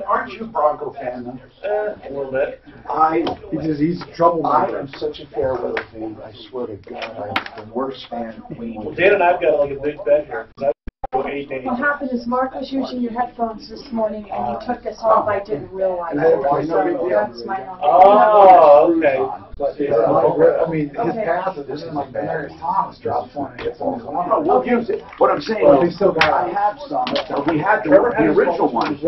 Aren't you a Bronco fan, though? A little bit. He's a troublemaker. I am such a fair weather fan. I swear to God, I'm the worst fan. Well, Dan and I've got like a big bet here. What happened is Mark was using your headphones this morning and he took this off. I didn't realize it. So that's my knowledge. Oh, okay. I mean, his path is like Mary Thomas drops one and gets on his one. No, we'll use it. What I'm saying is, I have some. We had the original one.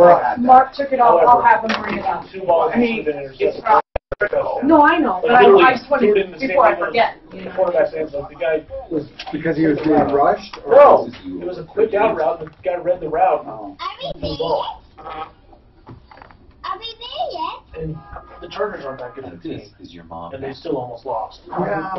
Mark took it off. I'll have him bring it up. I mean, it's not. No, I know, but I just wanted before I forget. The quarterback saying like the guy was because he was being rushed. No, it was a quick out route. The guy read the route. Are we there yet? Are we there yet? And the Chargers aren't that good of a team. Is your mom? And they still almost lost. Yeah,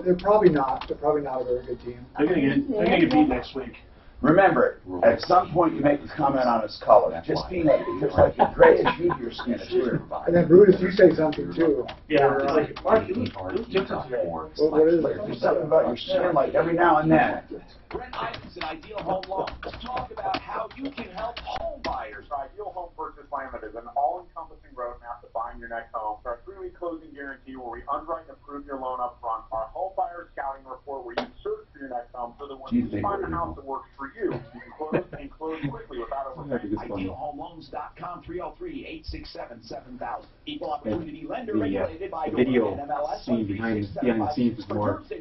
they're probably not. They're probably not a very good team. They're gonna get beat next week. Remember, at some point you make this comment on his color. Just being like, because like the grayish hue to your skin is weird. And then Brutus, you say something too. Yeah, it's like, Mark, you look different today. What is it? There's something about your skin, like every now and then. Brent Ivins and Ideal Home Loan. Let's talk about how you can help home buyers. Ideal Home Purchase Plan that is an all-encompassing roadmap to buying your next home. Our 3-week closing guarantee where we underwrite and approve your loan up front. Our home buyer scouting report where you search for your next home so that when you find a house that works for you, you can close and close quickly without overpaying. IdealHomeLoans.com, 303-867-7000. Equal opportunity lender regulated by the video scene behind the scenes is more as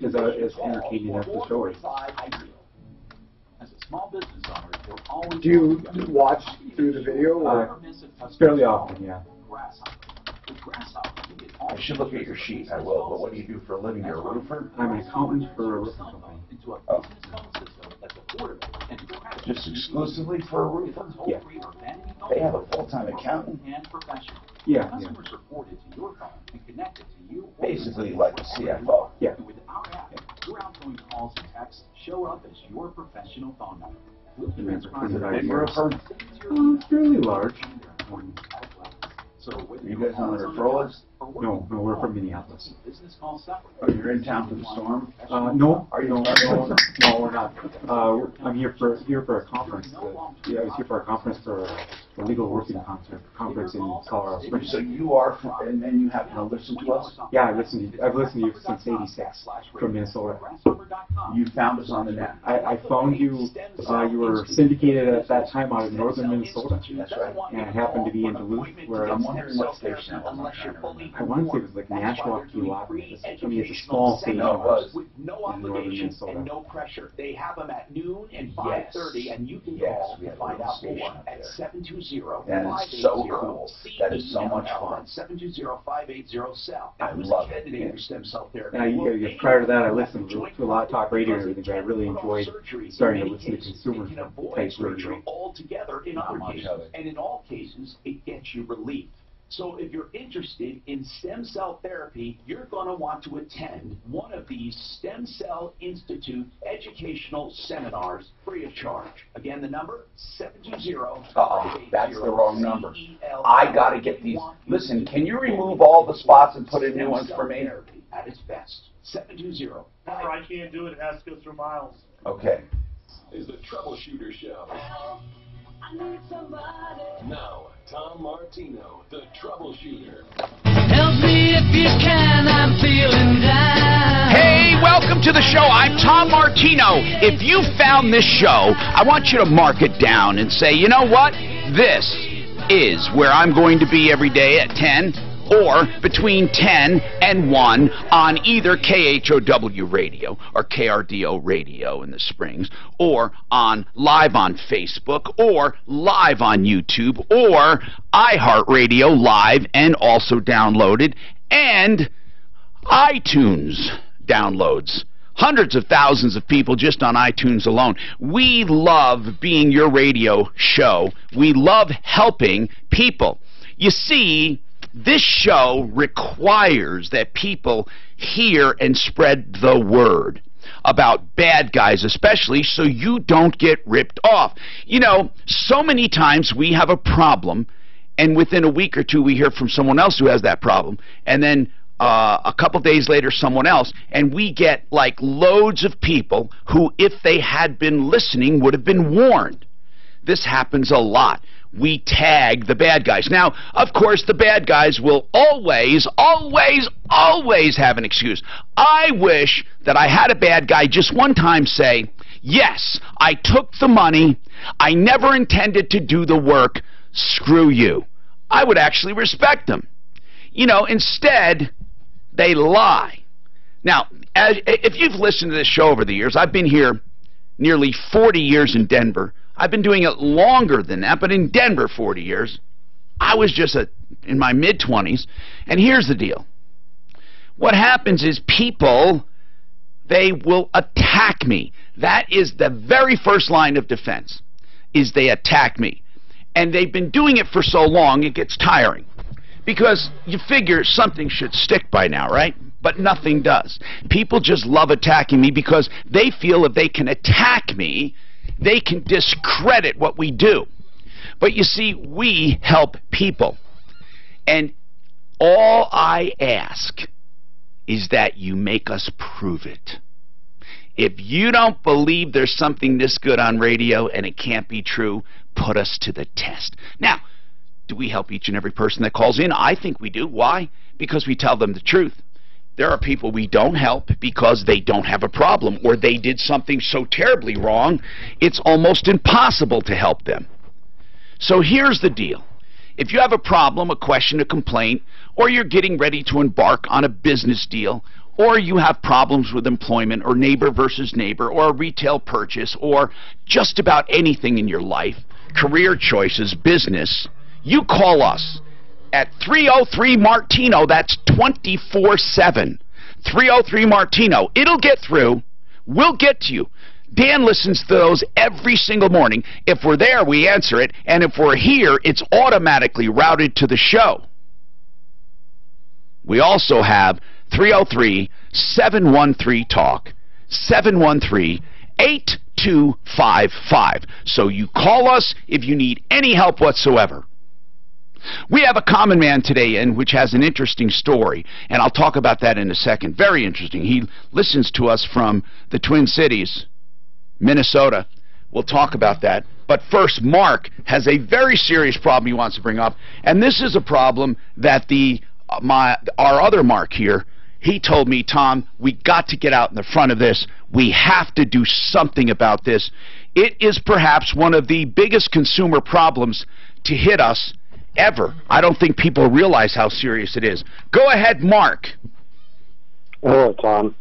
entertaining as the show is. As a small business owner, you'll always do you watch through the video? Or? Fairly often, yeah. I should look at your sheet. I will. But what do you do for a living? You're a roofer? I'm an accountant for a roofing company. Oh. Just exclusively for a roofer? Yeah. They have a full-time accountant? Yeah. Basically like a CFO. Yeah. Your outgoing calls and texts show up as your professional phone number. Is it a big roofer? Fairly large. Are you guys on the referral list? No, we're from Minneapolis. Oh, you're in town for the storm? No. Are you? No, we're not. I'm here for a conference. I was here for a conference for a legal working conference in Colorado Springs. So you are from, and then you happen to listen to us? Yeah, I've listened to you since '86 from Minnesota. You found us on the net. I found you. You were syndicated at that time out of northern Minnesota. That's right. And I happened to be in Duluth, where I'm wondering what station it was. I want to say it was like Nashua, Keowee. I mean, it's a small station. No, it was. With no obligation and no pressure. They have them at noon and 5:30, and you can call to find out more at 720-580-CEL. That is so cool. That is so much fun. 720-580-CEL. I love it. For stem cell therapy. And prior to that, I listened to a lot of talk radio and everything, but I really enjoyed starting to listen to consumer type radio. Altogether in other cases, and in all cases, it gets you relief. So if you're interested in stem cell therapy, you're going to want to attend one of these Stem Cell Institute educational seminars free of charge. Again, the number, 720. Uh-oh, that's the wrong number. I got to get these. Listen, can you remove all the spots and put in new ones for me? At its best, 720. Remember, I can't do it. It has to go through Miles. Okay. Is the Troubleshooter Show. Now, Tom Martino, the Troubleshooter. Help me if you can, I'm feeling down. Hey, welcome to the show. I'm Tom Martino. If you found this show, I want you to mark it down and say, you know what? This is where I'm going to be every day at 10 or between 10 and 1 on either KHOW radio or KRDO radio in the Springs, or on live on Facebook, or live on YouTube, or iHeartRadio live and also downloaded, and iTunes downloads. Hundreds of thousands of people just on iTunes alone. We love being your radio show. We love helping people. You see, this show requires that people hear and spread the word about bad guys, especially, so you don't get ripped off. You know, so many times we have a problem, and within a week or two we hear from someone else who has that problem, and then a couple days later someone else, and we get like loads of people who, if they had been listening, would have been warned. This happens a lot. we tag the bad guys. Now, of course, the bad guys will always have an excuse. I wish that I had a bad guy just one time say, yes, I took the money, I never intended to do the work, screw you. I would actually respect them. You know, instead, they lie. Now, if you've listened to this show over the years, I've been here nearly 40 years in Denver. I've been doing it longer than that, but in Denver 40 years. I was just in my mid-20s. And here's the deal. What happens is people, they will attack me. That is the very first line of defense, is they attack me. And they've been doing it for so long, it gets tiring. Because you figure something should stick by now, right? But nothing does. People just love attacking me because they feel if they can attack me, they can discredit what we do. But you see, we help people. And all I ask is that you make us prove it. If you don't believe there's something this good on radio and it can't be true, put us to the test. Now, do we help each and every person that calls in? I think we do. Why? Because we tell them the truth. There are people we don't help because they don't have a problem or they did something so terribly wrong, it's almost impossible to help them. So here's the deal. If you have a problem, a question, a complaint, or you're getting ready to embark on a business deal, or you have problems with employment or neighbor versus neighbor or a retail purchase or just about anything in your life, career choices, business, you call us at 303-MARTINO. That's 24/7. 303-MARTINO. It'll get through. We'll get to you. Dan listens to those every single morning. If we're there, we answer it. And if we're here, it's automatically routed to the show. We also have 303-713-TALK. 713-8255. So you call us if you need any help whatsoever. We have a common man today in which has an interesting story, and I'll talk about that in a second. Very interesting. He listens to us from the Twin Cities, Minnesota. We'll talk about that. But first, Mark has a very serious problem he wants to bring up, and this is a problem that our other Mark here, he told me, Tom, we got to get out in the front of this. We have to do something about this. It is perhaps one of the biggest consumer problems to hit us ever. I don't think people realize how serious it is. Go ahead, Mark. Hello, Tom.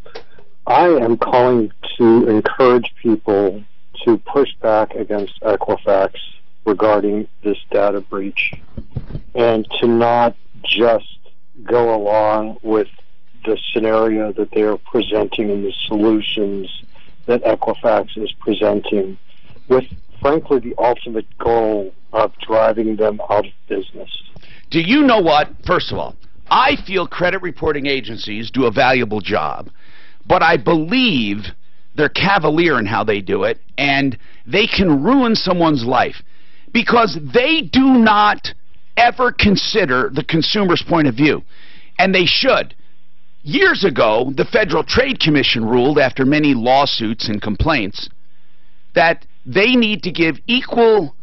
I am calling to encourage people to push back against Equifax regarding this data breach and to not just go along with the scenario that they are presenting and the solutions that Equifax is presenting with, frankly, the ultimate goal of driving them out of business. Do you know what? First of all, I feel credit reporting agencies do a valuable job, but I believe they're cavalier in how they do it, and they can ruin someone's life because they do not ever consider the consumer's point of view, and they should. Years ago, the Federal Trade Commission ruled, after many lawsuits and complaints, that they need to give equal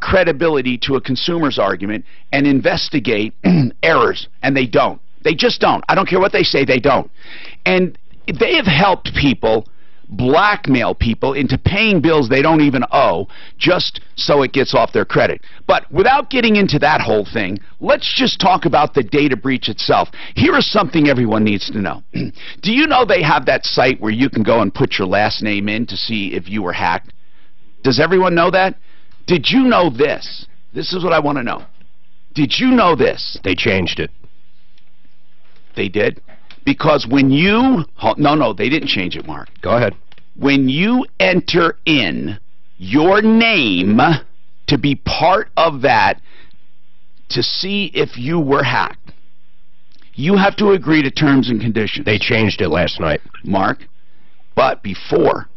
credibility to a consumer's argument and investigate errors, and they don't. They just don't. I don't care what they say, they don't. And they have helped people blackmail people into paying bills they don't even owe just so it gets off their credit. But without getting into that whole thing, let's just talk about the data breach itself. Here is something everyone needs to know. Do you know they have that site where you can go and put your last name in to see if you were hacked? Does everyone know that? Did you know this? This is what I want to know. Did you know this? They changed it. They did? Because when you... No, they didn't change it, Mark. Go ahead. When you enter in your name to be part of that, to see if you were hacked, you have to agree to terms and conditions. They changed it last night. Mark, but before...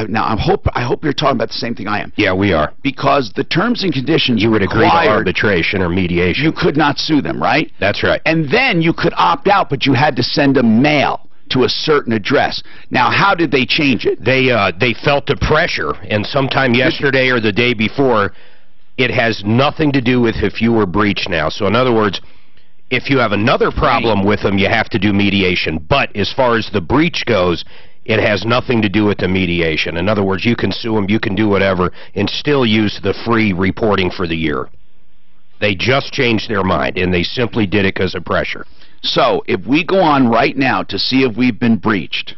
now, I hope you're talking about the same thing I am. Yeah, we are. Because the terms and conditions you would agree to arbitration or mediation. You could not sue them, right? That's right. And then you could opt out, but you had to send a mail to a certain address. Now, how did they change it? They felt the pressure, and sometime yesterday or the day before, it has nothing to do with if you were breached now. So in other words, if you have another problem with them, you have to do mediation. But as far as the breach goes, it has nothing to do with the mediation. In other words, you can sue them, you can do whatever, and still use the free reporting for the year. They just changed their mind, and they simply did it because of pressure. So, if we go on right now to see if we've been breached,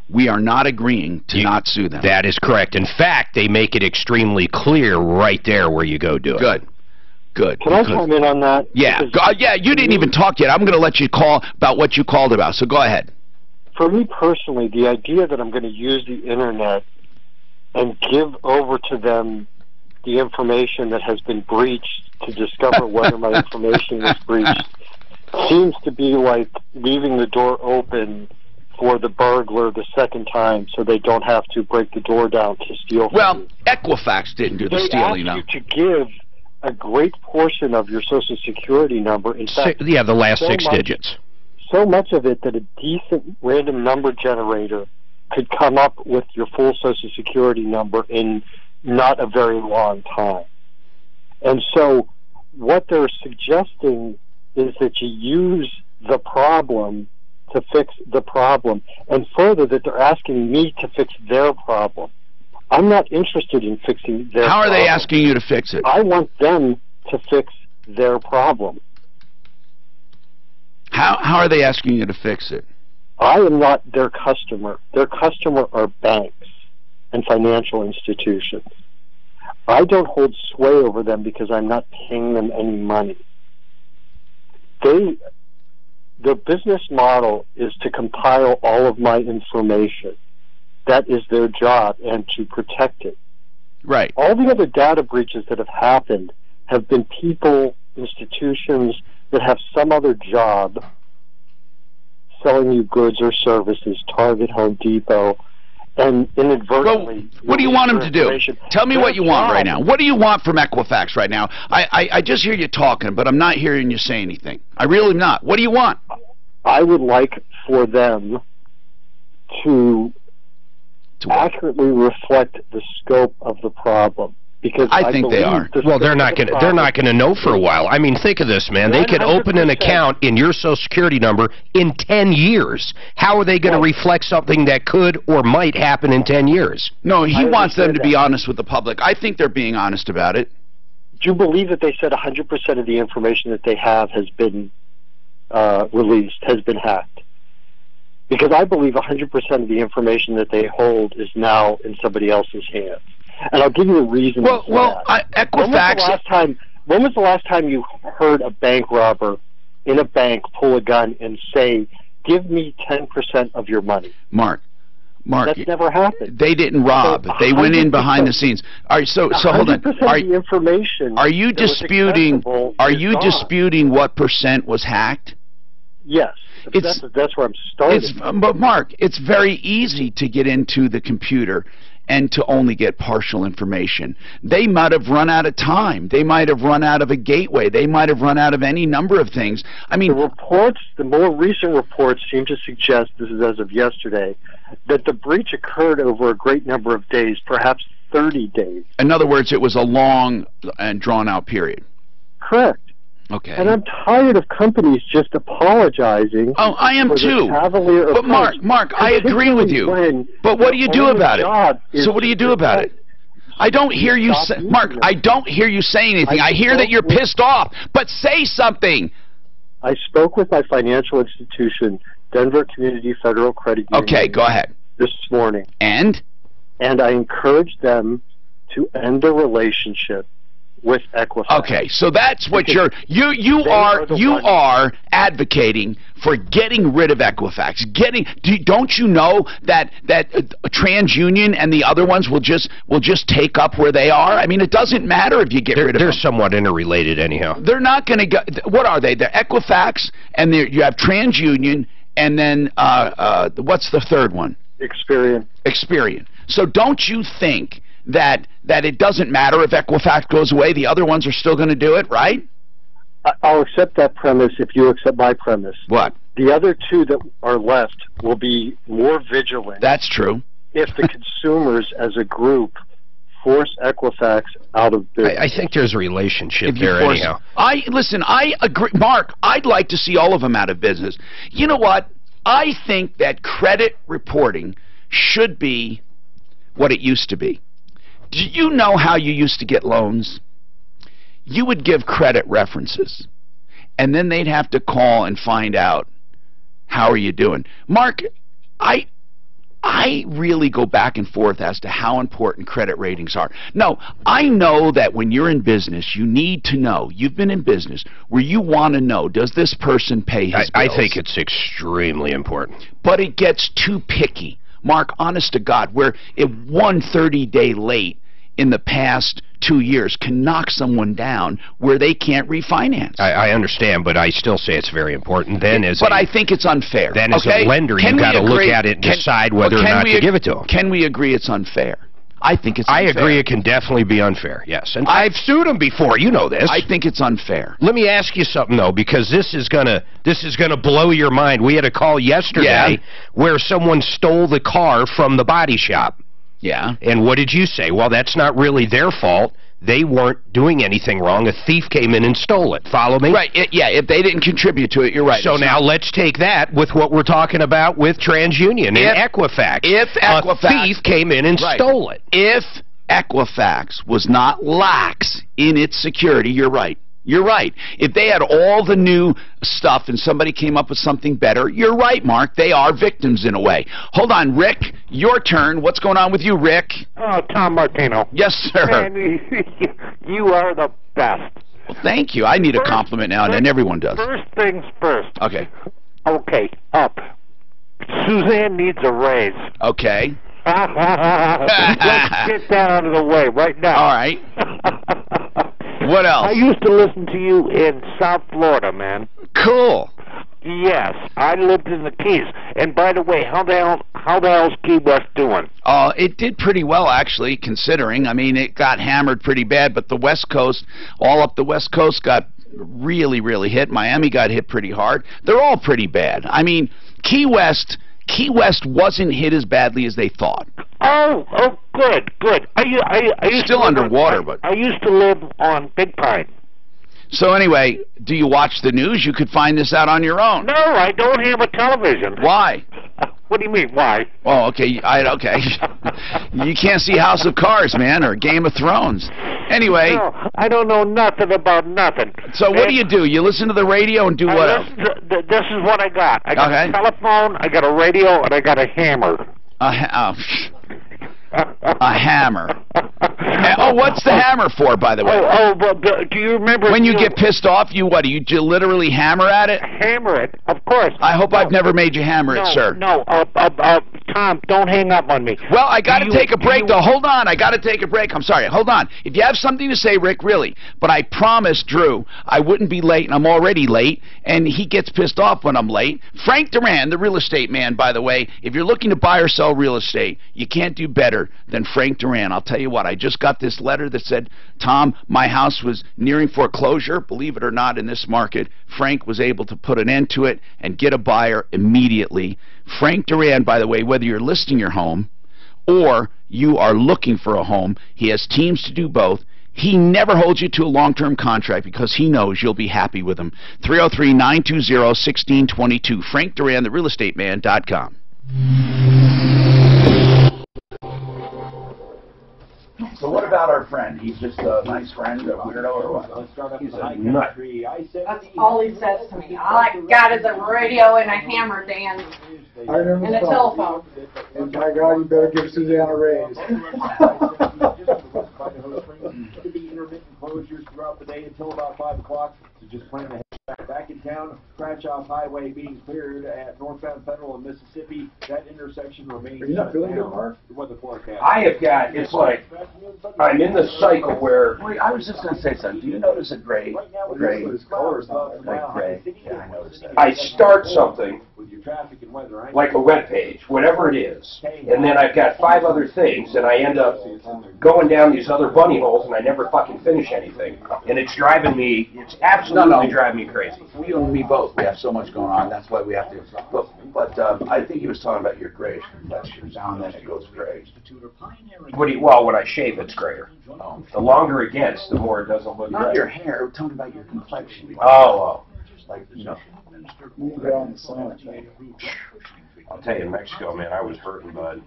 we are not agreeing to not sue them. That is correct. In fact, they make it extremely clear right there where you go do it. Good. Good. Can I chime in on that? Yeah. Yeah, you didn't even talk yet. I'm going to let you call about what you called about, so go ahead. For me personally, the idea that I'm going to use the Internet and give over to them the information that has been breached to discover whether my information was breached seems to be like leaving the door open for the burglar the second time so they don't have to break the door down to steal from you. Equifax didn't do the stealing, though. They asked you to give a great portion of your Social Security number. In fact, yeah, the last six digits. So much of it that a decent random number generator could come up with your full Social Security number in not a very long time. And so what they're suggesting is that you use the problem to fix the problem, and further that they're asking me to fix their problem. I'm not interested in fixing their problem. How are they asking you to fix it? I want them to fix their problem. How are they asking you to fix it? I am not their customer. Their customer are banks and financial institutions. I don't hold sway over them because I'm not paying them any money. Their business model is to compile all of my information. That is their job, and to protect it. Right. All the other data breaches that have happened have been people, institutions that have some other job selling you goods or services, Target, Home Depot, and inadvertently... Well, what do you want them to do? Tell me what you want right now. What do you want from Equifax right now? I just hear you talking, but I'm not hearing you say anything. I really am not. What do you want? I would like for them to accurately reflect the scope of the problem. Because I think they are. Well, they're not going to know for a while. I mean, think of this, man. They could open an account in your Social Security number in 10 years. How are they going to reflect something that could or might happen in 10 years? No, he wants them to be honest with the public. I think they're being honest about it. Do you believe that they said 100% of the information that they have has been released, has been hacked? Because I believe 100% of the information that they hold is now in somebody else's hands. And I'll give you a reason for that. Equifax... When was the last time you heard a bank robber in a bank pull a gun and say, give me 10% of your money? Mark, that's never happened. They didn't rob. So they went in behind the scenes. All right, so hold on. Are you disputing what percent was hacked? Yes. That's where I'm starting. But Mark, it's very easy to get into the computer and to only get partial information. They might have run out of time. They might have run out of a gateway. They might have run out of any number of things. I mean, the more recent reports seem to suggest, this is as of yesterday, that the breach occurred over a great number of days, perhaps 30 days. In other words, it was a long and drawn-out period. Correct. Okay. And I'm tired of companies just apologizing. Oh, I am too. But Mark, I agree with you. But what do you do about it? So what do you do about it? I don't hear you say, Mark, I don't hear you saying anything. I hear that you're pissed off, but say something. I spoke with my financial institution, Denver Community Federal Credit Union. Okay, go ahead. This morning. And I encouraged them to end the relationship with Equifax. Okay, so that's what you are advocating for getting rid of Equifax. Don't you know that TransUnion and the other ones will just take up where they are? I mean, it doesn't matter if you get rid of them. They're somewhat interrelated anyhow. They're not going to go. What are they? They're Equifax, and you have TransUnion, and then what's the third one? Experian. So don't you think that it doesn't matter if Equifax goes away, the other ones are still going to do it, right? I'll accept that premise if you accept my premise. What? The other two that are left will be more vigilant. That's true. If the consumers as a group force Equifax out of business. I think there's a relationship there anyhow. Listen, I agree. Mark, I'd like to see all of them out of business. You know what? I think that credit reporting should be what it used to be. Do you know how you used to get loans? You would give credit references, and then they'd have to call and find out, how are you doing? Mark, I really go back and forth as to how important credit ratings are. No, I know that when you're in business, you need to know. You've been in business where you want to know, does this person pay his bills? I think it's extremely important. But it gets too picky. Mark, honest to God, where if one 30-day late in the past 2 years can knock someone down where they can't refinance. I understand, but I still say it's very important. Then I think it's unfair. Then as a lender, you've got to look at it and decide whether or not to give it to them. Can we agree it's unfair? I think it's unfair. I agree it can definitely be unfair, yes. And I've sued them before, you know this. I think it's unfair. Let me ask you something, though, because this is gonna blow your mind. We had a call yesterday where someone stole the car from the body shop. Yeah. And what did you say? Well, that's not really their fault. They weren't doing anything wrong. A thief came in and stole it. Follow me? Right. If they didn't contribute to it, you're right. So now let's take that with what we're talking about with TransUnion and Equifax. If Equifax... A thief came in and stole it. If Equifax was not lax in its security, you're right. You're right. If they had all the new stuff and somebody came up with something better, you're right, Mark. They are victims in a way. Hold on, Rick. Your turn. What's going on with you, Rick? Oh, Tom Martino. Yes, sir. Man, you are the best. Well, thank you. I need a compliment now and then. Everyone does. First things first. Okay. Okay, up. Suzanne needs a raise. Okay. Let's get that out of the way right now. All right. What else? I used to listen to you in South Florida, man. Cool. Yes, I lived in the Keys. And by the way, how the hell's Key West doing? It did pretty well, actually, considering. I mean, it got hammered pretty bad, but the West Coast, all up the West Coast, got really, really hit. Miami got hit pretty hard. They're all pretty bad. I mean, Key West wasn't hit as badly as they thought. Oh, good. I used still underwater, but I used to live on Big Pine. So anyway, do you watch the news? You could find this out on your own. No, I don't have a television. Why? What do you mean, why? Oh, okay. Okay. You can't see House of Cards, man, or Game of Thrones. Anyway. No, I don't know nothing about nothing. So what do? You listen to the radio and do what else? This is what I got. I got a telephone, I got a radio, and I got a hammer. A hammer. Oh, what's the hammer for, by the way? But do you remember... When you get pissed off, you literally hammer at it? Hammer it, of course. I hope I've never made you hammer it, sir. No, Tom, don't hang up on me. Well, I got to take a break, though. Hold on, I got to take a break. I'm sorry. Hold on. If you have something to say, Rick, really. But I promised Drew I wouldn't be late, and I'm already late, and he gets pissed off when I'm late. Frank Duran, the real estate man, by the way, if you're looking to buy or sell real estate, you can't do better than Frank Duran. I'll tell you what, I just got this letter that said, Tom, my house was nearing foreclosure. Believe it or not, in this market, Frank was able to put an end to it and get a buyer immediately. Frank Duran, by the way, whether you're listing your home or you are looking for a home, he has teams to do both. He never holds you to a long-term contract because he knows you'll be happy with him. 303-920-1622. Frank Duran, therealestateman.com. So what about our friend? He's just a nice friend, a weirdo, or what? He's a nut. That's all he says to me. All I got is a radio and a hammer, Dan, and a telephone. And by God, you better give Suzanne a raise. Could be intermittent closures throughout the day until about 5 o'clock, so just plan to head back in town. Scratch-off highway being cleared at northbound Federal and Mississippi. That intersection remains. Are you not feeling good, Mark? Weather forecast. I have got, it's like, I'm in the cycle where... Wait, I was just going to say something. Do you notice a gray? Like gray. Yeah, I noticed that. I start something, like a web page, whatever it is, and then I've got 5 other things, and I end up going down these other bunny holes, and I never fucking finish anything. And it's driving me, it's absolutely driving me crazy. You and me both. We have so much going on. That's why we have to. But But I think he was talking about your grayish complexion. Now and then it goes gray. Well, when I shave, it's grayer. The longer it gets, the more it doesn't look Not gray. your hair. We're talking about your complexion. Oh. Like, you know. I'll tell you, in Mexico, man, I was hurting, bud.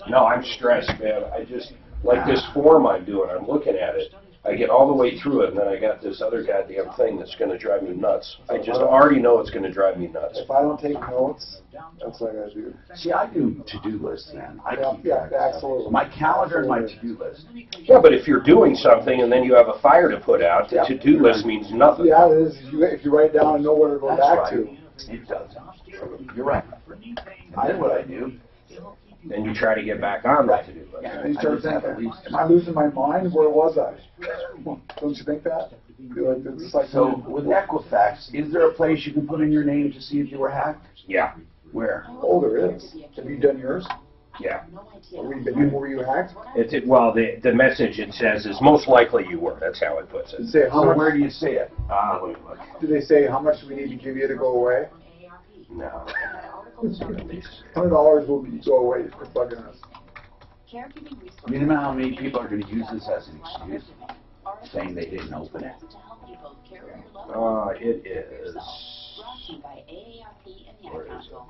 No, I'm stressed, man. I just, like this form I'm doing, I'm looking at it. I get all the way through it, and then I got this other goddamn thing that's going to drive me nuts. I just already know it's going to drive me nuts. If I don't take notes, that's what I got to do. See, I do to-do lists, man. Yeah, absolutely. My calendar and my to-do list. Yeah, but if you're doing something and then you have a fire to put out, the to-do list means nothing. Yeah, it is. If you write it down and know where to go back to. It does. You're right. I know what I do. Then you try to get back on that to-do list. And you start thinking, am I losing my mind? Where was I? Don't you think that? It's like So with Equifax, is there a place you can put in your name to see if you were hacked? Yeah. Where? Oh, there is. Have you done yours? Yeah. Were you hacked? Well, the message it says is most likely you were. That's how it puts it. Did it say how much, where do you see it? Let me look. do they say how much do we need to give you to go away? No. $100 will go away for bugging us. You know how many people are going to use this as an excuse, saying they didn't open it? It is. You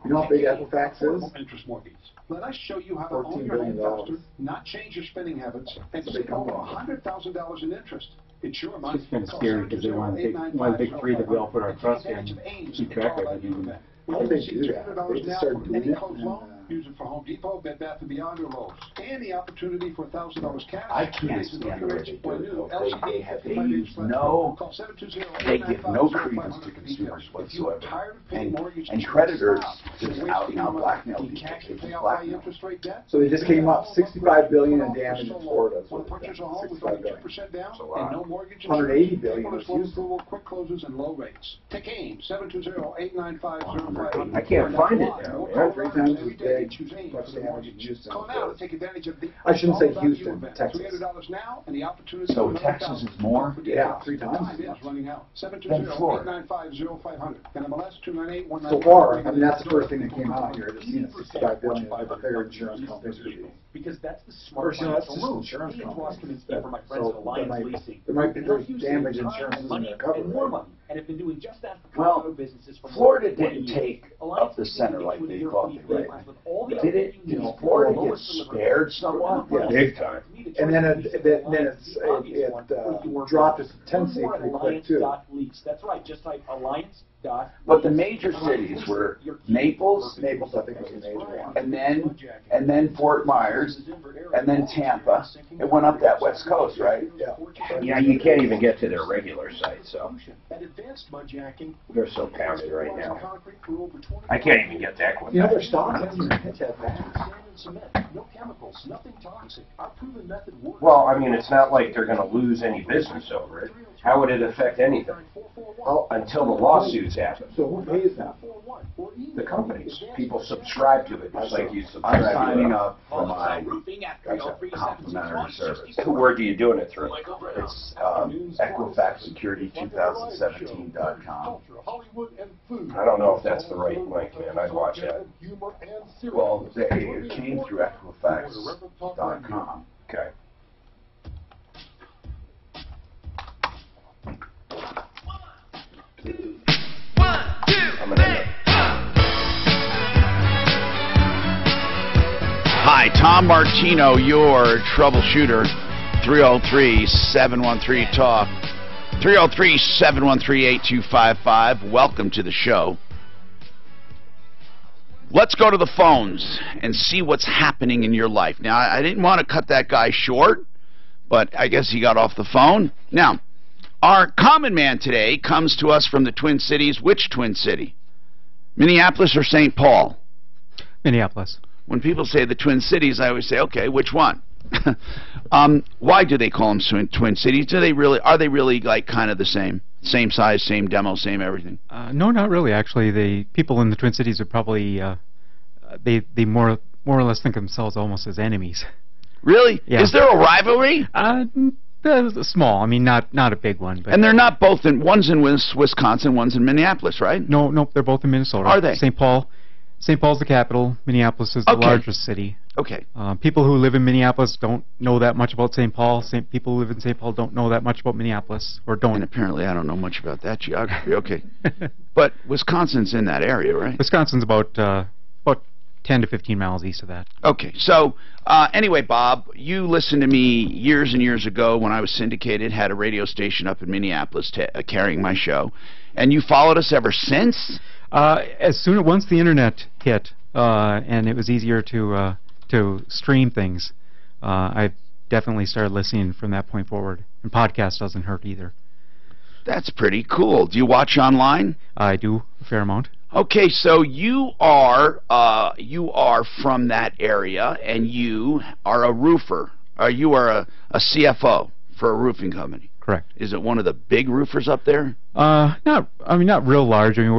know how big Equifax is? Interest mortgage. Let us show you how to own $14 your billion. home faster, not change your spending habits, and save over $100,000 in interest. It's your money. It's kind of scary because they want to take free that we all put our trust in and keep track of everything. How did they do that? They just started doing it. Use it for Home Depot, Bed Bath & Beyond, or Lowe's. And the opportunity for $1,000 cash. I can't stand the way they do it. They use they give no credence to consumers whatsoever. And creditors just out and out blackmail people. They just blackmail. So they just came up $65 billion in damage in Florida. So $65 billion. That's a lot. 180 billion was Houston. Quick closes and low rates. Take aim 720-895-0500. I can't find it now, man. 3 times as big. Much damage in Houston. I shouldn't say Houston, Texas. So Texas is more? Yeah, 3 times. Than Florida. So far, I mean, that's the first thing that came out here. Just seen it, $65 billion. I figured insurance companies would be. Because that's the smart First, you know, that's just insurance companies. There might be damage insurance isn't going to cover, right? And have been doing just that for Well, businesses for Florida didn't take up the center like they thought they would. Did it? Did Florida get spared somewhat? Yeah. Big time. And then it dropped its intensity pretty quick, too. That's right, just like Alliance. But the major cities were Naples, I think, was the major one. and then Fort Myers, and then Tampa. It went up that west coast, right? Yeah. Yeah, you can't even get to their regular site, so they're so pounded right now. I can't even get to Equifax. You know, their stock hasn't even hit that fast. No chemicals, nothing toxic. Our proven method works. Well, I mean, it's not like they're going to lose any business over it. How would it affect anything? Until the lawsuits happen. So who pays now? The companies. People subscribe to it, just like you I'm subscribe to signing it. up for my complimentary service. Where are you doing it through? It's EquifaxSecurity2017.com. I don't know if that's the right link, man. I'd watch that. Well, it came through Equifax.com. Okay. I'm gonna Hi, Tom Martino, your troubleshooter. 303-713-TALK. 303-713-8255. Welcome to the show. Let's go to the phones and see what's happening in your life. Now, I didn't want to cut that guy short, but I guess he got off the phone. Now, our common man today comes to us from the Twin Cities. Which Twin City? Minneapolis or St. Paul? Minneapolis. When people say the Twin Cities, I always say, okay, which one? Why do they call them Twin Cities? Are they really like kind of the same? Same size, same demo, same everything? No, not really. Actually, the people in the Twin Cities are probably they more or less think of themselves almost as enemies. Really? Yeah. Is there a rivalry? Small. I mean, not a big one. But And they're not both in. One's in Wisconsin, one's in Minneapolis, right? No, they're both in Minnesota. Are they? St. Paul's the capital. Minneapolis is the largest city. Okay. People who live in Minneapolis don't know that much about St. Paul. People who live in St. Paul don't know that much about Minneapolis, or don't. And apparently I don't know much about that geography. Okay. But Wisconsin's in that area, right? Wisconsin's about 10 to 15 miles east of that. Okay. So, anyway, Bob, you listened to me years and years ago when I was syndicated, had a radio station up in Minneapolis carrying my show, and you followed us ever since? Once the internet hit, and it was easier to stream things, I definitely started listening from that point forward. And podcast doesn't hurt either. That's pretty cool. Do you watch online? I do, a fair amount. Okay, so you are from that area, and you are a roofer. You are a CFO for a roofing company. Correct. Is it one of the big roofers up there? Not real large. I mean,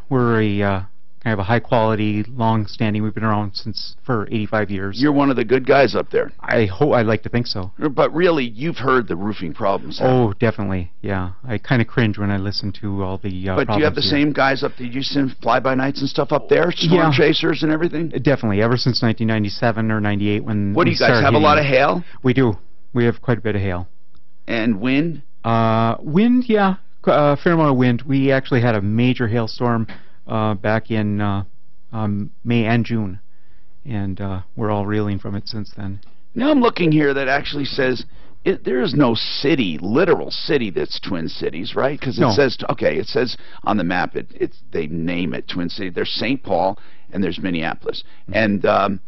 we're a kind of a high quality, long standing. We've been around for 85 years. You're one of the good guys up there. I'd like to think so. But really, you've heard the roofing problems. Oh, definitely. Yeah, I kind of cringe when I listen to all the. But do you have the same guys up there? Do you send fly-by-nights and stuff up there? Storm chasers and everything? Definitely. Ever since 1997 or 98, when. What do you guys have? A lot of hail? We do. We have quite a bit of hail. And wind? Wind, yeah, a fair amount of wind. We actually had a major hailstorm back in May and June, and we're all reeling from it since then. Now I'm looking here that actually says there is no city, literal city, that's Twin Cities, right? Because it says, okay, it says on the map, they name it Twin City. There's St. Paul and there's Minneapolis, and but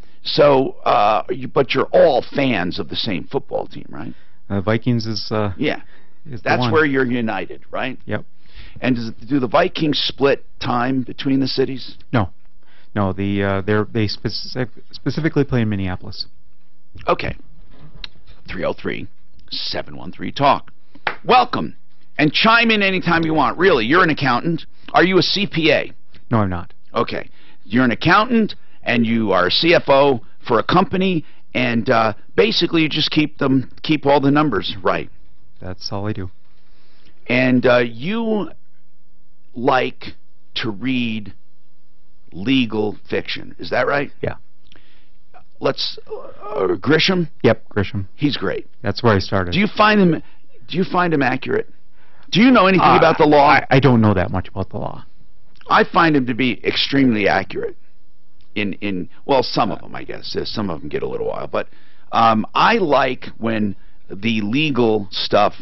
you're all fans of the same football team, right? Vikings is yeah. Is That's where you're united, right? Yep. And do the Vikings split time between the cities? No. They specifically play in Minneapolis. Okay. 303-713-TALK. Welcome. And chime in anytime you want. Really, you're an accountant. Are you a CPA? No, I'm not. Okay. You're an accountant, and you are a CFO for a company, and basically you just keep all the numbers right. That's all I do. And you like to read legal fiction. Is that right? Yeah. Let's Grisham? Yep, Grisham. He's great. That's where I started. Do you find him accurate? Do you know anything about the law? I don't know that much about the law. I find him to be extremely accurate in some of them, I guess. Some of them get a little while, but I like when the legal stuff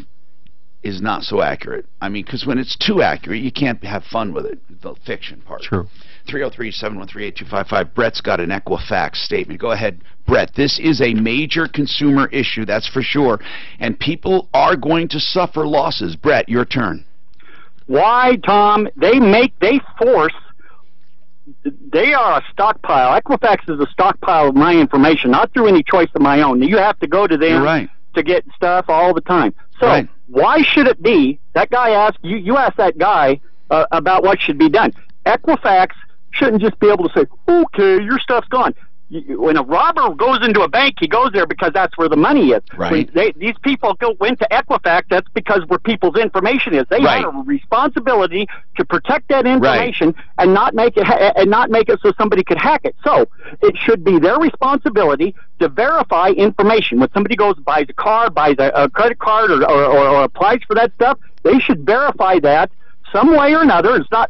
is not so accurate. I mean, because when it's too accurate, you can't have fun with it, the fiction part. True. 303-713-8255. Brett's got an Equifax statement. Go ahead, Brett. This is a major consumer issue, that's for sure, and people are going to suffer losses. Brett, your turn. Why, Tom? They are a stockpile. Equifax is a stockpile of my information, not through any choice of my own. You have to go to them. You're right. To get stuff all the time. So why should it be that guy asked you asked that guy about what should be done? Equifax shouldn't just be able to say, okay, your stuff's gone. When a robber goes into a bank, he goes there because that's where the money is. Right. These people went to Equifax. That's because where people's information is. They have a responsibility to protect that information and not make it so somebody could hack it. So it should be their responsibility to verify information. When somebody goes buys a car, buys a credit card, or applies for that stuff, they should verify that some way or another. It's not.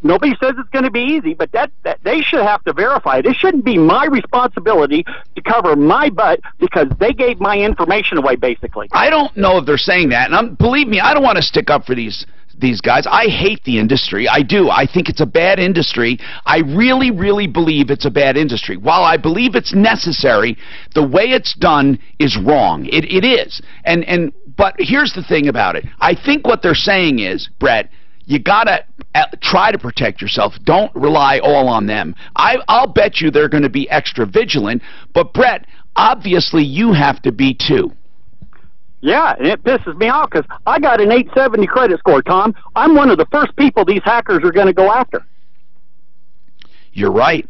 Nobody says it's going to be easy, but that they should have to verify. This shouldn't be my responsibility to cover my butt because they gave my information away, basically. I don't know if they're saying that, and believe me, I don't want to stick up for these guys. I hate the industry. I do. I think it's a bad industry. I really, really believe it's a bad industry. While I believe it's necessary, the way it's done is wrong. It is. But here's the thing about it. I think what they're saying is, Brett, you gotta try to protect yourself. Don't rely all on them. I'll bet you they're going to be extra vigilant. But Brett, obviously you have to be too. Yeah, and it pisses me off because I got an 870 credit score, Tom. I'm one of the first people these hackers are going to go after. You're right.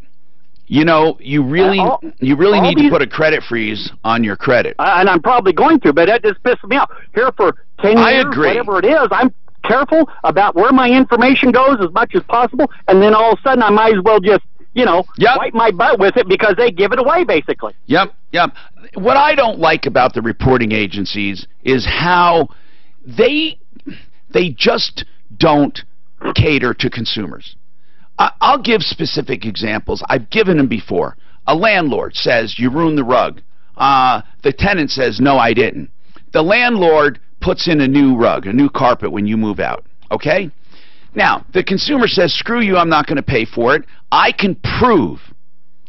You know, you really need to put a credit freeze on your credit. And I'm probably going to, but that just pisses me off. Here for 10 years, I agree. Whatever it is, I'm careful about where my information goes as much as possible, and then all of a sudden I might as well just, you know, wipe my butt with it because they give it away, basically. Yep. What I don't like about the reporting agencies is how they just don't cater to consumers. I'll give specific examples. I've given them before. A landlord says, you ruined the rug. The tenant says, no, I didn't. The landlord puts in a new rug, a new carpet when you move out. Okay? Now, the consumer says, screw you, I'm not going to pay for it. I can prove,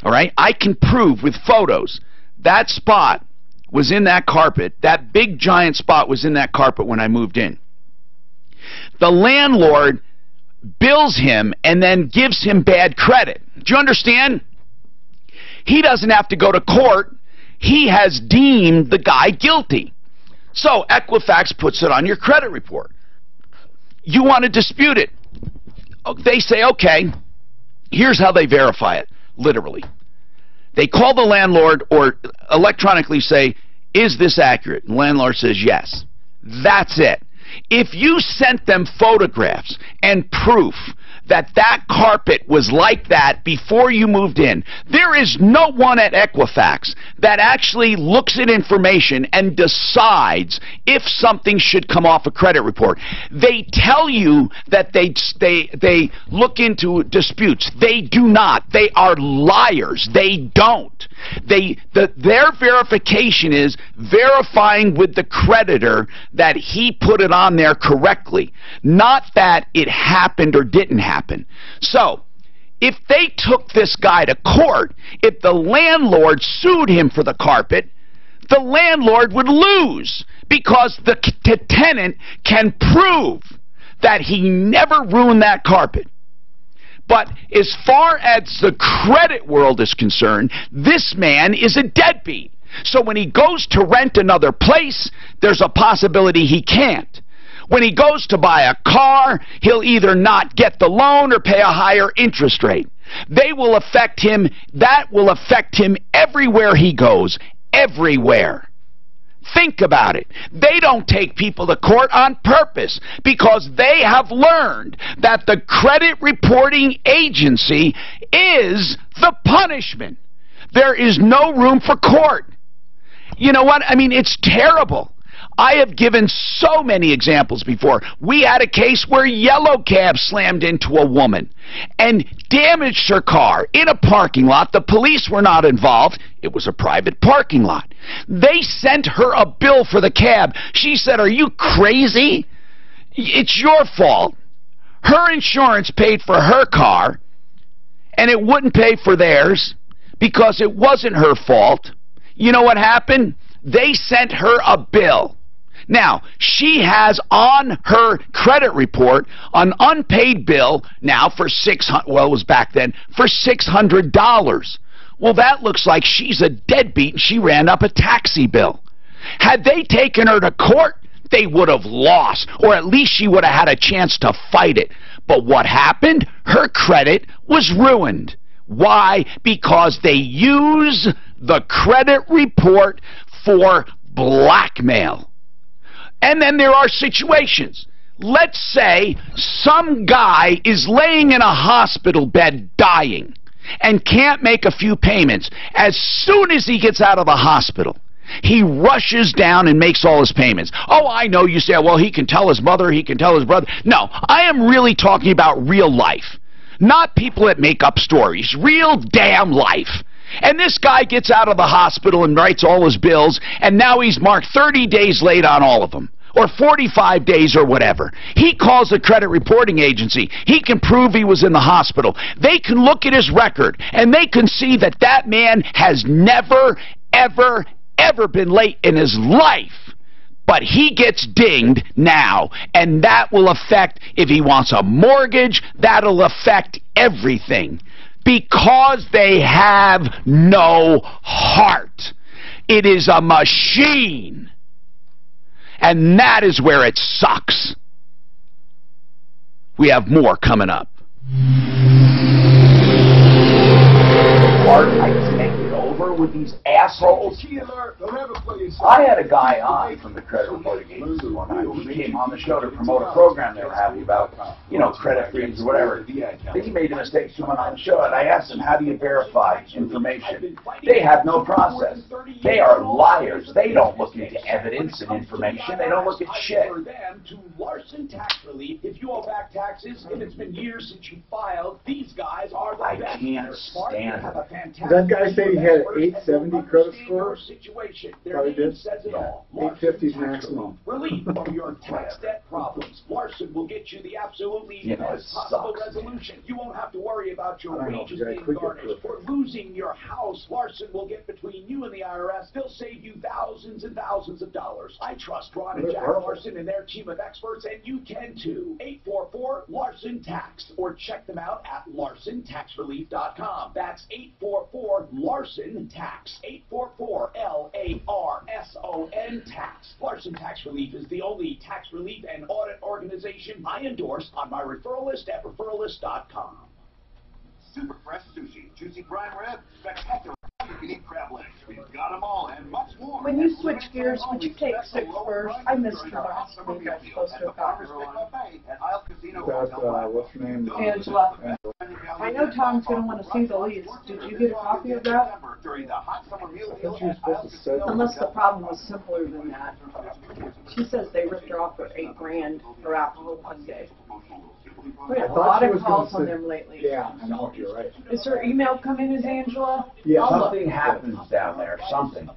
all right? I can prove with photos that spot was in that carpet, that big giant spot was in that carpet when I moved in. The landlord bills him and then gives him bad credit. Do you understand? He doesn't have to go to court. He has deemed the guy guilty. So Equifax puts it on your credit report. You want to dispute it. They say, okay, here's how they verify it, literally. They call the landlord or electronically say, is this accurate? The landlord says yes. That's it. If you sent them photographs and proof that that carpet was like that before you moved in, there is no one at Equifax that actually looks at information and decides if something should come off a credit report. They tell you that they look into disputes. They do not. They are liars. They don't. Their verification is verifying with the creditor that he put it on there correctly, not that it happened or didn't happen. So, if they took this guy to court, if the landlord sued him for the carpet, the landlord would lose because the tenant can prove that he never ruined that carpet. But as far as the credit world is concerned, this man is a deadbeat. So when he goes to rent another place, there's a possibility he can't. When he goes to buy a car, he'll either not get the loan or pay a higher interest rate. That will affect him everywhere he goes, everywhere. Think about it. They don't take people to court on purpose because they have learned that the credit reporting agency is the punishment. There is no room for court. You know what? I mean, it's terrible. I have given so many examples before. We had a case where Yellow Cab slammed into a woman and damaged her car in a parking lot. The police were not involved. It was a private parking lot. They sent her a bill for the cab. She said, "Are you crazy? It's your fault." Her insurance paid for her car, and it wouldn't pay for theirs because it wasn't her fault. You know what happened? They sent her a bill. Now, she has on her credit report an unpaid bill now for $600, well, it was back then, for $600. Well, that looks like she's a deadbeat and she ran up a taxi bill. Had they taken her to court, they would have lost, or at least she would have had a chance to fight it. But what happened? Her credit was ruined. Why? Because they use the credit report for blackmail. And then there are situations. Let's say some guy is laying in a hospital bed dying and can't make a few payments. As soon as he gets out of the hospital, he rushes down and makes all his payments. Oh, I know, you say, well, he can tell his mother, he can tell his brother. No, I am really talking about real life. Not people that make up stories. Real damn life. And this guy gets out of the hospital and writes all his bills, and now he's marked 30 days late on all of them, or 45 days or whatever. He calls the credit reporting agency. He can prove he was in the hospital. They can look at his record, and they can see that that man has never, ever, ever been late in his life. But he gets dinged now, and that will affect, if he wants a mortgage, that'll affect everything. Because they have no heart. It is a machine. And that is where it sucks. We have more coming up. Mark, I can't get over with these assholes. I had a guy on from the credit reporting agency one night. He came on the show to promote a program they were having about, you know, credit freeze or whatever. He made the mistake of coming on the show, and I asked him, how do you verify information? They have no process. They are liars. They don't look into evidence and information. They don't look at shit. To Larson Tax Relief, if you owe back taxes, if it's been years since you filed, these guys are the best. I can't stand it. Did that guy say he had an 870 credit score? Probably did. Says it all. 850 maximum. Relief from your tax debt problems. Larson will get you the absolutely best possible resolution. You won't have to worry about your wages being garnished or losing your house. Larson will get between you and the IRS. They'll save you thousands and thousands of dollars. I trust Ron and Jack Larson and their team of experts, and you can too. 844-LARSON-TAX, or check them out at LarsonTaxRelief.com. That's 844-LARSON-TAX. 844-LARSON-TAX. Larson Tax Relief is the only tax relief and audit organization I endorse on my referral list at referralist.com. Super fresh sushi, juicy prime rib, spectacular unique crab legs. We've got them all and much more. When you switch gears, would you take 6 first? I missed your last week. I was supposed to have gotten her on. That's, what's her name? Angela. I know Tom's going to want to see the lease. Did you get a copy of that? Unless the problem was simpler than that. She says they ripped her off for $8,000 for Apple one day. We have a lot of calls on them lately. Yeah, I know, you're right. Is her email coming as Angela? Yeah, something happens down there, something.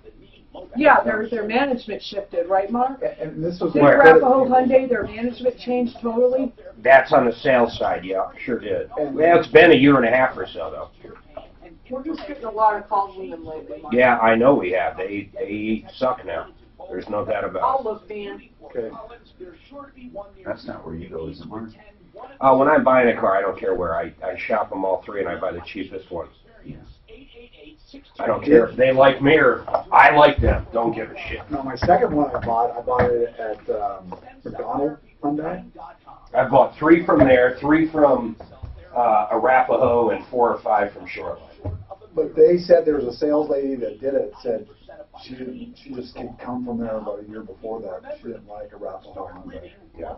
Yeah, their management shifted, right, Mark? And this was Did Arapahoe Hyundai, their management changed totally? That's on the sales side, yeah, sure did. Well, it's been a year and a half or so, though. We're just getting a lot of calls from them lately, Mark. Yeah, I know we have. They suck now. There's no doubt about it. I'll look, Dan. Okay. That's not where you go, is it, Mark? When I'm buying a car, I don't care where. I shop them all three and I buy the cheapest one. I don't care if they like me or I like them. Don't give a shit. No, my second one I bought it at McDonald Hyundai. I bought 3 from there, 3 from Arapahoe, and 4 or 5 from Shoreline. But they said there was a sales lady that did it, said she just didn't come from there about a year before that. She didn't like Arapahoe Hyundai. Yeah.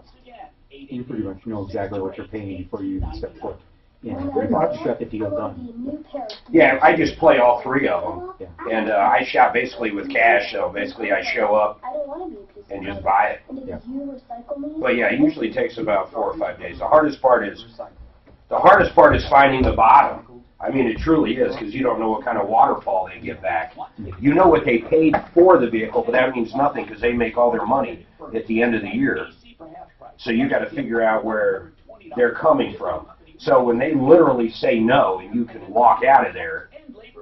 You pretty much know exactly what you're paying before you even step foot. Yeah, pretty much. You got the deal done. Yeah, I just play all 3 of them. Yeah. And I shop basically with cash, so basically I show up and just buy it. Yeah. But yeah, it usually takes about 4 or 5 days. The hardest part is finding the bottom. I mean, it truly is, because you don't know what kind of waterfall they get back. You know what they paid for the vehicle, but that means nothing because they make all their money at the end of the year. So you got to figure out where they're coming from. So when they literally say no and you can walk out of there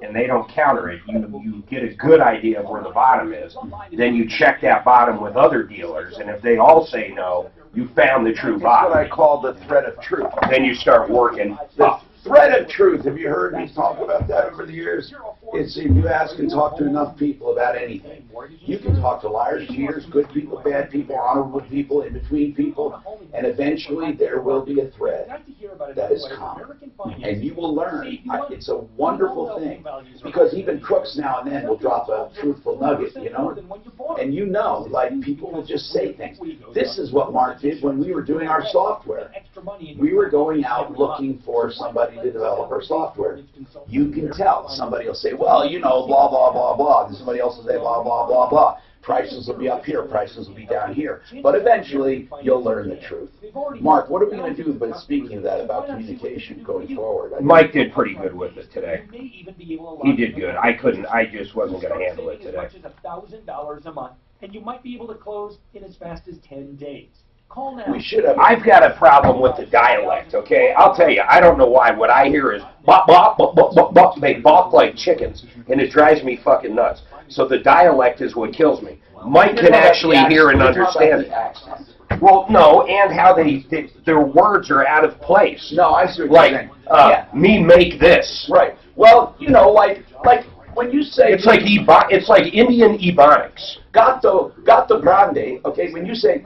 and they don't counter it, you get a good idea of where the bottom is. Then you check that bottom with other dealers, and if they all say no, you found the true bottom. That's what I call the thread of truth. Then you start working up. Thread of truth. Have you heard me talk about that over the years? It's if you ask and talk to enough people about anything. You can talk to liars, cheaters, good people, bad people, honorable people, in between people, and eventually there will be a thread that is common. And you will learn. It's a wonderful thing. Because even crooks now and then will drop a truthful nugget, you know? And you know, like, people will just say things. This is what Mark did when we were doing our software. We were going out looking for somebody to develop our software. You can tell. Somebody will say, well, you know, blah, blah, blah, blah. And somebody else will say, blah, blah, blah, blah. Prices will be up here. Prices will be down here. But eventually, you'll learn the truth. Mark, what are we going to do, but speaking of that, about communication going forward? Mike did pretty good with it today. He did good. I just wasn't going to handle it today. $1,000 a month, and you might be able to close in as fast as 10 days. Call now. We should have. I've got a problem with the dialect, okay? I'll tell you, I don't know why. What I hear is bop, bop, bop, bop, bop, bop. They balk like chickens, and it drives me fucking nuts. So the dialect is what kills me. Mike can actually hear and understand it. Well, no, and how their words are out of place. No, I see what you're saying. Me make this. Right. Well, you know, like when you say it's like Indian Ebonics. Gatto grande. Okay, when you say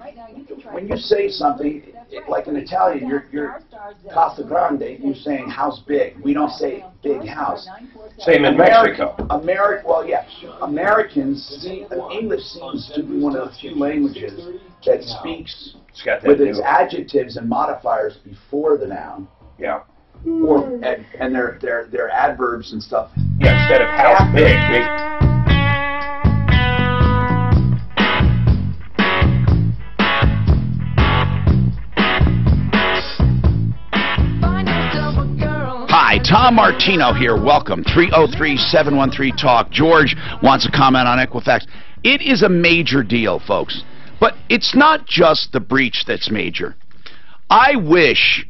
something, like in Italian, you're Casa Grande, you're saying house big. We don't say big house. Same in Mexico. Well, yeah. Americans, English seems to be one of the few languages that speaks with its adjectives and modifiers before the noun. Yeah. Or and their adverbs and stuff. Yeah, instead of house big. Hi, Tom Martino here. Welcome. 303-713-TALK. George wants to comment on Equifax. It is a major deal, folks. But it's not just the breach that's major. I wish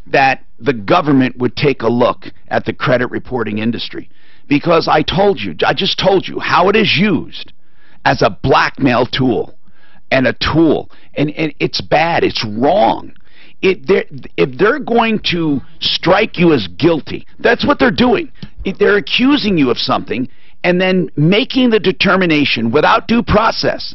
that the government would take a look at the credit reporting industry. Because I just told you how it is used as a blackmail tool and a tool. And it's bad. It's wrong. If they're going to strike you as guilty, that's what they're doing. They're accusing you of something and then making the determination without due process.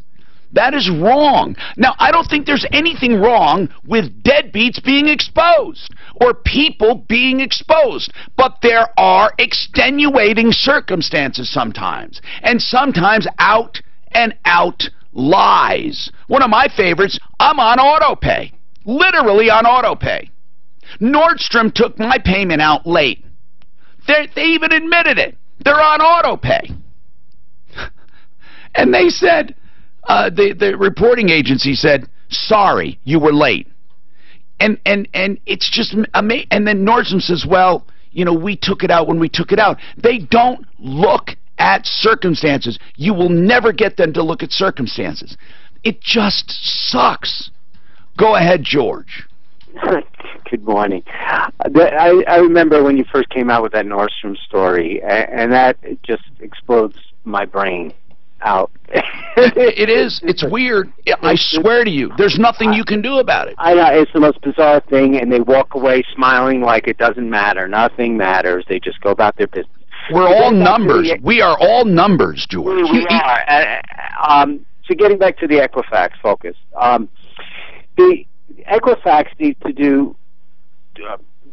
That is wrong. Now, I don't think there's anything wrong with deadbeats being exposed or people being exposed, but there are extenuating circumstances sometimes, and sometimes out and out lies. One of my favorites, I'm on auto pay. Literally on auto pay. Nordstrom took my payment out late. They even admitted it. They're on auto pay. And they said, the reporting agency said, sorry, you were late. And it's just amazing. And then Nordstrom says, well, you know, we took it out when we took it out. They don't look at circumstances. You will never get them to look at circumstances. It just sucks. Go ahead, George. Good morning. I remember when you first came out with that Nordstrom story, and that just explodes my brain out. It is. It's weird. I swear to you, there's nothing you can do about it. I know. It's the most bizarre thing, and they walk away smiling like it doesn't matter. Nothing matters. They just go about their business. We're all numbers. We are all numbers, George. We are. So getting back to the Equifax focus. The Equifax needs to do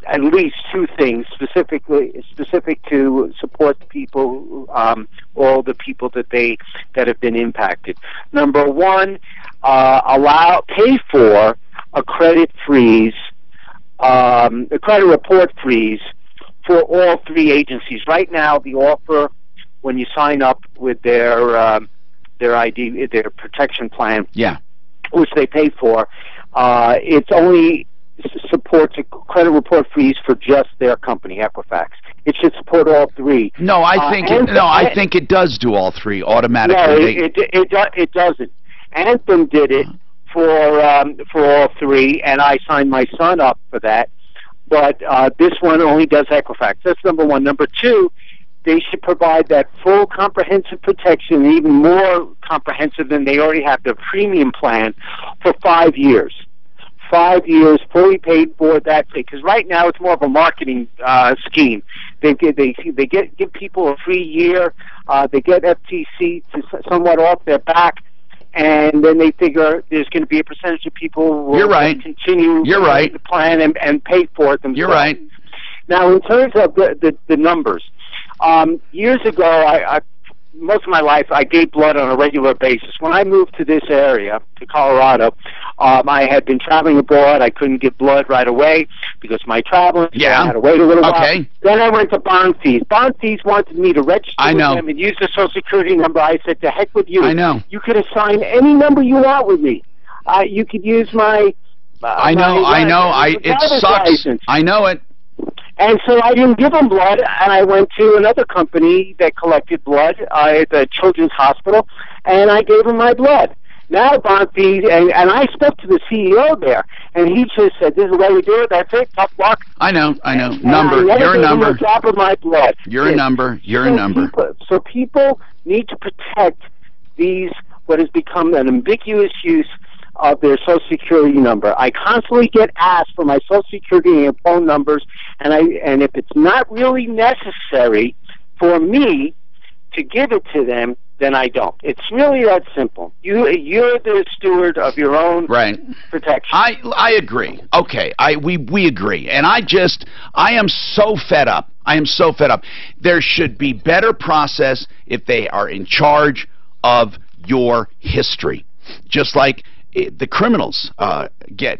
at least two things specific to support the people, all the people that have been impacted. Number one, pay for a credit freeze, a credit report freeze for all three agencies. Right now, the offer when you sign up with their ID, their protection plan, which they pay for. It only supports a credit report freeze for just their company, Equifax. It should support all three. No, I think it does do all three automatically. No, it doesn't. Anthem did it for all three, and I signed my son up for that. But this one only does Equifax. That's number one. Number two, they should provide that full comprehensive protection, even more comprehensive than they already have, their premium plan, for 5 years. 5 years, fully paid for, that's it. Because right now it's more of a marketing scheme. They give people a free year. They get FTC to somewhat off their back, and then they figure there's going to be a percentage of people who will continue the plan and pay for it themselves. You're right. Now, in terms of the numbers, years ago, most of my life, I gave blood on a regular basis. When I moved to this area, to Colorado, I had been traveling abroad. I couldn't get blood right away because of my traveling. I had to wait a little while. Then I went to Bond Fees. Bond Fees wanted me to register with them and use the Social Security number. I said, to heck with you. I know. You could assign any number you want with me. You could use my... I know. It sucks. License. I know it. And so I didn't give them blood, and I went to another company that collected blood at the Children's Hospital, and I gave them my blood. Now, Bond Fees, and I spoke to the CEO there, and he just said, this is the way we do it, that's it, tough luck. I know. And Number, you're a number. A drop of my blood. You're a number. You're a number. So people need to protect these, what has become an ambiguous use of their Social Security number. I constantly get asked for my Social Security and phone numbers, and if it's not really necessary for me to give it to them, then I don't. It's really that simple. You're the steward of your own protection. I agree. Okay, we agree. And I am so fed up. I am so fed up. There should be better process if they are in charge of your history. Just like the criminals get,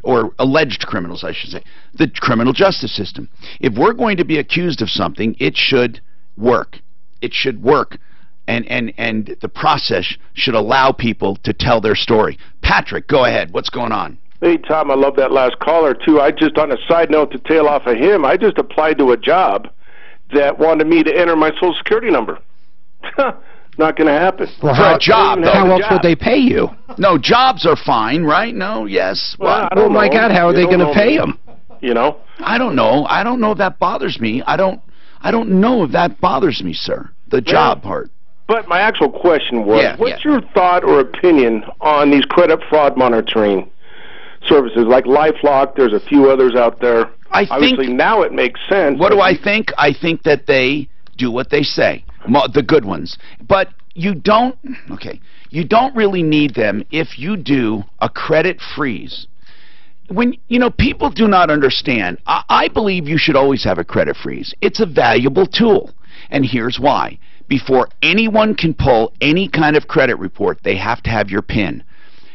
or alleged criminals, I should say, the criminal justice system. If we're going to be accused of something, it should work. It should work, and the process should allow people to tell their story. Patrick, go ahead. What's going on? Hey, Tom, I love that last caller, too. I just, on a side note to tail off of him, I just applied to a job that wanted me to enter my Social Security number. Not going to happen. Well, for a job, how else would they pay you? No, jobs are fine, right? No, yes. Well, oh my God, how are they going to pay them? You know? I don't know. I don't know if that bothers me. I don't know if that bothers me, sir. The job part. But my actual question was, what's your thought or opinion on these credit fraud monitoring services like LifeLock? There's a few others out there. Obviously, now it makes sense. What do I think? I think that they do what they say, the good ones. But you don't really need them if you do a credit freeze. When, people do not understand. I believe you should always have a credit freeze. It's a valuable tool. And here's why. Before anyone can pull any kind of credit report, they have to have your PIN.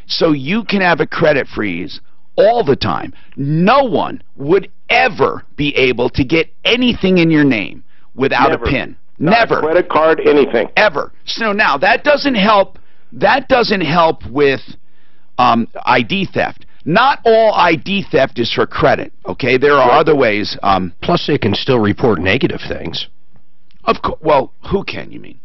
So you can have a credit freeze all the time. No one would ever be able to get anything in your name without a PIN. Never. Not a credit card, anything. Ever. So now, that doesn't help with ID theft. Not all ID theft is for credit, okay? There are other ways. Plus, they can still report negative things. Of course. Well, who can, you mean?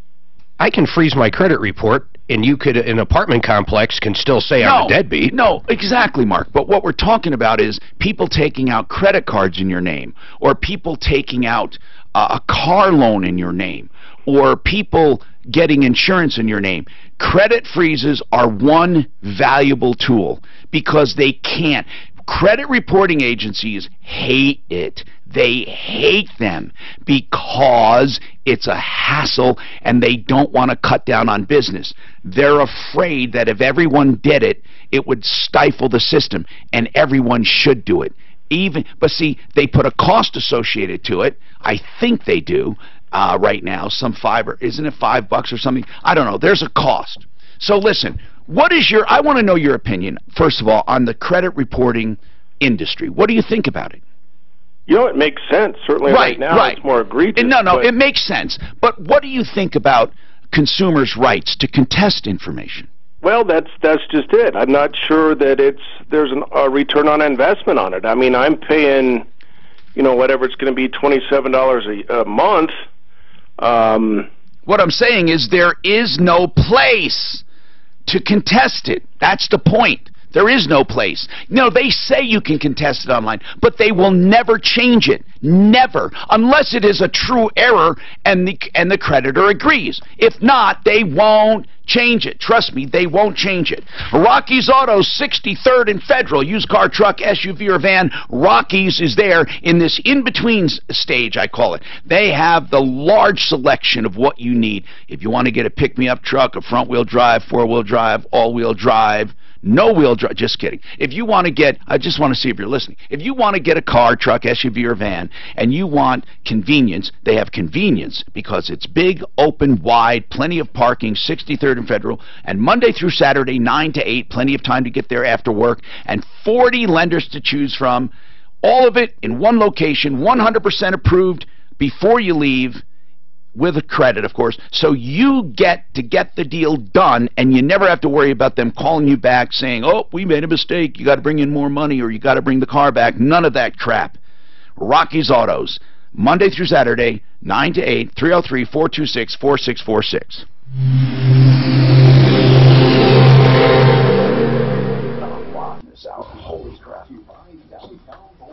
I can freeze my credit report, and you could, an apartment complex can still say I'm a deadbeat. No, exactly, Mark. But what we're talking about is people taking out credit cards in your name, or people taking out a car loan in your name, or people getting insurance in your name. Credit freezes are one valuable tool because they can't. Credit reporting agencies hate it. They hate them because it's a hassle and they don't want to cut down on business. They're afraid that if everyone did it, it would stifle the system, and everyone should do it. But see, they put a cost associated to it. I think they do right now. Isn't it $5 or something? I don't know. There's a cost. So listen, I want to know your opinion, first of all, on the credit reporting industry. What do you think about it? It makes sense. Certainly right now it's more egregious. No, it makes sense. But what do you think about consumers' rights to contest information? Well, that's just it. I'm not sure that there's a return on investment on it. I mean, I'm paying, whatever it's going to be, $27 a month. What I'm saying is there is no place to contest it. That's the point. There is no place. They say you can contest it online, but they will never change it. Never. Unless it is a true error and the creditor agrees. If not, they won't change it. Trust me, they won't change it. Rocky's Autos, 63rd and Federal. Used car, truck, SUV, or van. Rocky's is there in this in-between stage, I call it. They have the large selection of what you need. If you want to get a pick-me-up truck, a front-wheel drive, four-wheel drive, all-wheel drive, no-wheel drive, just kidding. If you want to get, I just want to see if you're listening. If you want to get a car, truck, SUV, or van, and you want convenience, they have convenience because it's big, open, wide, plenty of parking, 63rd and Federal, and Monday through Saturday, 9 to 8, plenty of time to get there after work, and 40 lenders to choose from. All of it in one location, 100% approved before you leave, with a credit, of course, so you get to get the deal done, and you never have to worry about them calling you back saying, oh, we made a mistake, you got to bring in more money, or you got to bring the car back. None of that crap. Rocky's Autos, Monday through Saturday, 9 to 8, 303-426-4646. Holy crap.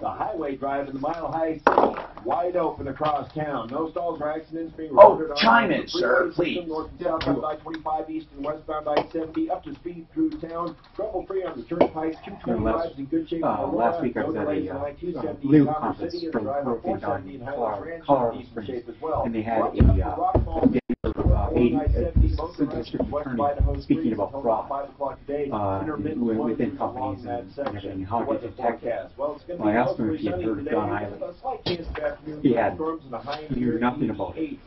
The highway drive in the Mile High City, wide open across town. No stalls or accidents being reported on. Chime in, sir, please. North and southbound I-25, east and westbound I-70, up to speed through town. Trouble-free on the turnpike. 220 drives in good shape. Last week I was at a legal conference from Hurricane Colorado Springs, and they had a assistant district attorney speaking about fraud within companies and everything, how to detect it. Well, I asked him if he had heard of John Island. He had. He knew nothing about it.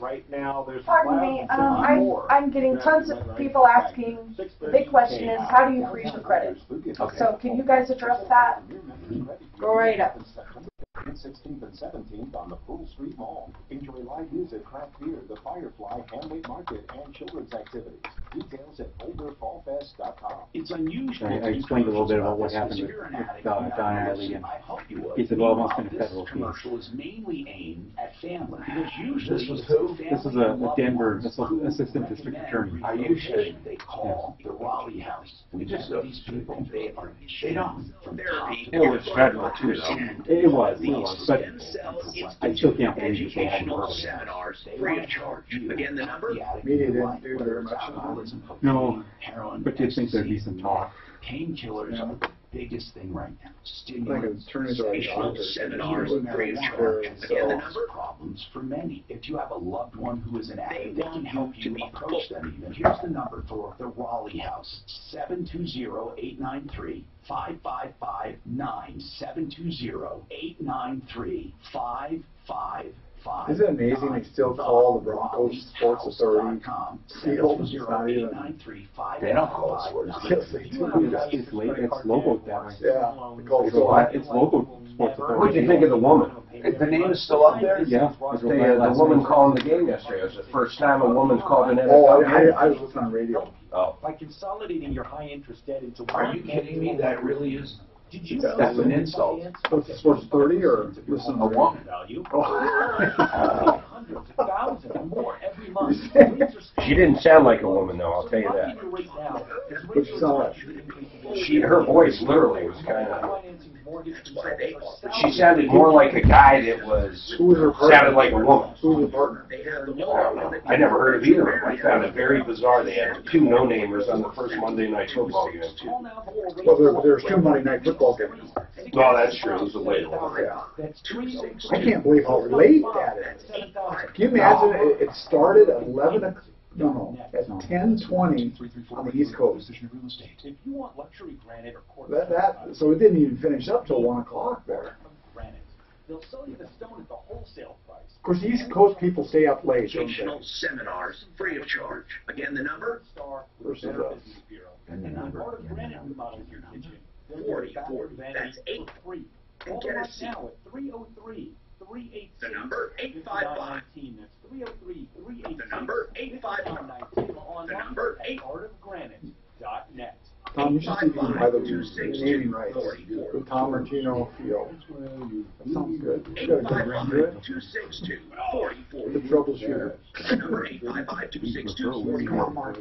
Pardon me, I'm getting tons of people asking, the big question is, how do you freeze your credit? So can you guys address that? Go right up. 16th and 17th on the Pool Street Mall. Enjoy live music, craft beer, the Firefly Handmade Market, and children's activities. Details at BoulderFallFest.com. It's unusual. I explained a little bit about what happened with Don Alley, and he said, well, it must have been a federal commercial is mainly aimed at family. Because usually This is a Denver assistant district attorney. They call the Raleigh House. We just know these people. They don't. Therapy. It was federal too, though. It was, but I still can't believe they had Educational seminars free of charge. Again, the number? Media didn't do very much. No, but you'd think there'd be some talk. Painkillers are the biggest thing right now. Educational seminars free of charge. Again, the number? Problems for many. If you have a loved one who is an addict, they can help you approach them even. Here's the number for the Raleigh House, 720-893-5559, 720-893-5559. Isn't it amazing they still call the Broncos Sports Authority field? It's not even. They don't call it sports. Yes, they do. It's logoed that way. Yeah, it's local sports authority. What did you think of the woman? The name is still up there? Yeah. The woman calling the game yesterday. It was the first time a woman's called an NFL game. I was listening on radio. Oh. By consolidating your high interest debt into Are you kidding me? That really is. Did you That's an insult. What's Sports 30 or listen A woman. value? Oh. Hundreds of thousands and more every month. She didn't sound like a woman, though, I'll tell you that. Which song? Her voice literally was kind of... She sounded more like a guy that was... sounded like a woman. Who was the partner? I don't know. I never heard of either of them. I found it very bizarre. They had two no-namers on the first Monday Night Football game. Well, there's two Monday Night Football games. Well, that's true. It was a late one. Yeah. I can't believe how late that is. Can you imagine it started at 11 o'clock? No, at 10:20 on the East Coast. If you want luxury granite or quartz, So it didn't even finish up till 1 o'clock there. they'll sell you the stone at the wholesale price. Of course, the East Coast people stay up late, don't Educational they? seminars free of charge. Again, the number? Versus us. And the number? 40. That's 8. And get a seat. Now at 303-386. The number 855. That's 303-386. The number 855. The number 8. artofgranite.net. Tom, you should see if you can buy the naming rights. The Tom Martino Field. That sounds good. You got a good ring to it. 855-262-44. The Troubleshooter. The number 855-262-44. Come on, Mark.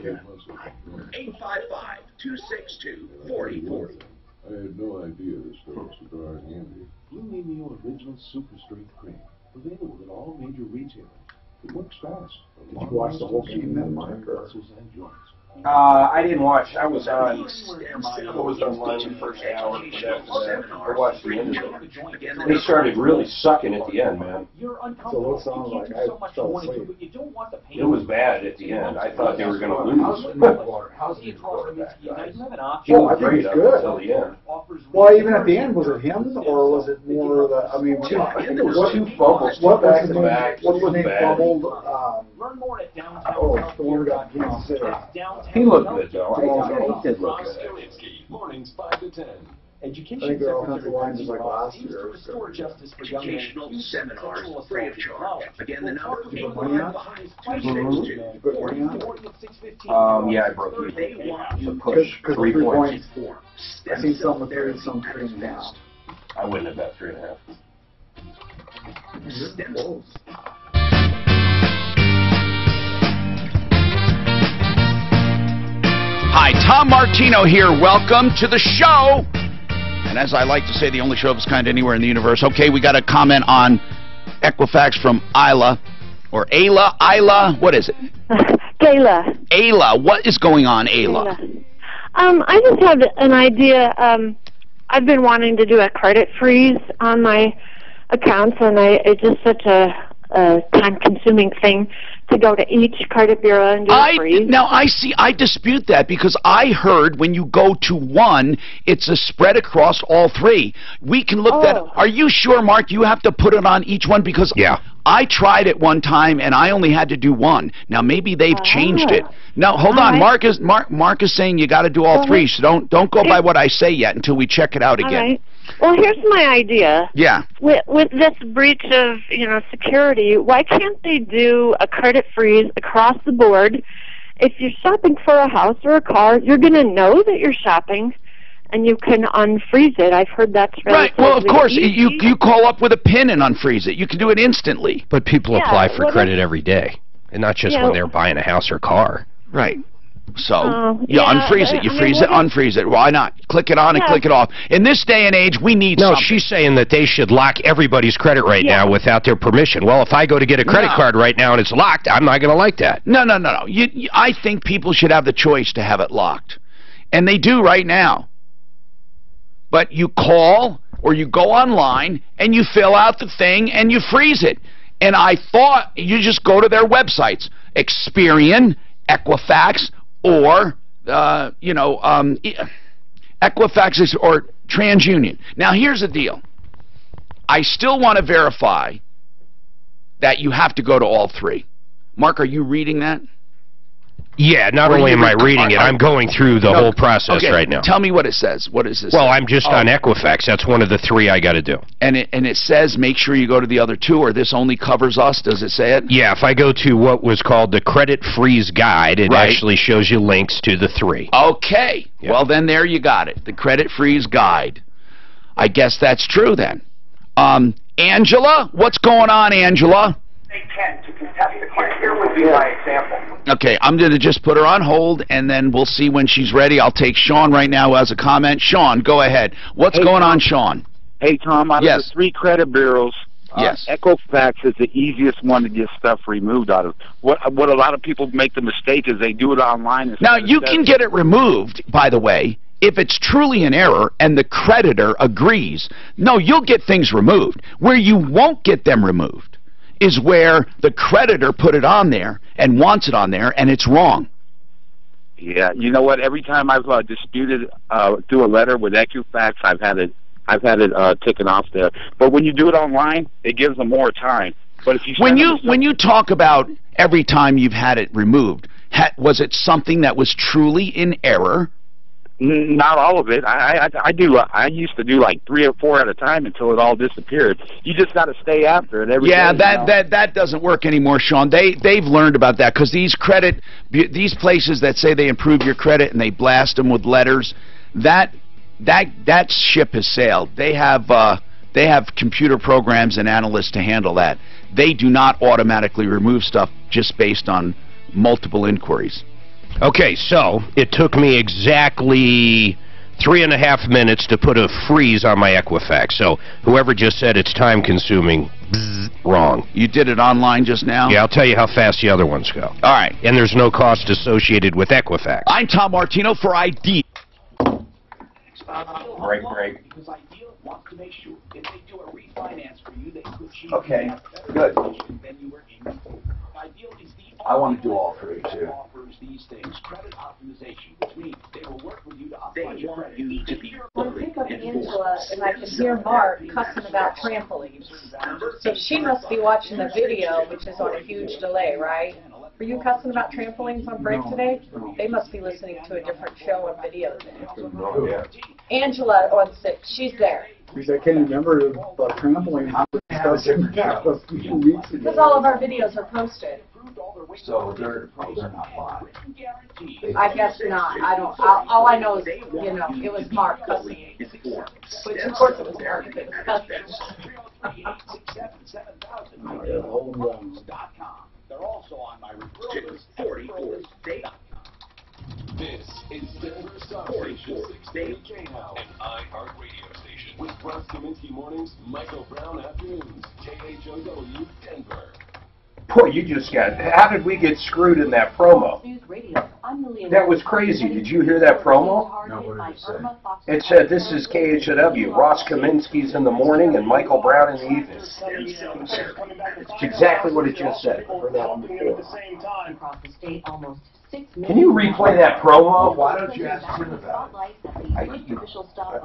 855-262-4040. I had no idea this stuff was so darn handy. Blue Nemo Original Super Strength Cream. Available at all major retailers. It works fast. Did you watch the whole game then, Mark? Muscles and joints. I didn't watch. I was on. I was online the first hour, but after that, I watched the end of it. They started really sucking at the end, man. So what sounds like I fell asleep. It was bad at the end. I thought they were going to lose. How's he quarterback? He was great up until the end. Well, even at the end, was it him or was it more the? I mean, I think there was two fumbles, what back was to the name? back. What's the It was name? bad. Fumbled. Learn more at downtown. Oh, the one who got sick. He looked good though. He did look good. Mornings 5 to 10. Education I think their offensive line is like last year. restore justice for young men. Educational seminars free of charge. Again, the number Put money on? 855-262-4040. Put money on? Yeah, I broke even. They want To push 3 points. I seen some with 30, some 3.5. I wouldn't have bet 3.5. Close. Hi, Tom Martino here. Welcome to the show. And as I like to say, the only show of its kind anywhere in the universe. Okay, we got a comment on Equifax from Isla. Or Ayla. What is it? Gayla. Ayla. What is going on, Ayla? I just have an idea. I've been wanting to do a credit freeze on my accounts, and it's just such a a time-consuming thing to go to each credit bureau and do a freeze. Now, I dispute that because I heard when you go to one, it's a spread across all three. We can look that. Are you sure, Mark, you have to put it on each one? Because I tried it one time and I only had to do one. Now, maybe they've changed it. Now, hold on. Mark is saying you got to do all three, so don't go by what I say yet until we check it out again. All right. Well, here's my idea. Yeah. With this breach of, security, why can't they do a credit freeze across the board? If you're shopping for a house or a car, you're going to know that you're shopping, and you can unfreeze it. I've heard that's right. Well, of course, you call up with a PIN and unfreeze it. You can do it instantly. But people apply for credit every day, and not just when they're buying a house or car. Right. So, unfreeze it. You freeze it, unfreeze it. Why not? Click it on and click it off. In this day and age, we need something. No, she's saying that they should lock everybody's credit right now without their permission. Well, if I go to get a credit card right now and it's locked, I'm not going to like that. No. I think people should have the choice to have it locked. And they do right now. But you call or you go online and you fill out the thing and you freeze it. And I thought you just go to their websites, Experian, Equifax, or Equifax or TransUnion. Now, here's the deal. I still want to verify that you have to go to all three. Mark, are you reading that? Yeah, not only am I reading it, I'm going through the whole process right now. Tell me what it says. What is this? Well, I'm just on Equifax. That's one of the three I got to do. And it says make sure you go to the other two, or this only covers us. Does it say it? Yeah, if I go to what was called the Credit Freeze Guide, it actually shows you links to the three. Okay. Yep. Well, then there you got it. The Credit Freeze Guide. I guess that's true then. Angela? What's going on, Angela? To contest the claim. Here would be my example. Okay, I'm going to just put her on hold, and then we'll see when she's ready. I'll take Sean right now who has a comment. Sean, go ahead. What's going on, Sean? Hey, Tom, out of the three credit bureaus, Equifax is the easiest one to get stuff removed out of. What a lot of people make the mistake is they do it online. Now, you can get it removed, by the way, if it's truly an error and the creditor agrees. No, you'll get things removed. Where you won't get them removed is where the creditor put it on there and wants it on there, and it's wrong. Yeah, you know what? Every time I've disputed through a letter with Equifax, I've had it taken off there. But when you do it online, it gives them more time. But if you when you talk about every time you've had it removed, was it something that was truly in error? Not all of it. I used to do like 3 or 4 at a time until it all disappeared. You just got to stay after it every day. That doesn't work anymore, Sean. They've learned about that because these places that say they improve your credit and they blast them with letters, that ship has sailed. They have computer programs and analysts to handle that. They do not automatically remove stuff just based on multiple inquiries. Okay, so it took me exactly 3.5 minutes to put a freeze on my Equifax. So whoever just said it's time-consuming, wrong. You did it online just now? Yeah, I'll tell you how fast the other ones go. All right. And there's no cost associated with Equifax. I'm Tom Martino for ID. Break. Because Ideal wants to make sure if they do a refinance for you, they could achieve good. Then you were in. Ideal is the I want to do all three too. Offers these things, credit optimization, which means they will work with you to optimize your credit. You to be I pick up Angela and I can hear Mark cussing about trampolines. So she must be watching the video, which is on a huge delay, right? Were you cussing about trampolines on break today? They must be listening to a different show on video then. Angela on 6, she's there. Because I can't remember about trampoline. Because all of our videos are posted. So they're not live. I guess not. I don't. All I know is, it was Mark cussing. Which of course it was Mark that was cussing. They're also on my referral list. 44 data. This is Denver Star Station 630 J-House, an iHeart radio station. With Russ Kaminsky mornings, Michael Brown afternoons, KHOW Denver. Boy, you just got, how did we get screwed in that promo? That was crazy. Did you hear that promo? No, what did it say? It said, this is KHW, Ross Kaminsky's in the morning and Michael Brown in the evening. It's exactly what it just said. Can you replay that promo? Why don't you ask him about it?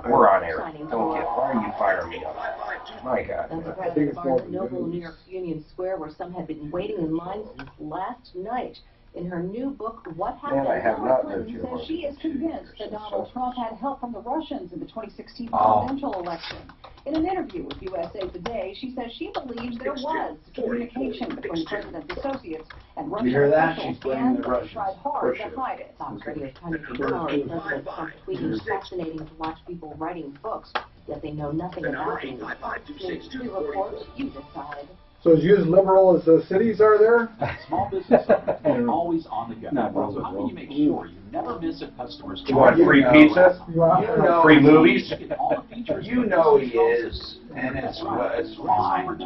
We're on air. Don't get, why are you firing me up? My God. I think it's more Noble in New York Union Square, where some had been waiting in line since last night. In her new book, What Happened, Hillary Clinton says she is convinced that Donald Trump had help from the Russians in the 2016 presidential election. In an interview with USA Today, she says she believes there was communication between the president's associates and Russian officials, and they tried hard to hide it. Fox Radio's Tony Gonzalez, President Trump tweeting, "It's fascinating to watch people writing books, yet they know nothing about me." We report, you decide. So is you as liberal as the cities are there? Small business owners are always on the go. So how can you make sure you never miss a customer's You want free pizza? Free movies? You know he is, and it's fine.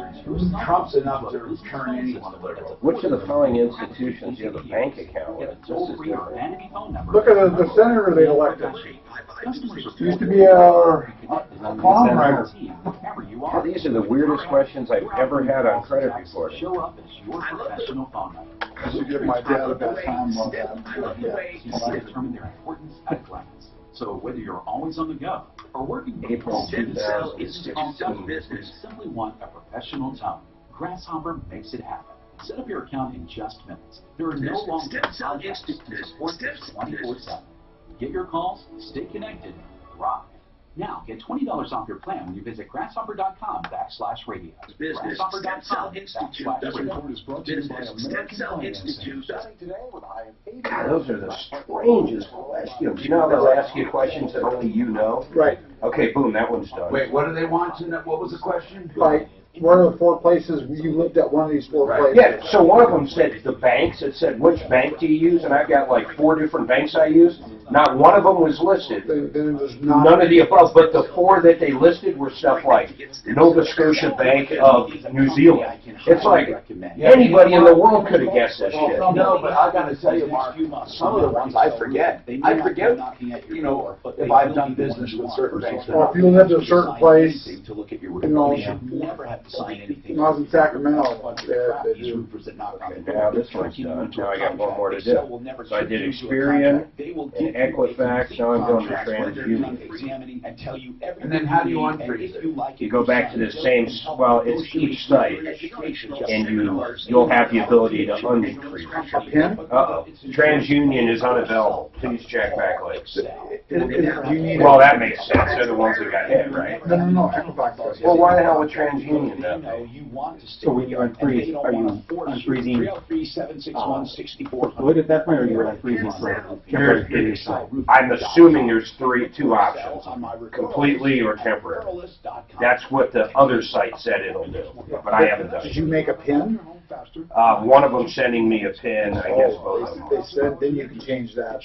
Trump's enough to turn anyone liberal. Which of the following institutions do you have a bank account with? This is different. Look at the senator they elected. Used to be a farm writer. These are the weirdest questions I've ever had on credit reporting. Show up as your professional phone number. I should give my dad a bad time on that. Determine their importance at a glance. So whether you're always on the go or working from April home, you 2016. simply want a professional tone. Grasshopper makes it happen. Set up your account in just minutes. There are no long-term contracts to support 24/7. Get your calls, stay connected, thrive. Now, get $20 off your plan when you visit grasshopper.com/radio. God, those are the strangest questions. You know how they'll ask you questions that only you know? Right. Okay, boom, that one's done. Wait, what do they want to know? What was the question? Like, what are the 4 places you lived at one of these 4 places? Yeah, so one of them said the banks. It said, which bank do you use? And I've got like 4 different banks I use. Not one of them was listed. Then it was not. None of the above, but the 4 that they listed were stuff like Nova Scotia Bank of New Zealand. It's like anybody in the world could have guessed this shit. No, but I got to tell you, Mark, some of the ones I forget. I forget, you know, if I've done business with certain banks. Or if you lived in a certain place, you know, never have to sign anything. when I was in Sacramento, they do. Now this one's done. Now I got one more to do. So I did Experian and Equifax. Now I'm going to TransUnion. And then how do you unfreeze it? You go back to the same, well, it's each site, and you'll have the ability to unfreeze it. A pin? Uh-oh. TransUnion is unavailable. Please check back links. Well, that makes sense. They're the ones that got hit, right? No, Equifax does. Well, why the hell would TransUnion then? So when you unfreeze, are you unfreezing? What at that point are you unfreezing for temporary period of time? I'm assuming there's 2 options, completely or temporary. That's what the other site said it'll do, but I haven't done Did you make a pin? One of them sending me a pin, I guess both of them. They said then you can change that.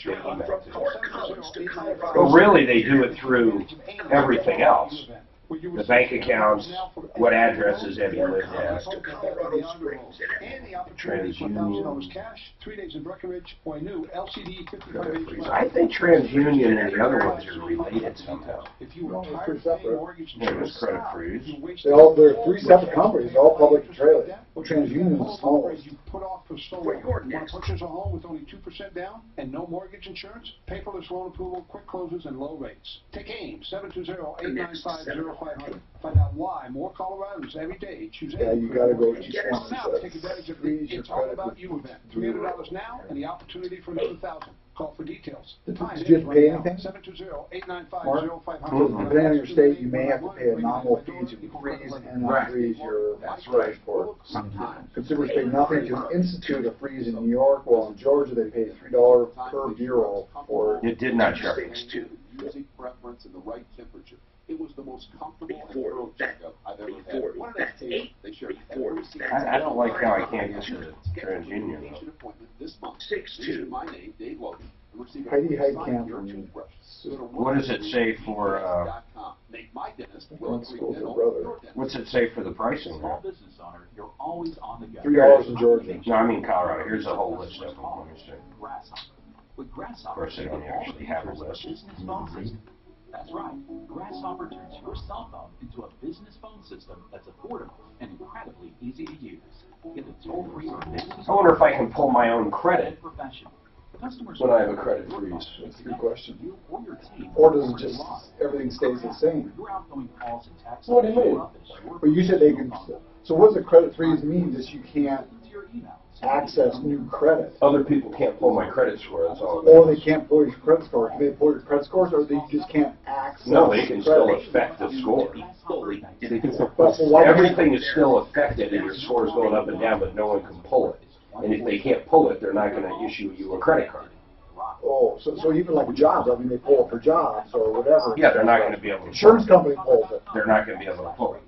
Well, really, they do it through everything else. The bank accounts, what addresses have you lived at? TransUnion. I think TransUnion and the other ones are related somehow. Yeah, there's credit freeze. They're 3 separate companies, all publicly traded. TransUnion is the smallest. Purchase a home with only 2% down and no mortgage insurance, paperless loan approval, quick closes, and low rates. Take AIM 720-895-0500. Find out why more Coloradans every day choose AIM. Yeah, you gotta go to Take advantage of the It's All About You event. $300 now and the opportunity for another $1,000. Call for details. The time Did you have to pay anything? 720-895-0500. Depending on your state, you may have to pay a nominal fee to freeze and unfreeze your passport sometimes. Consumers pay nothing to institute a freeze in New York, while in Georgia they pay $3 per bureau for it. Did not charge. Music preference and the right temperature. It was the most comfortable and thorough checkup I've ever had. One of the things they shared every single I don't like how I can't get to TransUnion though. appointment this month. 6'2". My name, Dave Logan. Heidi Heitkamp from What does it say for Make my dentist What's it say for the pricing? Small business owner, you're always on the go. $3 in Georgia. No, I mean Colorado. Here's a whole list of them. Let me see. Grasshopper. With Of Grasshopper, course, they don't actually have a list. business phone system. That's right. Grasshopper turns your cell phone into a business phone system that's affordable and incredibly easy to use. Get a toll-free or business. I wonder if I can pull my own credit professional. Customers when I have a credit freeze. That's a good question. you or your team. Or does it just, everything stays the same? Your outgoing calls and texts. What do you mean? But you said they can, so what does a credit freeze mean? That you can't access new credit? Other people can't pull my credit score, that's all. Or they can't pull your credit score. Can they pull your credit scores, or they just can't access No, they can still credit? affect the score. But why- Everything is still affected and your score is going up and down, but no one can pull it. And if they can't pull it, they're not going to issue you a credit card. Oh, so even like jobs, I mean, they pull it for jobs or whatever. Yeah, they're not going to be able to. Insurance company pulls it. They're not going to be able to pull it.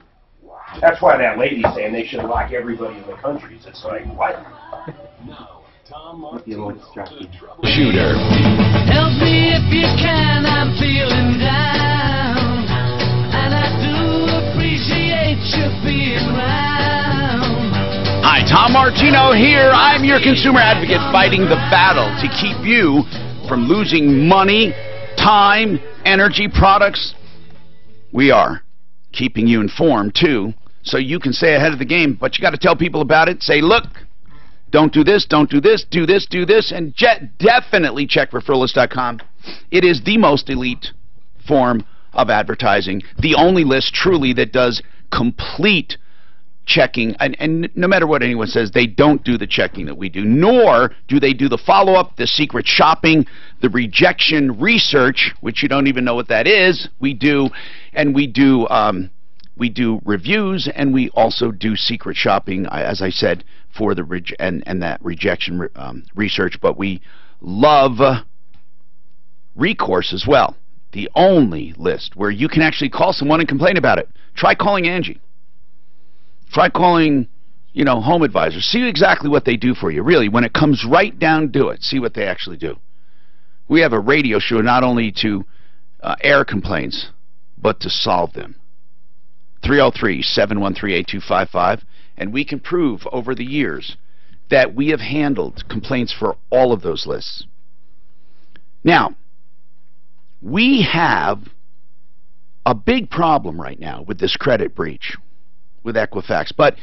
That's why that lady's saying they should lock everybody in the countries. It's like, what? Shooter. Help me if you can, I'm feeling down, and I do appreciate you being around. Hi, Tom Martino here. I'm your consumer advocate fighting the battle to keep you from losing money, time, energy, products. We are keeping you informed, too, so you can stay ahead of the game. But you got to tell people about it. Say, look, don't do this, don't do this, do this, do this, and definitely check referralist.com. It is the most elite form of advertising, the only list truly that does complete checking, and no matter what anyone says, they don't do the checking that we do, nor do they do the follow-up, the secret shopping, the rejection research, which you don't even know what that is. We do, and we do reviews, and we also do secret shopping, as I said, for the and that rejection research. But we love recourse as well, the only list where you can actually call someone and complain about it. Try calling Angie. Try calling, Home Advisor. See exactly what they do for you. Really, when it comes right down to it, see what they actually do. We have a radio show not only to air complaints, but to solve them. 303-713-8255. And we can prove over the years that we have handled complaints for all of those lists. Now, we have a big problem right now with this credit breach with Equifax, but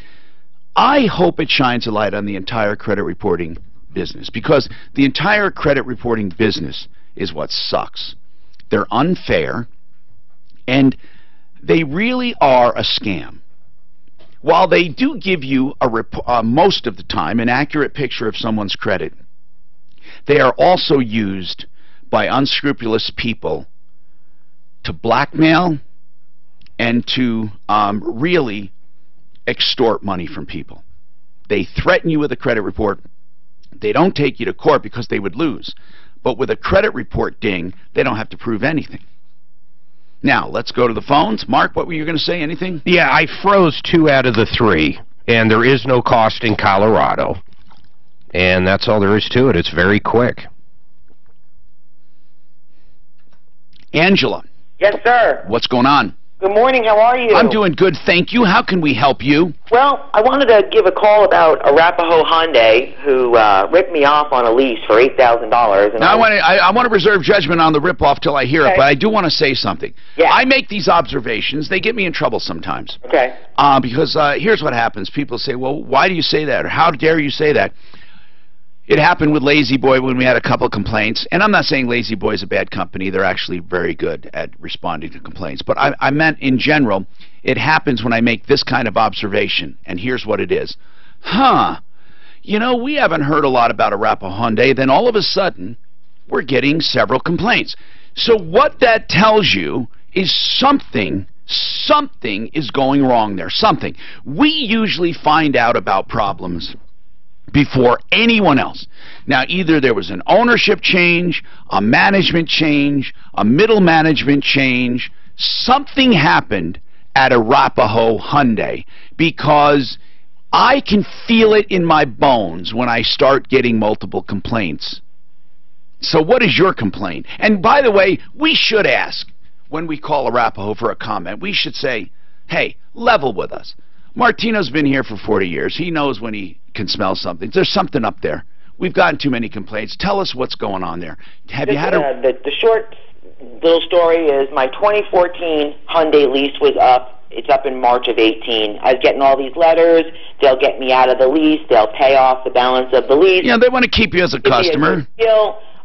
I hope it shines a light on the entire credit reporting business, because the entire credit reporting business is what sucks. They're unfair, and they really are a scam. While they do give you most of the time an accurate picture of someone's credit, they are also used by unscrupulous people to blackmail and to really extort money from people. They threaten you with a credit report. They don't take you to court because they would lose. But with a credit report ding, they don't have to prove anything. Now, let's go to the phones. Mark, what were you going to say? Anything? Yeah, I froze 2 out of the 3, and there is no cost in Colorado. And that's all there is to it. It's very quick. Angela. Yes, sir. What's going on? Good morning. How are you? I'm doing good, thank you. How can we help you? Well, I wanted to give a call about Arapahoe Hyundai who ripped me off on a lease for $8,000. Now, I want to reserve judgment on the rip-off till I hear it, but I do want to say something. Yeah. I make these observations. They get me in trouble sometimes. Okay. Because here's what happens. People say, well, why do you say that? Or how dare you say that? It happened with Lazy Boy when we had a couple of complaints. And I'm not saying Lazy Boy is a bad company. They're actually very good at responding to complaints. But I meant in general, it happens when I make this kind of observation. And here's what it is. We haven't heard a lot about Arapahoe Hyundai. Then all of a sudden, we're getting several complaints. So what that tells you is something is going wrong there. Something. We usually find out about problems before anyone else. Now, either there was an ownership change, a management change, a middle management change. Something happened at Arapahoe Hyundai, because I can feel it in my bones when I start getting multiple complaints. So what is your complaint? And by the way, we should ask, when we call Arapahoe for a comment, we should say, hey, level with us. Martino's been here for 40 years. He knows when he can smell something. There's something up there. We've gotten too many complaints. Tell us what's going on there. Have you had a... The short little story is my 2014 Hyundai lease was up. It's up in March of 18. I was getting all these letters. They'll get me out of the lease. They'll pay off the balance of the lease. Yeah, they want to keep you as a customer.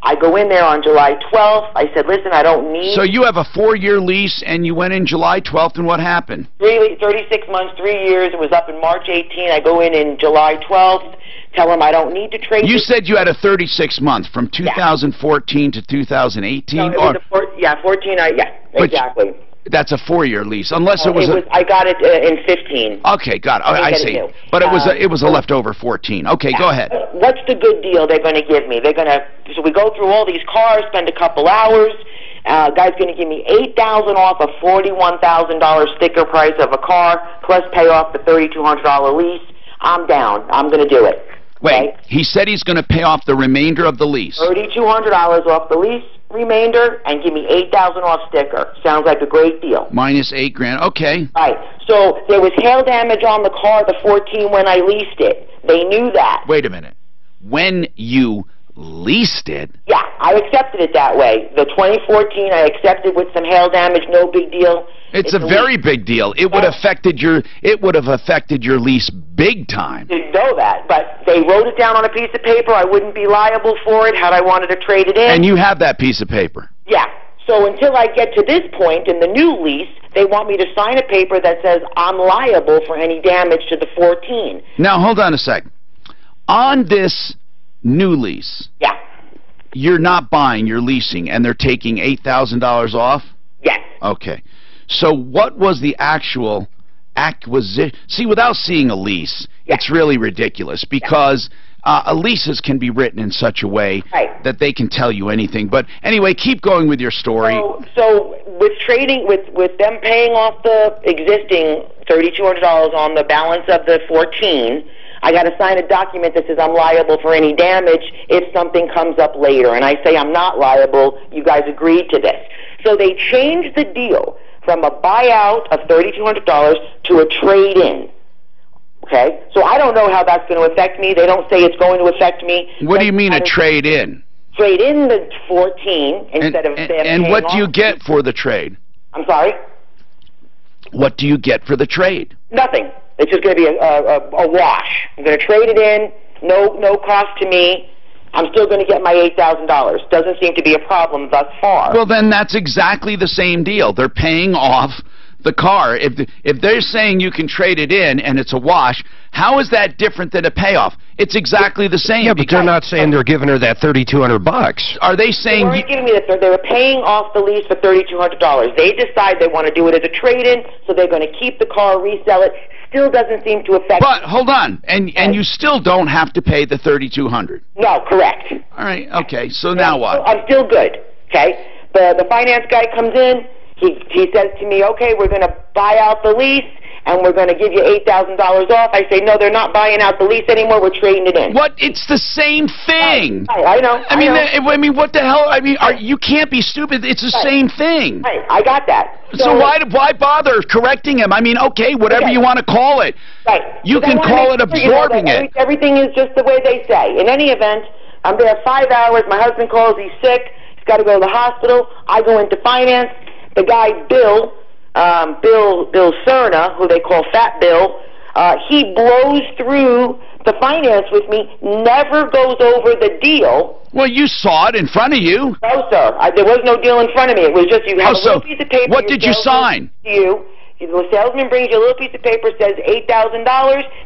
I go in there on July 12th. I said, listen, I don't need... So you have a 4-year lease, and you went in July 12th, and what happened? 36 months, 3 years. It was up in March 18. I go in July 12th. Tell them I don't need to trade. You said you had a 36-month from 2014 to 2018? No, it was 14. Exactly. That's a 4-year lease, unless it was. I got it in 15. Okay, got it. I see. But it was a leftover 14. Okay, go ahead. What's the good deal they're going to give me? So we go through all these cars, spend a couple hours. Guy's going to give me $8,000 off a $41,000 sticker price of a car, plus pay off the $3,200 lease. I'm down. I'm going to do it. Wait, he said he's going to pay off the remainder of the lease. $3,200 off the lease remainder and give me $8,000 off sticker. Sounds like a great deal. Minus $8,000. Okay. Right. So there was hail damage on the car, the 14, when I leased it. They knew that. Wait a minute. When you leased it? Yeah, I accepted it that way. The 2014 I accepted with some hail damage, no big deal. It's a very big deal. It would have affected your lease big time. Didn't know that, but they wrote it down on a piece of paper. I wouldn't be liable for it had I wanted to trade it in. And you have that piece of paper. Yeah. So until I get to this point in the new lease, they want me to sign a paper that says I'm liable for any damage to the 14. Now hold on a second. On this new lease, yeah, you're not buying, you're leasing, and they're taking $8,000 off? Yes. Okay. So what was the actual acquisition? See, without seeing a lease, it's really ridiculous because leases can be written in such a way that they can tell you anything. But anyway, keep going with your story. So with trading, with them paying off the existing $3,200 on the balance of the 14, I got to sign a document that says I'm liable for any damage if something comes up later. And I say I'm not liable. You guys agreed to this. So they changed the deal from a buyout of $3,200 to a trade-in. Okay? So I don't know how that's going to affect me. They don't say it's going to affect me. What do you mean a trade-in? Trade in the 14 instead of them And what do you get for the trade? I'm sorry? What do you get for the trade? Nothing. It's just going to be a wash. I'm going to trade it in, no cost to me. I'm still going to get my $8,000. Doesn't seem to be a problem thus far. Well, then that's exactly the same deal. They're paying off the car. If they're saying you can trade it in and it's a wash, how is that different than a payoff? It's exactly the same. Yeah, but they're not saying they're giving her that $3,200. Are they saying they weren't giving me that? They were paying off the lease for $3,200. They decide they want to do it as a trade-in, so they're going to keep the car, resell it. Still doesn't seem to affect. But hold on, and you still don't have to pay the $3,200. No, correct. All right, okay. So now what? I'm still good. Okay. The finance guy comes in. He says to me, okay, we're going to buy out the lease and we're going to give you $8,000 off. I say, no, they're not buying out the lease anymore. We're trading it in. What? It's the same thing. I know. I mean, what the hell? I mean, you can't be stupid. It's the same thing. Right. I got that. So why bother correcting him? I mean, okay, whatever you want to call it. Right. You can call it absorbing it. Everything is just the way they say. In any event, I'm there 5 hours. My husband calls. He's sick. He's got to go to the hospital. I go into finance. The guy, Bill Cerna, who they call Fat Bill, he blows through the finance with me, never goes over the deal. Well, you saw it in front of you. No, sir. There was no deal in front of me. It was just you have a little piece of paper. What did you sign? The salesman brings you a little piece of paper, says $8,000,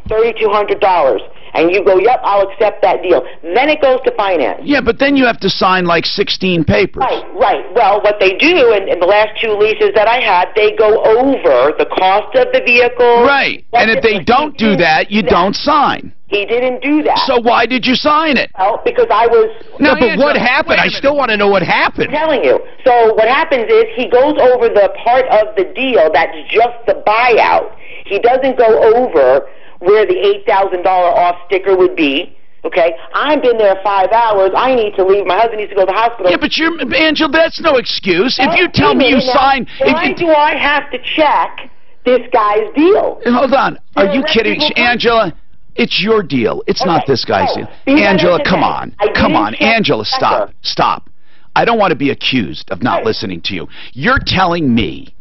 $3,200. And you go, yep, I'll accept that deal. Then it goes to finance. Yeah, but then you have to sign like 16 papers. Right. Well, what they do in the last 2 leases that I had, they go over the cost of the vehicle. Right. And if they don't do that, you don't sign. He didn't do that. So why did you sign it? Well, because I was... No, but what happened? I still want to know what happened. I'm telling you. So what happens is he goes over the part of the deal that's just the buyout. He doesn't go over where the $8,000 off sticker would be. Okay, I've been there 5 hours. I need to leave. My husband needs to go to the hospital. Yeah, but Angela, that's no excuse. If you tell me you sign... Why do I have to check this guy's deal? Hold on. Are you kidding me? Angela, it's your deal. It's not this guy's deal. Angela, come on. Come on. Angela, stop. Stop. I don't want to be accused of not listening to you. You're telling me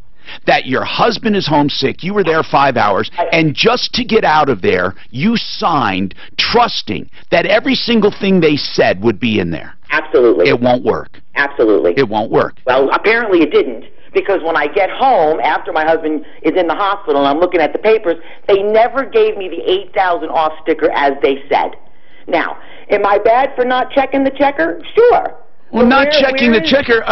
that your husband is homesick, you were there 5 hours, and just to get out of there, you signed trusting that every single thing they said would be in there. Absolutely. It won't work. Absolutely. It won't work. Well, apparently it didn't, because when I get home, after my husband is in the hospital and I'm looking at the papers, they never gave me the 8,000 off sticker as they said. Now, am I bad for not checking the checker? Sure. Well, not checking the checker.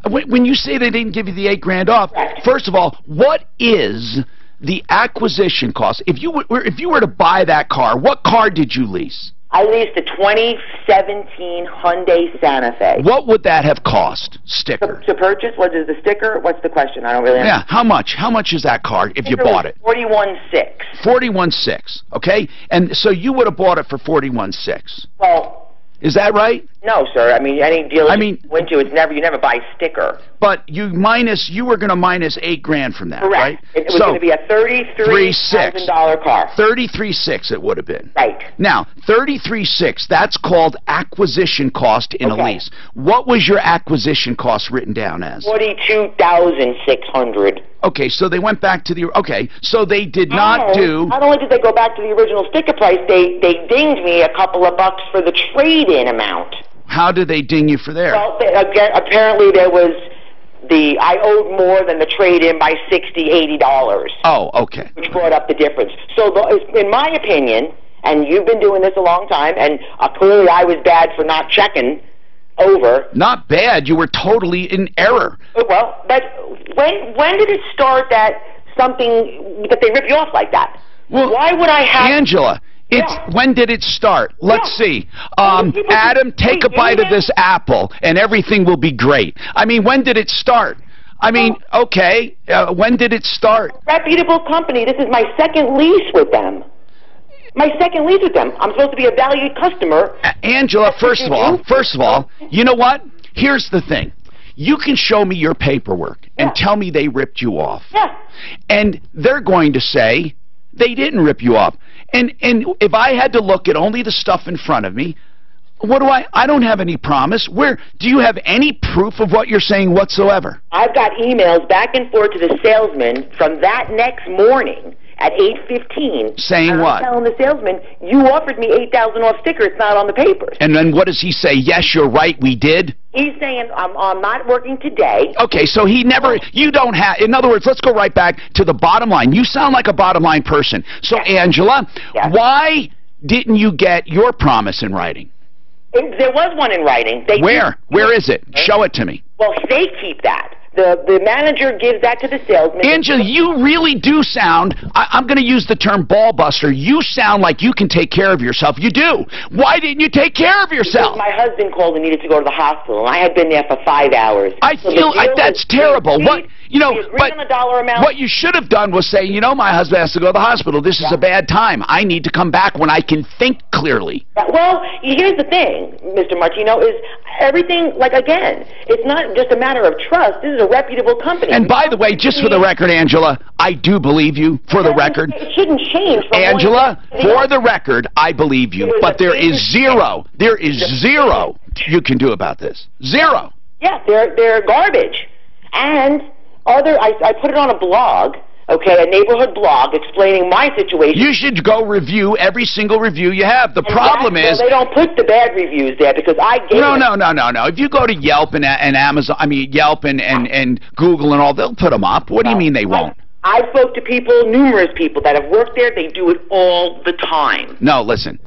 When you say they didn't give you the $8,000 off, first of all, what is the acquisition cost? If you were to buy that car, what car did you lease? I leased a 2017 Hyundai Santa Fe. What would that have cost? Sticker. To purchase? What is the sticker? What's the question? I don't really understand. Yeah, how much? How much is that car if you bought it? $41,600. $41,600. Okay, and so you would have bought it for $41,600. Well. Is that right? No, sir. I mean, any deal you went to, you never buy sticker. But you were going to minus $8,000 from that, correct. Right? It was going to be a $33,000 car. $33,600 it would have been. Right. Now, $33,600, that's called acquisition cost in a lease. What was your acquisition cost written down as? $42,600. Okay, so they went back to the... Okay, so they did not do... Not only did they go back to the original sticker price, they dinged me a couple of bucks for the trade-in amount. How did they ding you for there? Well, again, apparently there was I owed more than the trade-in by $60, $80. Oh, okay. Which brought up the difference. So in my opinion, and you've been doing this a long time, and clearly I was bad for not checking over. Not bad. You were totally in error. Well, but when did it start that they rip you off like that? Well, why would I have... Angela... When did it start? Let's see. Adam, take a bite of this apple, and everything will be great. I mean, when did it start? I mean, okay, when did it start? Reputable company. This is my second lease with them. I'm supposed to be a valued customer. Angela, first of all, you know what? Here's the thing. You can show me your paperwork and tell me they ripped you off. Yeah. And they're going to say they didn't rip you off. And if I had to look at only the stuff in front of me, I don't have any promise. Do you have any proof of what you're saying whatsoever? I've got emails back and forth to the salesman from that next morning at 8:15. Saying what? I'm telling the salesman, you offered me $8,000 off sticker. It's not on the papers. And then what does he say? Yes, you're right, we did? He's saying, I'm not working today. Okay, so you don't have, in other words, let's go right back to the bottom line. You sound like a bottom line person. So, Angela, why didn't you get your promise in writing? There was one in writing. Where? Where is it? Show it to me. Well, they keep that. The manager gives that to the salesman. Angela, you really do sound, I'm going to use the term ball buster, you sound like you can take care of yourself. You do. Why didn't you take care of yourself? Because my husband called and needed to go to the hospital, and I had been there for 5 hours. I feel that's terrible. But on a dollar amount. What you should have done was say, my husband has to go to the hospital. This is a bad time. I need to come back when I can think clearly. Well, here's the thing, Mr. Martino, is everything, again, it's not just a matter of trust. This is a reputable company. And by the way, just for the record, Angela, I do believe you, for the record. It shouldn't change. Angela, for the record, I believe you, but there is zero you can do about this. Zero. Yeah, they're garbage. And I put it on a blog, a neighborhood blog explaining my situation. You should go review every single review you have. The problem is... they don't put the bad reviews there because I gave No. If you go to Yelp and Amazon, Yelp and Google and all, they'll put them up. What do you mean they won't? I spoke to numerous people that have worked there. They do it all the time. No, listen.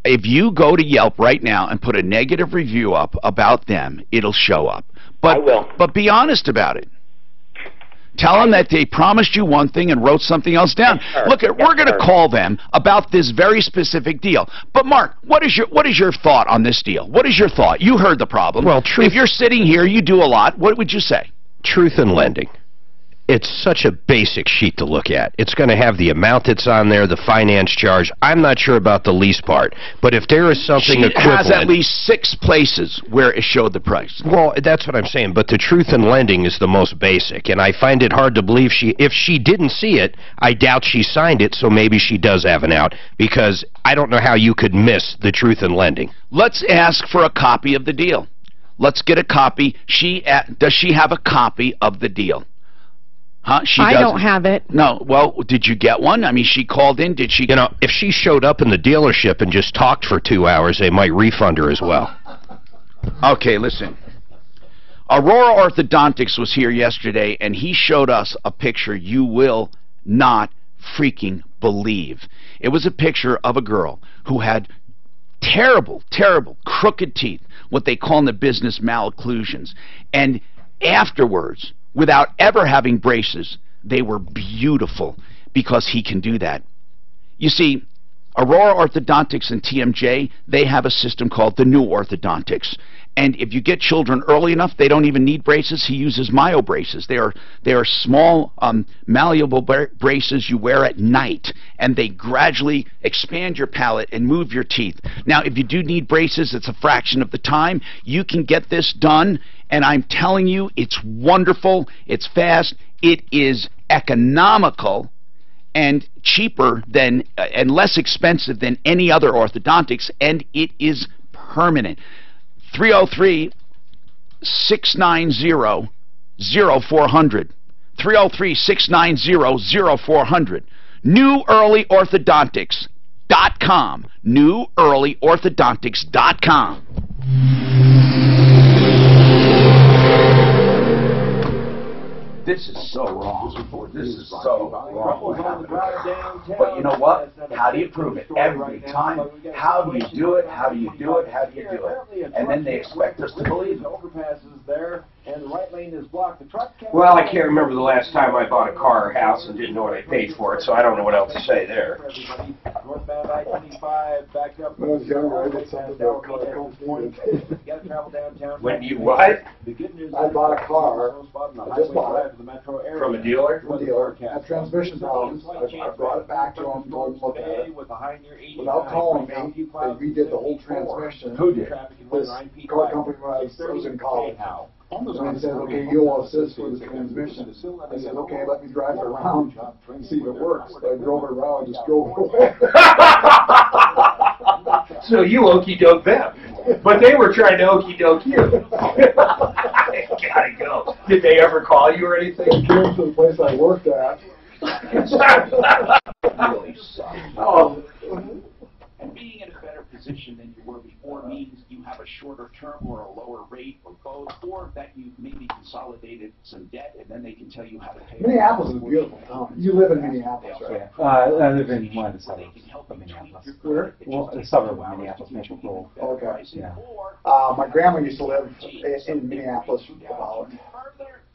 If you go to Yelp right now and put a negative review up about them, it'll show up. I will. But be honest about it. Tell them that they promised you one thing and wrote something else down. Look, we're going to call them about this very specific deal. But Mark, what is your thought on this deal? What is your thought? You heard the problem. Well, if you're sitting here, you do a lot. What would you say? Truth in lending. it's such a basic sheet to look at. It's going to have the amount that's on there, the finance charge. I'm not sure about the lease part, but if there is something She equivalent... has at least 6 places where it showed the price. Well, that's what I'm saying, but the truth in lending is the most basic, and I find it hard to believe if she didn't see it, I doubt she signed it, so maybe she does have an out, because I don't know how you could miss the truth in lending. Let's ask for a copy of the deal. Let's get a copy. Does she have a copy of the deal? Huh? I don't have it. No. Well, did you get one? I mean, she called in. Did she? You know, if she showed up in the dealership and just talked for 2 hours, they might refund her as well. Okay, listen. Aurora Orthodontics was here yesterday, and he showed us a picture you will not freaking believe. It was a picture of a girl who had terrible, terrible crooked teeth, what they call in the business malocclusions. And afterwards, without ever having braces, they were beautiful because he can do that. You see, Aurora Orthodontics and TMJ, they have a system called the New Orthodontics. And if you get children early enough, they don't even need braces. He uses Myo braces. They are small, malleable braces you wear at night, and they gradually expand your palate and move your teeth. Now, if you do need braces, it's a fraction of the time. You can get this done, and I'm telling you, it's wonderful, it's fast, it is economical, and cheaper than, and less expensive than any other orthodontics, and it is permanent. 303-690-0400. 303-690-0400. NewEarlyOrthodontics.com. NewEarlyOrthodontics.com. This is so wrong. This is so wrong. But you know what? How do you prove it? Every time. How do you do it? How do you do it? How do you do it? And then they expect us to believe it. Well, I can't remember the last time I bought a car or house and didn't know what I paid for it, so I don't know what else to say there. When I was younger, I did something about car complicated. When you what? I bought a car. I just bought it. From a dealer? From a dealer. Had transmission problems. I brought it back to them, told them to look at it. Without calling me, they redid the whole transmission. Who did? This car company when I was in college. And I said, okay, you'll assist with the transmission. I said, okay, let me drive it around, see if it works. So I drove it around and just drove it away. So you okey-doke them. But they were trying to okey-doke you. Gotta go. Did they ever call you or anything? They came to the place I worked at. Oh. And being in a better position than you were before means you have a shorter term or a lower rate or both, or that you maybe consolidated some debt and then they can tell you how to pay. Minneapolis is a beautiful town. You live in Minneapolis, right? Yeah. I live in one of the suburbs of Minneapolis. Where? Well, a suburb of Minneapolis, Maple Grove. Okay. Yeah. My grandma used to live in Minneapolis about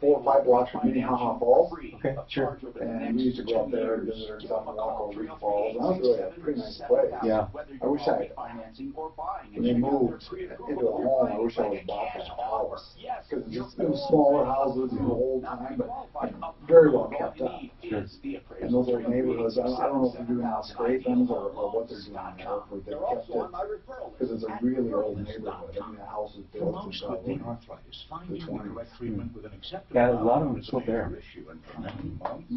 4 or 5 blocks from Minnehaha Falls. Okay, sure. And we used to go up there and visit her and stuff and walk over the falls. And that was really a pretty nice place. Yeah. I wish when they moved into a home, I wish I would have bought that house. Because it was smaller houses the whole time, but very well kept up. Sure. And those old neighborhoods, I don't know if they're doing now scrapings or what they're doing now, but they kept it. Because it's a really old neighborhood. I mean, the house was built in the 20s. Yeah, a lot of them are still there.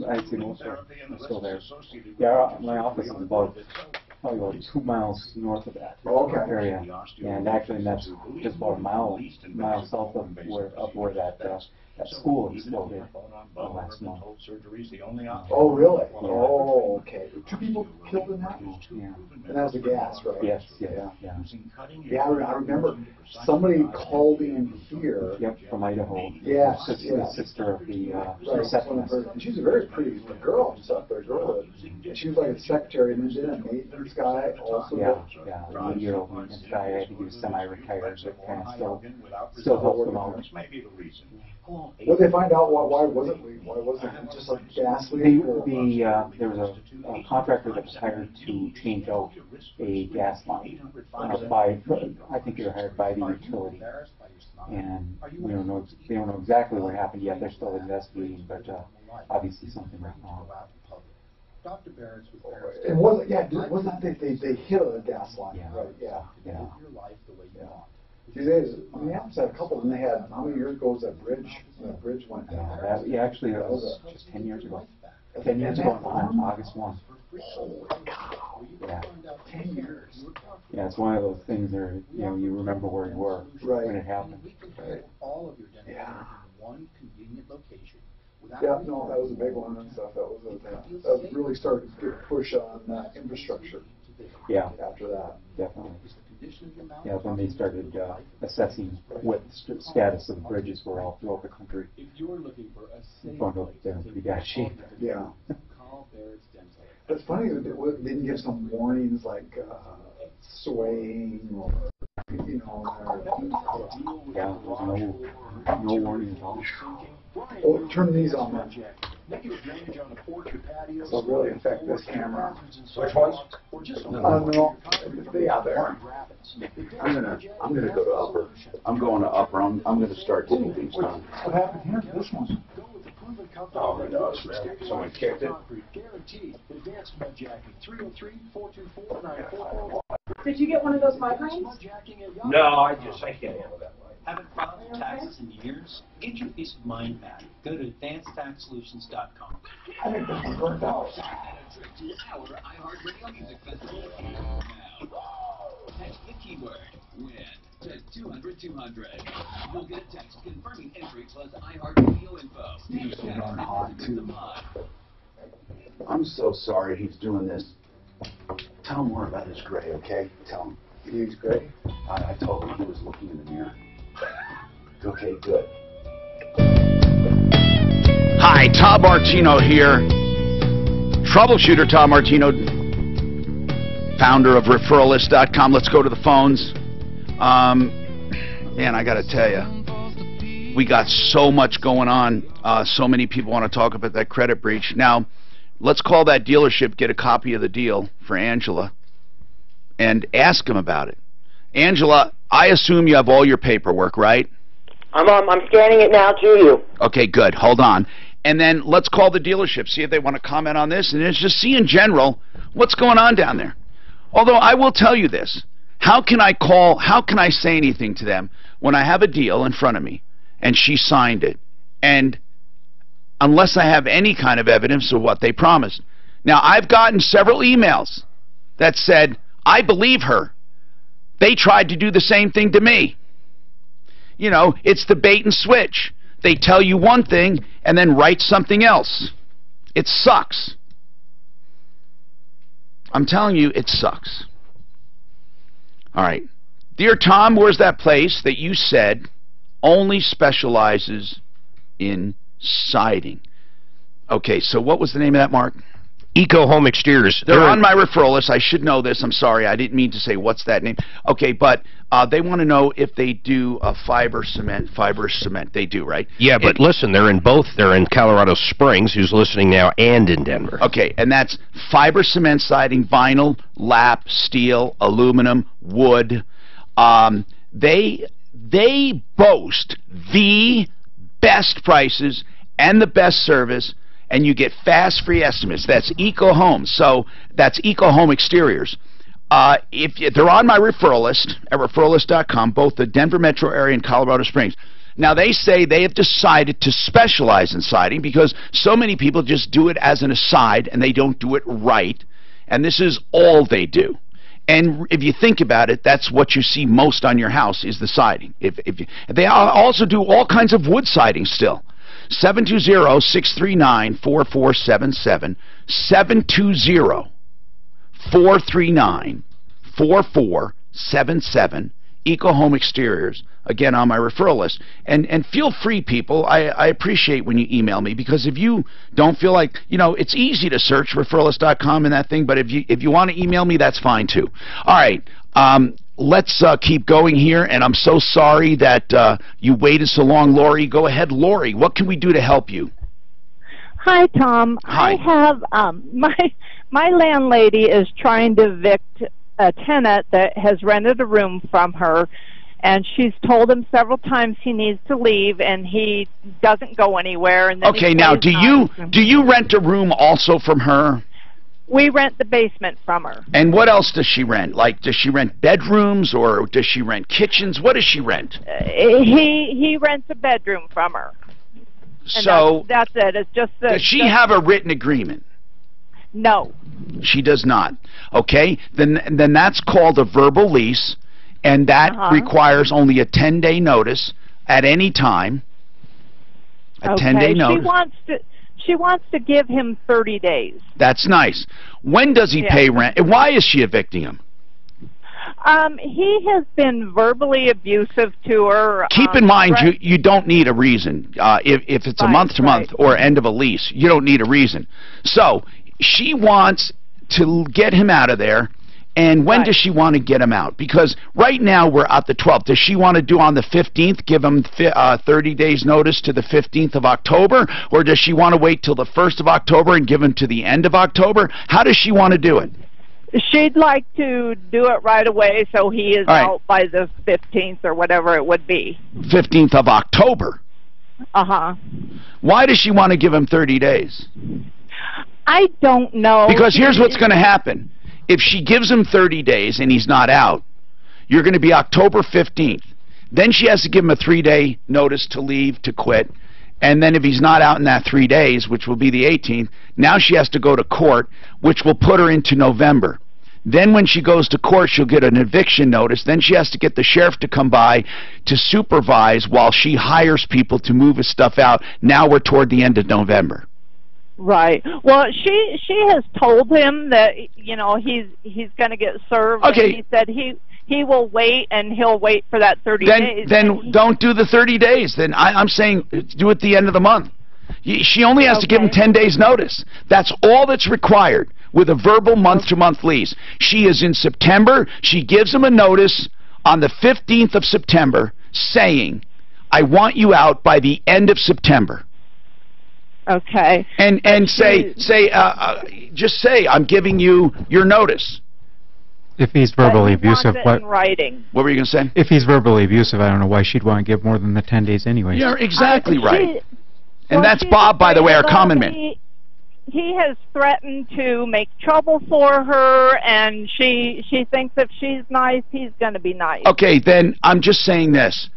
I'd say most of them are still there. Yeah, my office is probably about 2 miles north of that area, and actually that's just about a mile south of where that school is still there. Last month. Oh, really? Yeah. Oh, okay. 2 people killed in that? Yeah. And that was the gas, right? Yes, yeah. Yeah, I remember somebody called in here. Yep, from Idaho. Yes, the sister of the receptionist. And she's a very pretty girl and stuff, very girl. And she was like a secretary, and then did a maintenance guy also. Yeah, a year-old maintenance guy. I think he was semi-retired, but kind of still helps them out. What did they find out? Why wasn't it just like gas leak? There was a contractor that was hired to change out a gas line I think they were hired by the utility. and we don't know. They don't know exactly what happened yet. They're still investigating, but obviously something went wrong. It wasn't. Yeah, it wasn't that they hit a gas line. Yeah. Right. Yeah. Yeah. These days, Minneapolis had a couple, and they had, how many years ago was that bridge? That bridge went down. Actually, that was just 10 years ago. 10 years ago on August 1. Holy cow. Yeah. 10 years. Yeah, it's one of those things where, you know, you remember where you were when it happened. Right. Yeah. One convenient location. Yeah, no, that was a big one and stuff. That was really started to get a push on infrastructure. Yeah. After that. Definitely. Yeah, when they started assessing what the status of the bridges were all throughout the country. They found out they're in pretty bad shape. Yeah. It's funny that they didn't give some warnings like swaying or, you know. Yeah, there's no warning at all. Oh, turn these on, man. It'll really affect this camera. Which ones? No, yeah, there. I'm gonna go to upper. I'm going to upper. I'm gonna start getting things done. What happened here to this one? Oh my gosh, man. Someone kicked it. Did you get one of those migraines? No, I can't handle that one. Haven't filed your taxes in years? Get your peace of mind back. Go to advancedtaxsolutions.com. I think this one burned out. Our iHeartRadio Music Festival text the keyword WIN to 200-200. You'll get a text confirming entry plus iHeartRadio info. Steve's been on hot too. I'm so sorry he's doing this. Tell him more about his gray, okay? Tell him. He's gray? I told him he was looking in the mirror. Okay, good. Hi, Tom Martino here. Troubleshooter Tom Martino, founder of Referralist.com. Let's go to the phones. Man, I got to tell you, we got so much going on. So many people want to talk about that credit breach. Now, let's call that dealership, get a copy of the deal for Angela, and ask him about it. Angela, I assume you have all your paperwork, right? I'm scanning it now to you. Okay, good. Hold on. And then let's call the dealership, see if they want to comment on this, and just see in general what's going on down there. Although I will tell you this, how can I say anything to them when I have a deal in front of me and she signed it, and unless I have any kind of evidence of what they promised. Now, I've gotten several emails that said, I believe her. They tried to do the same thing to me. You know, it's the bait and switch. They tell you one thing and then write something else. It sucks. I'm telling you, it sucks. All right. Dear Tom, where's that place that you said only specializes in siding? Okay, so what was the name of that, Mark? Eco Home Exteriors. They're on my referral list. I should know this. I'm sorry. I didn't mean to say what's that name. Okay, but they want to know if they do a fiber cement. They do, right? Yeah, but listen, they're in both. They're in Colorado Springs, who's listening now, and in Denver. Okay, and that's fiber cement siding, vinyl, lap, steel, aluminum, wood. They boast the best prices and the best service, and you get fast free estimates. That's Eco Home. So that's Eco Home Exteriors. They're on my referral list at referralist.com, both the Denver metro area and Colorado Springs. Now, they say they have decided to specialize in siding because so many people just do it as an aside and they don't do it right. And this is all they do. And if you think about it, that's what you see most on your house is the siding. They also do all kinds of wood siding still. 720-639-4477. 720-439-4477. Eco Home Exteriors, again on my referral list. And feel free, people, I appreciate when you email me, because if you don't feel like, you know, it's easy to search referralist.com and that thing, but if you want to email me, that's fine too. All right, let's keep going here, and I'm so sorry that you waited so long. Lori, go ahead. Lori, what can we do to help you? Hi, Tom. Hi. I have my landlady is trying to evict a tenant that has rented a room from her, And she's told him several times he needs to leave, and he doesn't go anywhere. And then Okay, now do you rent a room also from her? We rent the basement from her. And what else does she rent? Like, does she rent bedrooms or does she rent kitchens? What does she rent? He rents a bedroom from her. And so that's it. It's just does she have a written agreement? No. She does not. Okay, then that's called a verbal lease, and that requires only a 10-day notice at any time. A 10-day notice. She wants to give him 30 days. That's nice. When does he pay rent? And why is she evicting him? He has been verbally abusive to her. Keep in mind, you don't need a reason. If it's a month-to-month or end of a lease, you don't need a reason. So she wants to get him out of there. And when does she want to get him out? Because right now we're at the 12th. Does she want to do on the 15th, give him 30 days notice to the 15th of October? Or does she want to wait till the 1st of October and give him to the end of October? How does she want to do it? She'd like to do it right away so he is out by the 15th or whatever it would be. 15th of October? Uh-huh. Why does she want to give him 30 days? I don't know. Because here's what's going to happen. If she gives him 30 days and he's not out, you're going to be October 15th. Then she has to give him a 3-day notice to leave, to quit. And then if he's not out in that 3 days, which will be the 18th, now she has to go to court, which will put her into November. Then when she goes to court, she'll get an eviction notice. Then she has to get the sheriff to come by to supervise while she hires people to move his stuff out. Now we're toward the end of November. Right. Well, she has told him that, you know, he's going to get served. Okay. And he said he will wait, and he'll wait for that 30 days. Then don't do the 30 days. Then I'm saying do it the end of the month. She only has to give him 10 days notice. That's all that's required with a verbal month-to-month lease. She is in September. She gives him a notice on the 15th of September saying, I want you out by the end of September. Okay. And just say, I'm giving you your notice. If he's verbally abusive, what? In writing. What were you going to say? If he's verbally abusive, I don't know why she'd want to give more than the 10 days anyway. You're exactly right. And that's Bob, by the way, our common man. He has threatened to make trouble for her, and she thinks if she's nice, he's going to be nice. Okay, then I'm just saying this.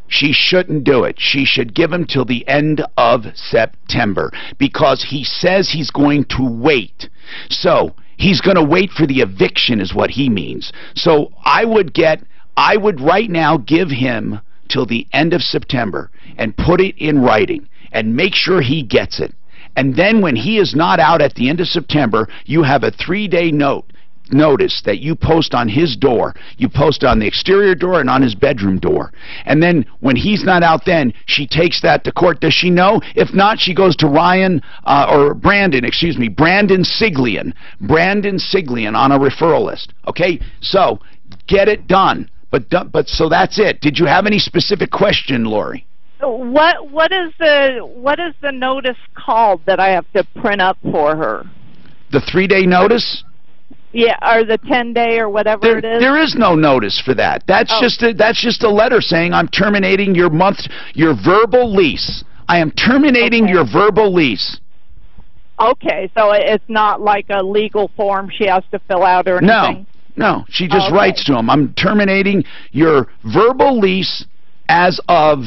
She shouldn't do it. She should give him till the end of September because he says he's going to wait. So he's going to wait for the eviction is what he means. So I would right now give him till the end of September and put it in writing and make sure he gets it. And then when he is not out at the end of September, you have a 3-day notice that you post on his door. You post on the exterior door and on his bedroom door. And then when he's not out, then she takes that to court. Does she know? If not, she goes to Brandon Siglian on a referral list. Okay? So get it done. But so that's it. Did you have any specific question, Lori? What is the notice called that I have to print up for her? The 3-day notice? Yeah, or the 10-day or whatever it is. There is no notice for that. That's just a letter saying I'm terminating your verbal lease. I am terminating your verbal lease. Okay, so it's not like a legal form she has to fill out or anything? No, she just writes to him, I'm terminating your verbal lease as of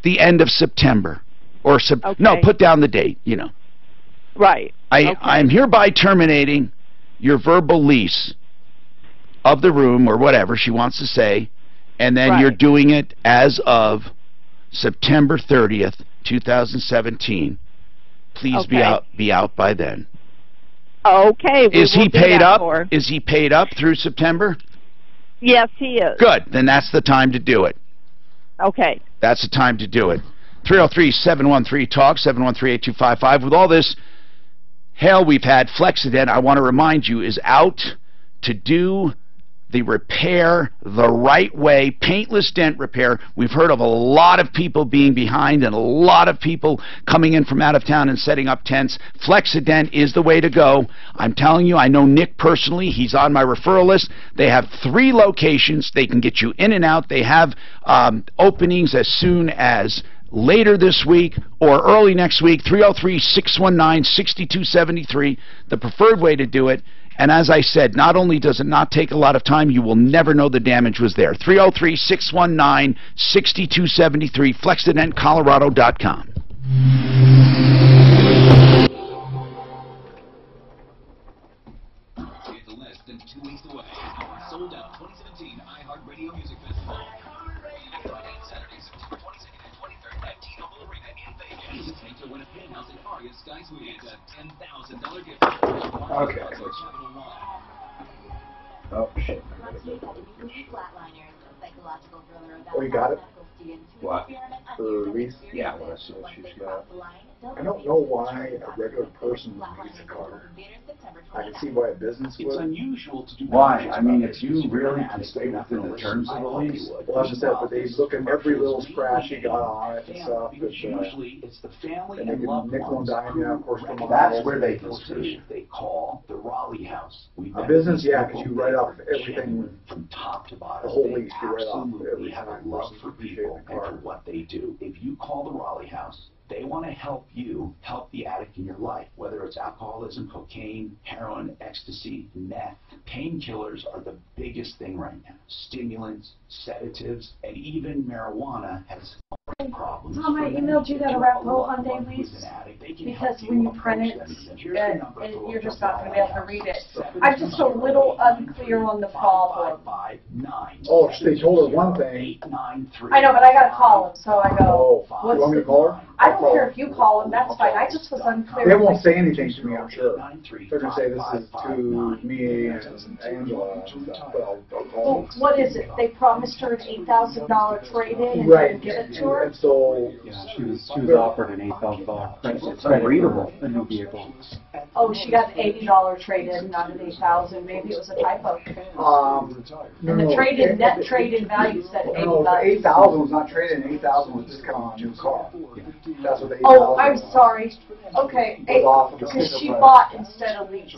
the end of September. Or no, put down the date, you know. Right. I'm hereby terminating your verbal lease of the room or whatever she wants to say, and then you're doing it as of September 30th, 2017. Please be out by then. Okay. Is he paid up? Is he paid up through September? Yes, he is. Good. Then that's the time to do it. Okay. That's the time to do it. 303-713-TALK, 713-8255. With all this hell we've had, Flexident, I want to remind you, is out to do the repair the right way, paintless dent repair. We've heard of a lot of people being behind and a lot of people coming in from out of town and setting up tents. Flex-A-Dent is the way to go. I'm telling you, I know Nick personally. He's on my referral list. They have 3 locations. They can get you in and out. They have openings as soon as later this week or early next week. 303-619-6273, the preferred way to do it. And as I said, not only does it not take a lot of time, you will never know the damage was there. 303-619-6273, flexadentcolorado.com. It's less than 2 weeks away. Our sold-out 2017 iHeartRadio Music Festival. Friday, Saturday, September 22nd and 23rd at T-Mobile Arena in Vegas. Enter to win a penthouse at Aria Sky Suites, a $10,000 gift. Okay. Oh, shit. Oh, you got it? What? For lease? Yeah, I want to see what she's got. I don't know why a regular person would lease a car. I can see why a business would. It's unusual to do. Why? I mean, if you really can stay within the terms of the lease. Well, as I said, but they look at every little scratch you got on it and stuff. Usually, it's the family and they and can loved nickel and ones. dime you, of course, from That's where they can see. They call the Raleigh House. A business, yeah, because you write off everything from top to bottom. The whole lease, you write off Absolutely every have a time. love for people and for what they do. If you call the Raleigh House, they want to help you help the addict in your life, whether it's alcoholism, cocaine, heroin, ecstasy, meth. Painkillers are the biggest thing right now. Stimulants, sedatives, and even marijuana has problems. Tom, I emailed you that Arapahoe Hyundai lease because when you print it, and you're just not going to be able to read it. I'm just a little unclear on the problem. Oh, they told her one thing. I know, but I got to call them, so I go, You want me to call her? I don't care if you call them, that's fine. I just was unclear. They won't say anything to me, I'm sure. They're going to say this is to me and Angela and stuff, but I'll call Well, them. what is it? They promised her an $8,000 trade-in and Right. didn't give it to her? And so, Yeah, she was offered an $8,000 credit. It's unreadable. A new vehicle. Oh, she got an $80 trade-in, not an $8,000. Maybe it was a typo. no, And the no, trade-in, net trade-in value said no, the 80,000. 8,000 was not traded. 8,000 was discount on a new car. That's what the 8,000 Oh, I'm sorry. Okay, because she bought instead of leased.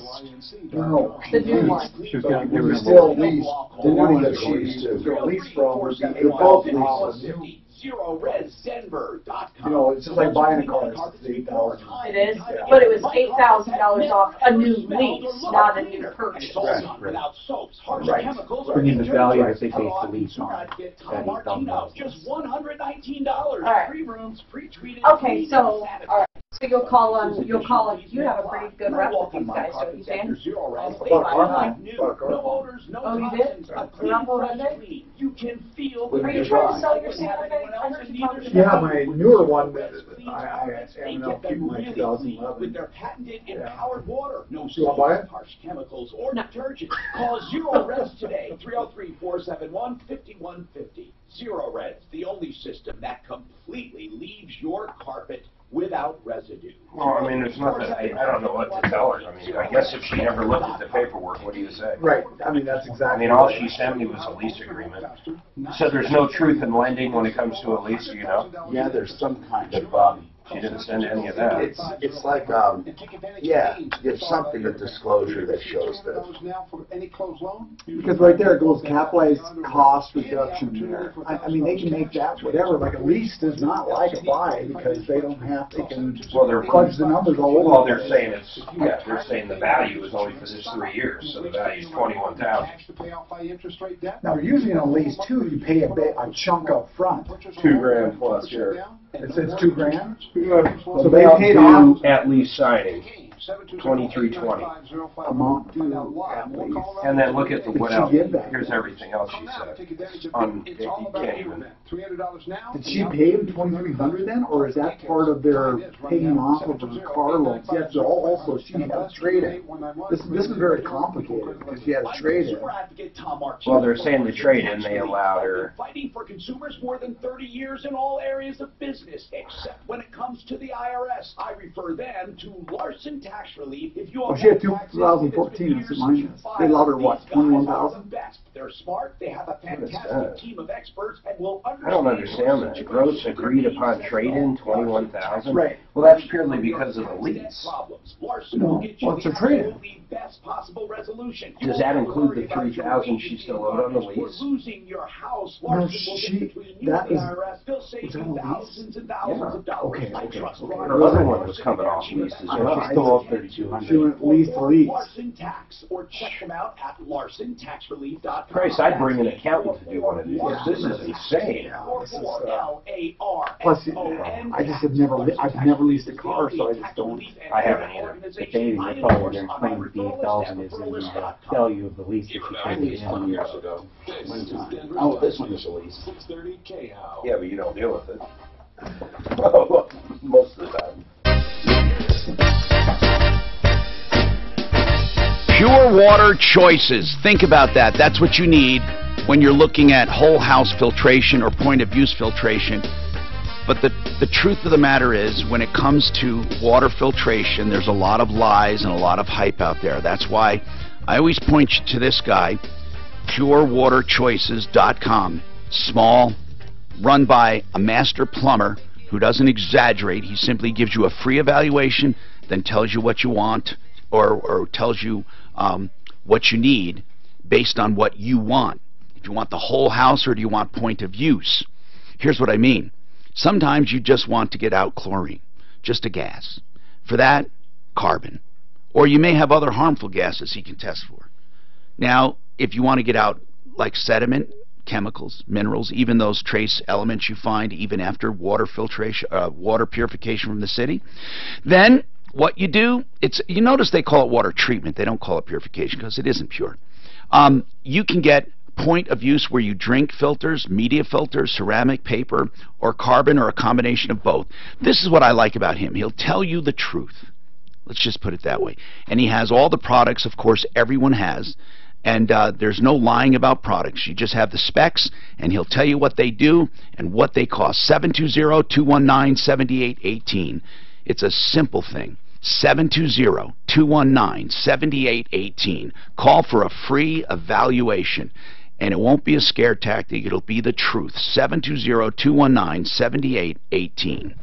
No, The new one. She was getting it was still leased. The money that she was going to lease from was the both leases. ZeroResDenver.com. You know, it's just like buying a car. It's $8,000. It is, but it was $8,000 off a new lease, not a new purchase. Without soaps, harsh Right. chemicals, Bringing the value that they Cut base off the lease do on. not get That Tom Martino. $8,000. Just $119. right. Free rooms, pre-treated. Okay, so, all right. So you'll call on, you have a pretty good rep with these guys, don't you, Dan? No odors, no Oh, you did? Arapahoe Hyundai? You can feel Are you trying to sell your Santa Fe? I heard you talking about Yeah, my newer one, I am now keeping my 2011. with their patented empowered water. No You wanna buy it? harsh chemicals or detergent. Call Zero Res today. 303-471-5150. Zero Res, the only system that completely leaves your carpet without residue. Well, I mean, there's nothing, I don't know what to tell her. I mean, I guess if she never looked at the paperwork, what do you say? Right, I mean, that's I exactly. mean, all she sent me was a lease agreement. So there's no truth in lending when it comes to a lease, you know? Yeah, there's some kind of, She didn't send any of that. it's like, yeah, it's something, a disclosure that shows this. Because right there it goes capitalized cost reduction there. I mean, they can make that whatever, like a lease does not like a buy because they don't have, they can Well, they're fudge the numbers all over. Well, they're saying it's, yeah, they're saying the value is only for this 3 years, so the value is $21,000. Now, usually in a lease too, you pay a chunk up front. $2,000 plus, sure. It's $2,000? So they paid off at lease signing, $23.20. A month due at least. And then look at the what else. Did she give that? Here's everything else she said. You can't even. Did she pay him $2,300 then, or is that part of their paying off of her car loans? Yes, so also she had a trade-in. This is very complicated because she had a trade-in. Well, they're saying the trade-in, they allowed her. Fighting for consumers more than 30 years in all areas of business, except when it comes to the IRS. I refer them to Larson Tax tax relief if you she had 2014. That's mine. They allowed her what? 21,000. They're smart. They have a fantastic team of experts and will understand. I don't understand that. Gross agreed upon trade-in, 21,000. Right. Well, that's purely because of the lease. No, what's her trade-in? Best possible resolution. Does that include the 3,000 she still owed on the lease? Losing your house. No, that is. Still saving thousands and thousands of dollars. Okay. Her other one was coming off lease as well. She still owed $3,200. She went lease to lease. Larson Tax, or check them out at LarsonTaxRelief.com. Christ, I'd bring an accountant to do one of these. This is insane. Plus, I just have never. I've never leased a car, so I just don't. I haven't either. If anything, they probably going to claim the $8,000 is in the value of the lease that you traded in 20 years ago. Oh, this one is a lease. 630 KHOW. Yeah, but you don't deal with it. Most of the time. Pure water choices. Think about that. That's what you need when you're looking at whole house filtration or point of use filtration. But the truth of the matter is, when it comes to water filtration, there's a lot of lies and a lot of hype out there. That's why I always point you to this guy, purewaterchoices.com. Small, run by a master plumber who doesn't exaggerate. He simply gives you a free evaluation, then tells you what you want, or tells you what you need based on what you want. If you want the whole house or do you want point of use? Here's what I mean. Sometimes you just want to get out chlorine, just a gas. For that, carbon. Or you may have other harmful gases he can test for. Now, if you want to get out like sediment, chemicals, minerals, even those trace elements you find even after water filtration, water purification from the city, then what you do, you notice they call it water treatment. They don't call it purification because it isn't pure. You can get point of use where you drink filters, media filters, ceramic, paper, or carbon, or a combination of both. This is what I like about him. He'll tell you the truth. Let's just put it that way. And he has all the products, of course, everyone has. And there's no lying about products. You just have the specs, and he'll tell you what they do and what they cost. 720-219-7818. It's a simple thing. 720-219-7818. Call for a free evaluation. And it won't be a scare tactic. It'll be the truth. 720-219-7818.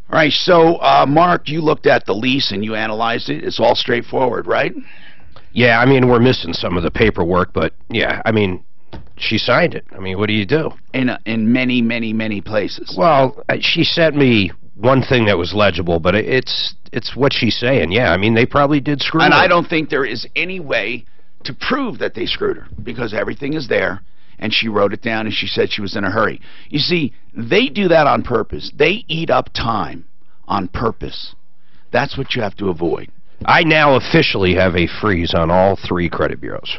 All right, so, Mark, you looked at the lease and you analyzed it. It's all straightforward, right? Yeah, I mean, we're missing some of the paperwork, but, yeah, I mean, she signed it. I mean, what do you do? In many, many, many places. Well, she sent me one thing that was legible, but it's what she's saying. Yeah, I mean, they probably did screw her. And I don't think there is any way to prove that they screwed her, because everything is there, and she wrote it down, and she said she was in a hurry. You see, they do that on purpose. They eat up time on purpose. That's what you have to avoid. I now officially have a freeze on all 3 credit bureaus.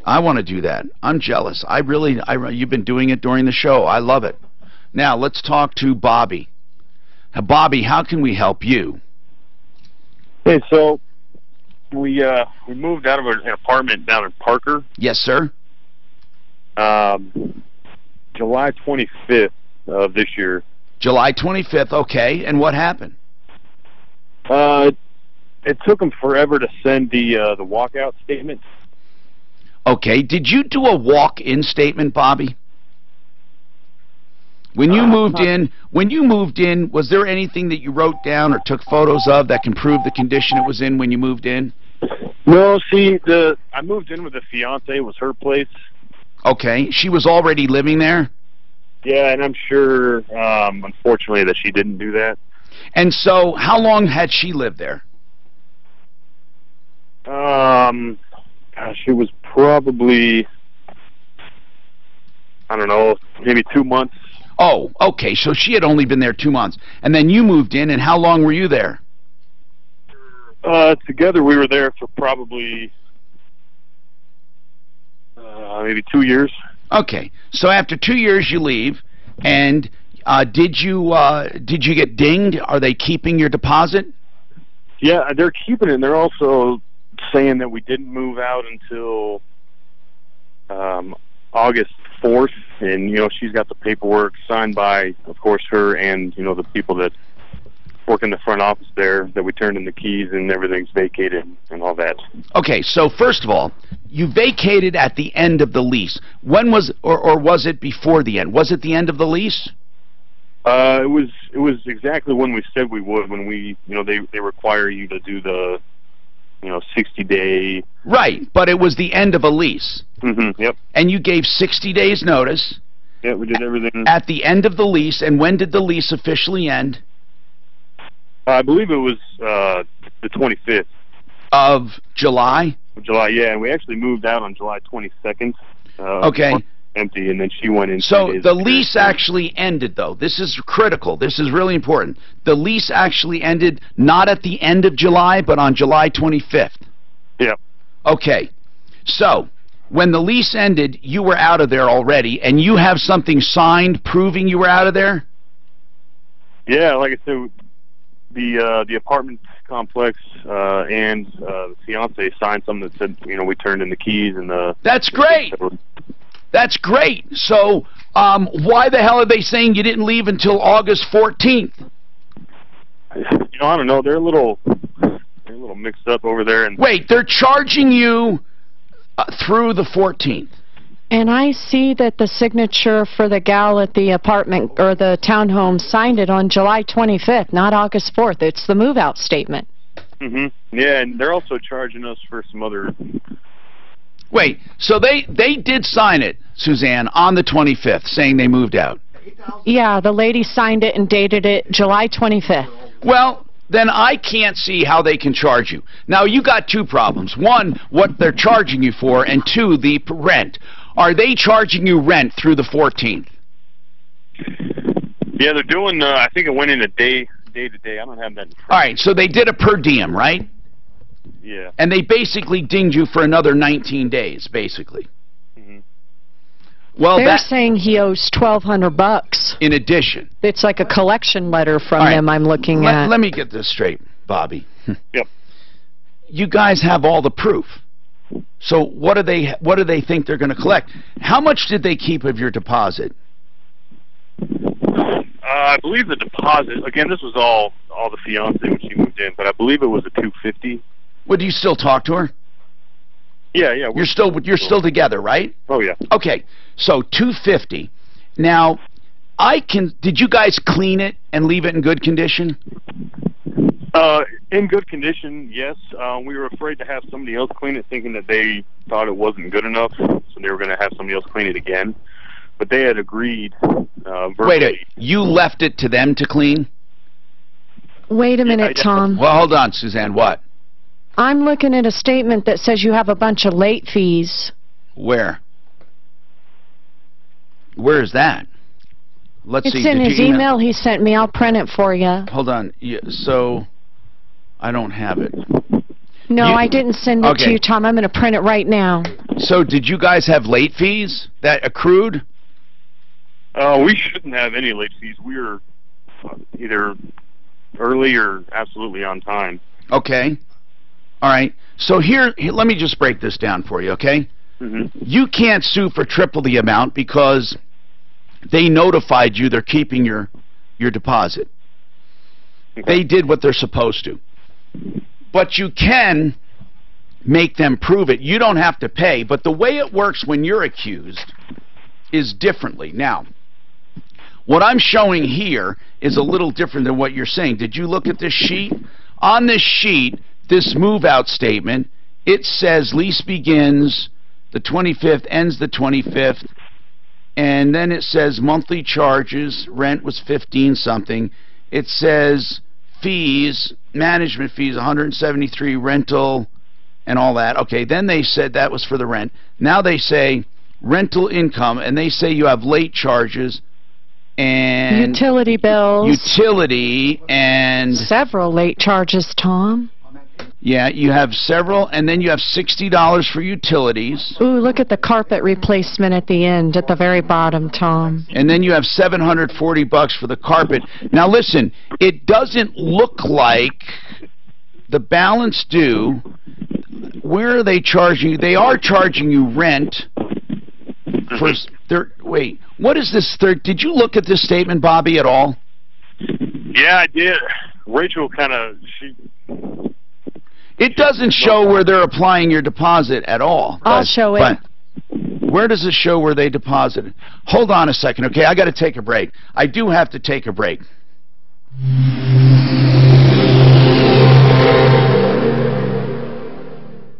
I want to do that. I'm jealous. You've been doing it during the show. I love it. Now, let's talk to Bobby. Now, Bobby, how can we help you? Hey, so we moved out of an apartment down in Parker. Yes, sir. July 25th of this year. July 25th, okay. And what happened? It took them forever to send the walkout statement. Okay. Did you do a walk-in statement, Bobby? When you moved in, was there anything that you wrote down or took photos of that can prove the condition it was in when you moved in? No, see, I moved in with a fiance. It was her place. Okay. She was already living there? Yeah, and I'm sure, unfortunately, that she didn't do that. And so, how long had she lived there? Gosh, it was probably, I don't know, maybe 2 months. Oh, okay, so she had only been there 2 months. And then you moved in, and how long were you there? Together we were there for probably maybe 2 years. Okay, so after 2 years you leave, and did you get dinged? Are they keeping your deposit? Yeah, they're keeping it, and they're also saying that we didn't move out until August 4th, and, you know, she's got the paperwork signed by, of course, her and, you know, the people that work in the front office there, that we turned in the keys and everything's vacated and all that. Okay, so first of all, you vacated at the end of the lease. When was, or was it before the end? Was it the end of the lease? It was exactly when we said we would. When we, they require you to do the, 60-day. Right, but it was the end of a lease. Mm-hmm. Yep. And you gave 60 days notice. Yeah, we did everything at the end of the lease. And when did the lease officially end? I believe it was the 25th of July. July, yeah, and we actually moved out on July 22nd. Okay. Empty, and then she went in. So the lease actually ended, though. This is critical. This is really important. The lease actually ended not at the end of July, but on July 25th. Yeah. Okay. So when the lease ended, you were out of there already, and you have something signed proving you were out of there? Yeah, like I said, the apartment complex and the fiance signed something that said, we turned in the keys and the... That's great! That's great. So why the hell are they saying you didn't leave until August 14th? I don't know. They're a little mixed up over there. And wait, they're charging you through the 14th. And I see that the signature for the gal at the apartment or the townhome signed it on July 25th, not August 4th. It's the move-out statement. Mm-hmm. Yeah, and they're also charging us for some other... Wait, so they did sign it, Suzanne, on the 25th, saying they moved out? Yeah, the lady signed it and dated it July 25th. Well, then I can't see how they can charge you. Now, you got two problems. One, what they're charging you for, and two, the rent. Are they charging you rent through the 14th? Yeah, they're doing, I think it went in a day to day. I don't have that in front. All right, so they did a per diem, right? Yeah. And they basically dinged you for another 19 days, basically. Mm-hmm. Well, they're saying he owes $1,200 in addition. It's like a collection letter from them I'm looking at. Let me get this straight, Bobby. Yep. You guys have all the proof. So what do they think they're going to collect? How much did they keep of your deposit? I believe the deposit, again, this was all the fiance when she moved in, but I believe it was a $250. Well, do you still talk to her? Yeah. You're still together, right? Oh yeah. Okay, so $250. Now, did you guys clean it and leave it in good condition? In good condition, yes. We were afraid to have somebody else clean it, thinking that they thought it wasn't good enough, so they were going to have somebody else clean it again. But they had agreed verbally. Wait, you left it to them to clean? Wait a minute, Tom. Well, hold on, Suzanne. What? I'm looking at a statement that says you have a bunch of late fees. Where? Where is that? Let's see. It's in his email he sent me. I'll print it for you. Hold on. So, I don't have it. No, I didn't send it to you, Tom. I'm going to print it right now. So, did you guys have late fees that accrued? We shouldn't have any late fees. We were either early or absolutely on time. Okay. All right. So here, let me just break this down for you, okay? Mm-hmm. You can't sue for triple the amount because they notified you they're keeping your deposit. Okay. They did what they're supposed to. But you can make them prove it. You don't have to pay. But the way it works when you're accused is differently. Now, what I'm showing here is a little different than what you're saying. Did you look at this sheet? On this sheet, this move-out statement, it says lease begins the 25th, ends the 25th, and then it says monthly charges, rent was 15-something. It says fees, management fees, 173, rental, and all that. Okay, then they said that was for the rent. Now they say rental income, and they say you have late charges, and utility bills. Utility and... several late charges, Tom. Yeah, you have several, and then you have $60 for utilities. Ooh, look at the carpet replacement at the end, at the very bottom, Tom. And then you have $740 for the carpet. Now listen, it doesn't look like the balance due. Where are they charging you? They are charging you rent for... Wait, what is this third? Did you look at this statement, Bobby, at all? Yeah, I did. Rachel kind of, It doesn't show where they're applying your deposit at all. I'll show it. But where does it show where they deposited? Hold on a second, okay? I got to take a break. I do have to take a break.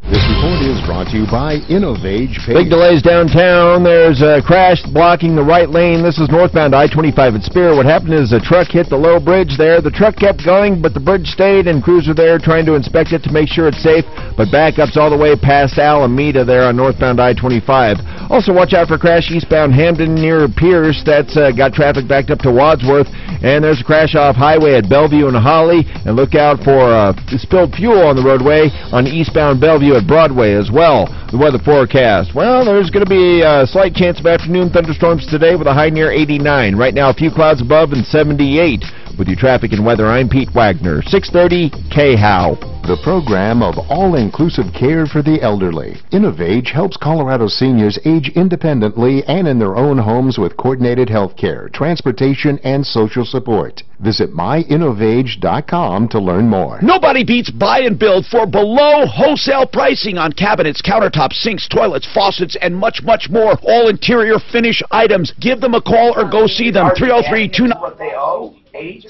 This report is brought to you by Innovage Pay. Big delays downtown. There's a crash blocking the right lane. This is northbound I-25 at Spear. What happened is a truck hit the low bridge there. The truck kept going, but the bridge stayed, and crews were there trying to inspect it to make sure it's safe. But backups all the way past Alameda there on northbound I-25. Also, watch out for crash eastbound Hamden near Pierce. That's got traffic backed up to Wadsworth. And there's a crash off highway at Bellevue and Holly. And look out for spilled fuel on the roadway on eastbound Bellevue at Broadway as well. The weather forecast. Well, there's going to be a slight chance of afternoon thunderstorms today with a high near 89. Right now, a few clouds above and 78. With your traffic and weather, I'm Pete Wagner, 630 KHOW. The program of all-inclusive care for the elderly. Innovage helps Colorado seniors age independently and in their own homes with coordinated health care, transportation, and social support. Visit myinnovage.com to learn more. Nobody beats buy and build for below wholesale pricing on cabinets, countertops, sinks, toilets, faucets, and much, much more. All interior finish items. Give them a call or go see them. 303-29. What they owe? 8?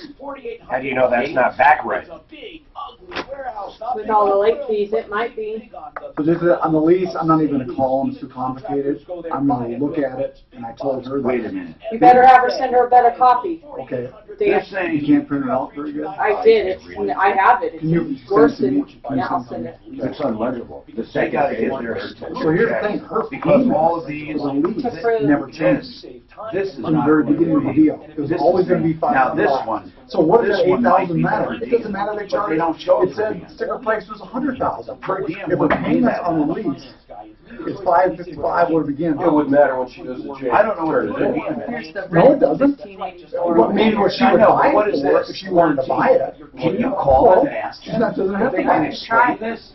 How do you know that's not back rent? With all the late fees, it might be. So just on the lease, I'm not even going to call them. It's too complicated. I'm going to look at it, and I told her. Wait a minute. You better have her send her a better copy. Okay. They're saying you can't print it out very good. I did. I have it. Can you It's worse than. Yeah, I'll send it. It's unlegible. They got to get their. So here's the thing. Her because all of these lease never changed. This is from the very beginning of the deal. It was always going to be $500. Now this one. So what does this that one might $8,000 be matter? per It diem, doesn't matter. They charge. They don't show It it said sticker price was $100,000 per diem. If the payments on the lease is $555 where it begins. It wouldn't matter when she does the change. I don't know where the diem is. No, it doesn't. Well, maybe what she would buy it for if she wanted to buy it. Can you call them and ask She's not doesn't have to they buy can it. explain this?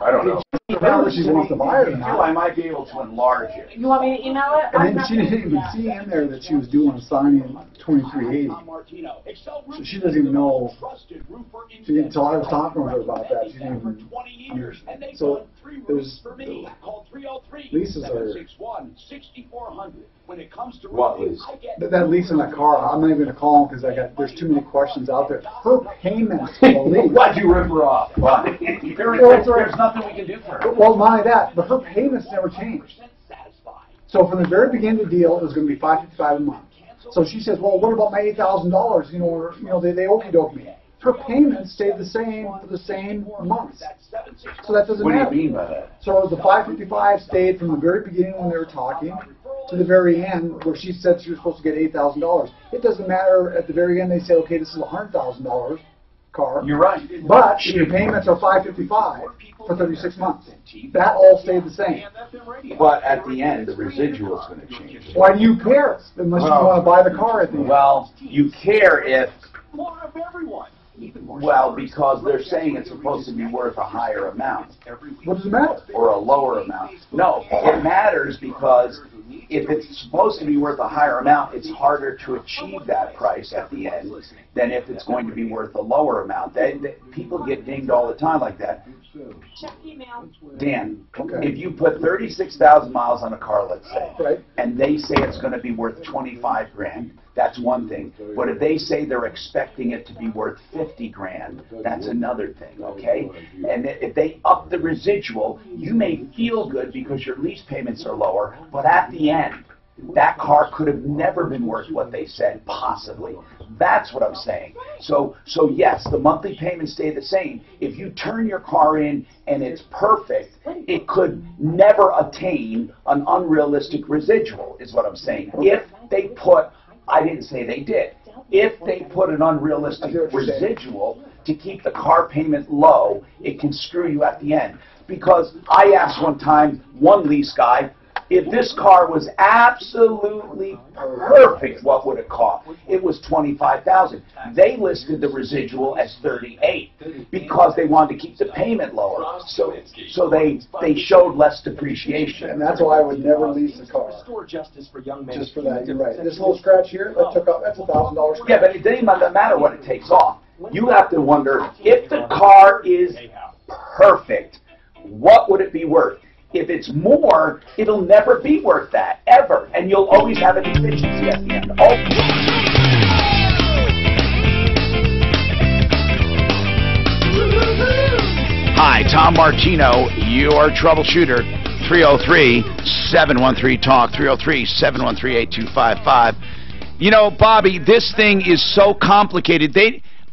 I don't know. Whether she wants to buy it or not. I might be able to enlarge it. You want me to email it? And then she didn't even see in there that she was due on signing 2380. So she doesn't even know. She didn't, until I was talking to her about that. She didn't even understand. So there's leases are. When it comes to what lease? That lease in that car, I'm not even going to call them because there's too many questions out there. Her payments for the lease. Why'd you rip her off? There's nothing we can do for her. Well, not only that, but her payments never changed. So from the very beginning of the deal, it was going to be $555 a month. So she says, well, what about my $8,000? They okey-doke me. Her payments stayed the same for the same months. So that doesn't matter. What do you mean by that? So the $555 stayed from the very beginning when they were talking to the very end where she said she was supposed to get $8,000. It doesn't matter at the very end they say, okay, this is a $100,000 car. You're right. But your payments are $555 for 36 months. That all stayed the same. But at the end, the residual is going to change. Why do you care unless you want to buy the car at the end? Well, you care if. Well, because they're saying it's supposed to be worth a higher amount. What does it matter? Or a lower amount. No, it matters because if it's supposed to be worth a higher amount, it's harder to achieve that price at the end than if it's going to be worth a lower amount. People get dinged all the time like that. Check email. Dan, if you put 36,000 miles on a car, let's say, and they say it's going to be worth 25 grand, that's one thing. But if they say they're expecting it to be worth 50 grand, that's another thing, okay? And if they up the residual, you may feel good because your lease payments are lower, but at the end, that car could have never been worth what they said, possibly. That's what I'm saying. So yes, the monthly payments stay the same. If you turn your car in and it's perfect, it could never attain an unrealistic residual, is what I'm saying. If they put, I didn't say they did, if they put an unrealistic residual to keep the car payment low, it can screw you at the end. Because I asked one time, one lease guy, if this car was absolutely perfect, what would it cost? It was $25,000. They listed the residual as $38,000 because they wanted to keep the payment lower. So they showed less depreciation. And that's why I would never lease a car. Justice for young men. Just for that, you're right. This little scratch here, that's $1,000. Yeah, but it doesn't matter what it takes off. You have to wonder, if the car is perfect, what would it be worth? If it's more, it'll never be worth that, ever. And you'll always have a deficiency at the end. Hi, Tom Martino, your troubleshooter. 303-713-TALK, 303-713-8255. You know, Bobby, this thing is so complicated.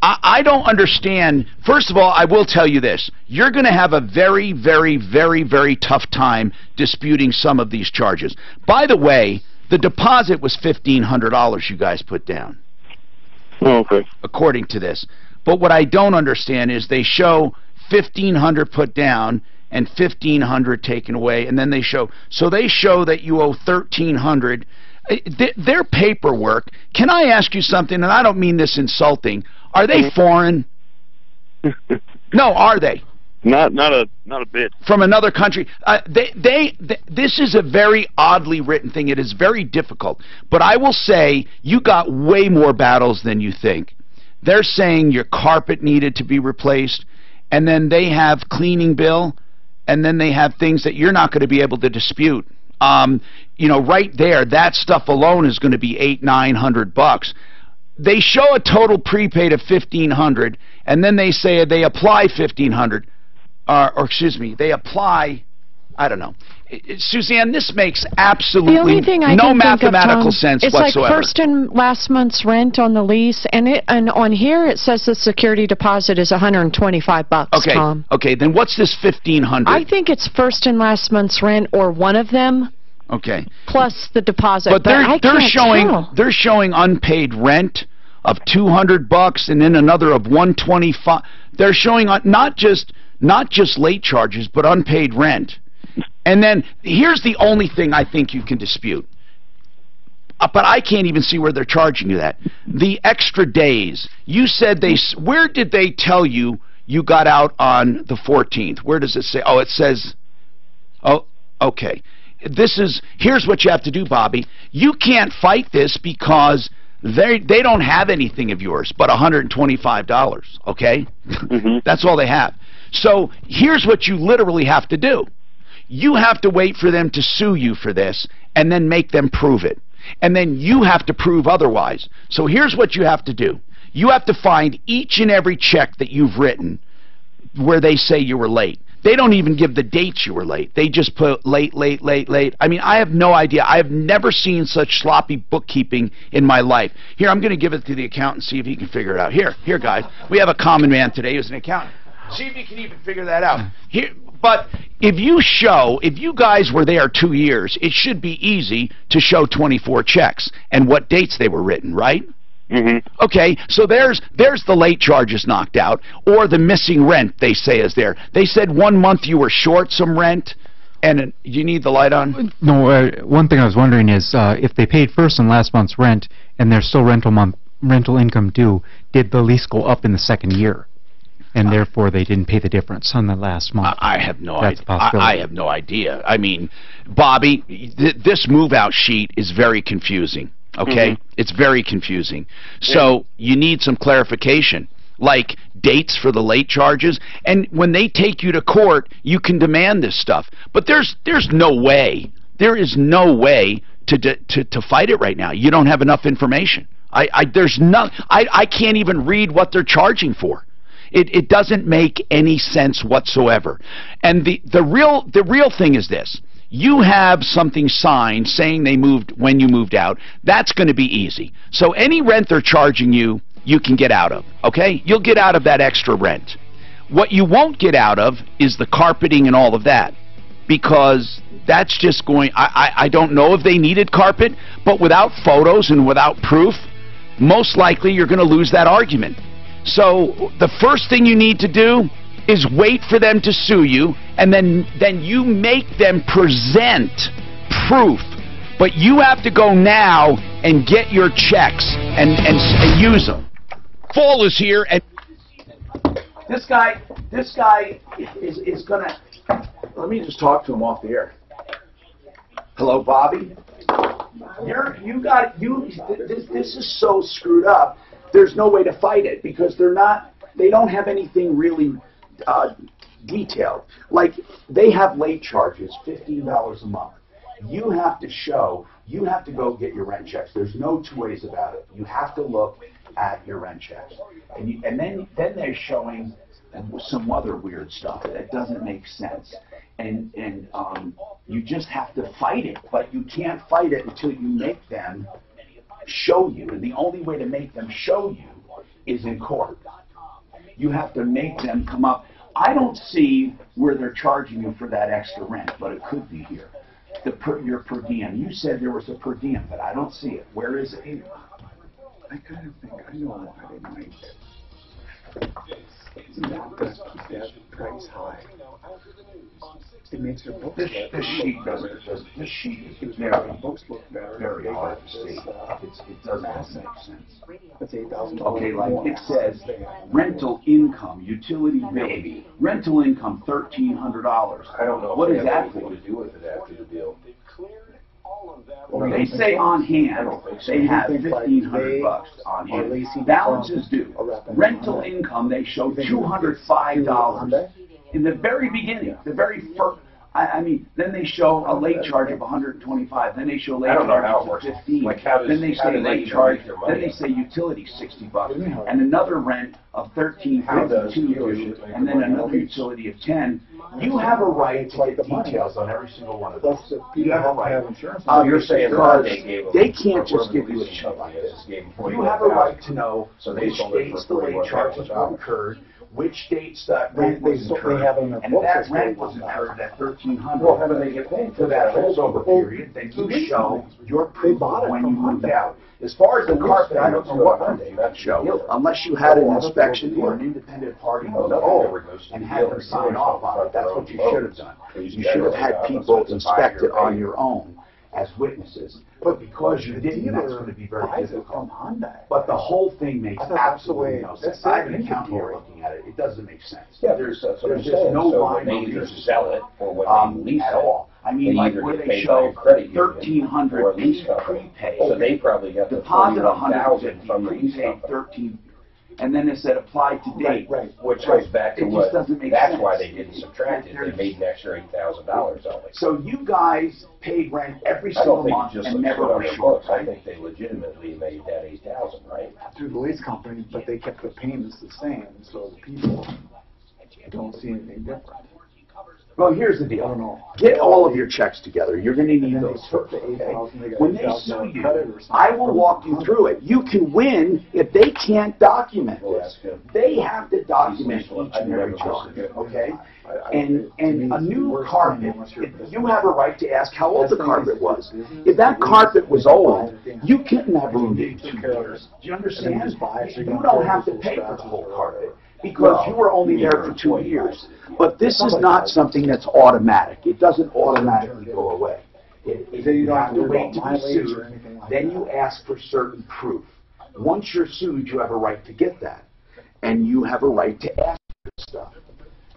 I don't understand. First of all, I will tell you this. You're going to have a very, very, very, very tough time disputing some of these charges. By the way, the deposit was $1,500 you guys put down. Oh, okay. According to this. But what I don't understand is they show $1,500 put down and $1,500 taken away, and then they show that you owe $1,300. Their paperwork. Can I ask you something? And I don't mean this insulting. Are they foreign? No, are they? Not a bit. From another country. This is a very oddly written thing. It is very difficult. But I will say you got way more battles than you think. They're saying your carpet needed to be replaced, and then they have cleaning bill, and then they have things that you're not going to be able to dispute. You know, right there, that stuff alone is going to be $800-900. They show a total prepaid of $1,500, and then they say they apply $1,500, or excuse me, they apply, I don't know. Suzanne, this makes absolutely no mathematical sense whatsoever. It's like first and last month's rent on the lease, and on here it says the security deposit is $125. Okay, Tom. Okay, then what's this $1,500? I think it's first and last month's rent, or one of them. Okay. Plus the deposit. But they're showing unpaid rent of $200 and then another of $125. They're showing not just late charges, but unpaid rent. And then here's the only thing I think you can dispute. But I can't even see where they're charging you that. The extra days. You said where did they tell you you got out on the 14th? Where does it say? Oh, it says, oh, okay. Here's what you have to do, Bobby. You can't fight this because they don't have anything of yours but $125, okay? That's all they have. So here's what you literally have to do. You have to wait for them to sue you for this and then make them prove it. And then you have to prove otherwise. So here's what you have to do. You have to find each and every check that you've written where they say you were late. They don't even give the dates you were late. They just put late, late, late, late. I mean, I have no idea. I have never seen such sloppy bookkeeping in my life. Here, I'm going to give it to the accountant, see if he can figure it out. Here, guys. We have a common man today who's an accountant. See if he can even figure that out. Here, but if you guys were there 2 years, it should be easy to show 24 checks and what dates they were written, right? Okay, so there's the late charges knocked out, or the missing rent they say is there. They said 1 month you were short some rent, and you need the light on? No, one thing I was wondering is if they paid first and last month's rent and there's still rental income due, did the lease go up in the second year? And therefore they didn't pay the difference on the last month. I have no idea. I have no idea. I mean, Bobby, this move-out sheet is very confusing. Okay? It's very confusing. So you need some clarification, like dates for the late charges. And when they take you to court, you can demand this stuff. But there's no way. There is no way to fight it right now. You don't have enough information. I can't even read what they're charging for. It doesn't make any sense whatsoever. And the real thing is this. You have something signed saying they moved when you moved out. That's going to be easy. So any rent they're charging you, you can get out of, okay? You'll get out of that extra rent. What you won't get out of is the carpeting and all of that, because that's just going, I don't know if they needed carpet, but without photos and without proof, most likely you're going to lose that argument. So the first thing you need to do is wait for them to sue you, and then you make them present proof. But you have to go now and get your checks and use them. Fall is here, and this guy is gonna. Let me just talk to him off the air. Hello, Bobby. This is so screwed up. there's no way to fight it because they don't have anything really detailed. Like, they have late charges, $15 a month. You have to go get your rent checks. There's no two ways about it. You have to look at your rent checks. And then they're showing some other weird stuff that doesn't make sense. And you just have to fight it, but you can't fight it until you make them show you. And the only way to make them show you is in court. You have to make them come up. I don't see where they're charging you for that extra rent, but it could be here. Your per diem. You said there was a per diem, but I don't see it. Where is it here? I kind of think I know why they might not keep that price high. It makes your books This sheet doesn't. This sheet is very hard to see. It doesn't make sense. That's $8,000. Okay, like it says, rental income, utility bill, rental income $1,300. I don't know what if is they have that for? anything to do with it after the deal. They say on hand they have $1,500 on hand. Balances due. Rental income they show $205 in the very beginning, the very first. I mean, then they show a late charge of $125. Then they show late charge of $15. Like then they say late charge. Then they say utility $60, and another rent of $13.52, and then another utility of $10. You have a right to get details on every single one of those. You have a right. You're saying they can't just give you a check like this. You have a right to know which dates the late charges were incurred, which dates that rent was incurred, and if that rent was incurred at $1,300. Well, how do they get paid for that holdover period? Then you show your proof when you moved out. As far as the carpet, I don't know what one they would show, unless you had an inspection or an independent party and had them sign off on it. That's what you should have done. You should have had people inspect it on your own as witnesses. But because you didn't, that's going to be very difficult. But the whole thing makes absolutely no sense. I have an account here looking at it. It doesn't make sense. Yeah, there's just no rhyme they either sell it or when they lease at all. I mean, like where they show $1,300 prepaid. So they probably got the deposit $150, prepaid $13. And then it said apply to date. Right. Which goes back to what, that's sense. why they didn't subtract it. They made an extra $8,000 on it. So you guys paid rent every single month and never were short. I think they legitimately made that $8,000, right? Through the lease company, but they kept the payments the same, so the people don't see anything different. Well, here's the deal. Get all of your checks together. You're going to need those first. Okay? When they sue you, I will walk you through it. You can win if they can't document this. They have to document each and every charge. Okay? And a new carpet, you have a right to ask how old the carpet was. If that carpet was old, you couldn't have ruined it in 2 years. Do you understand? You don't have to pay for the whole carpet, because you were only there for 2 years. But this is not something that's automatic. It doesn't automatically go away. You have to wait to be sued. Then you ask for certain proof. Once you're sued, you have a right to get that. And you have a right to ask for stuff.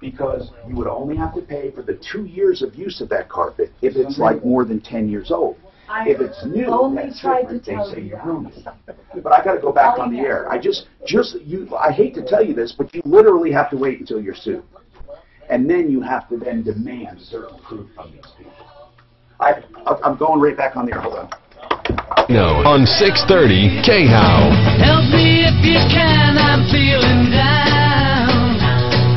Because you would only have to pay for the 2 years of use of that carpet if it's like more than 10 years old. If it's new, that's different. They say you ruined it. But I got to go back on the air. I hate to tell you this, but you literally have to wait until you're sued, and then you have to then demand certain proof from these people. I'm going right back on the air. Hold on. No, on 630 K-How. Help me if you can, I'm feeling down,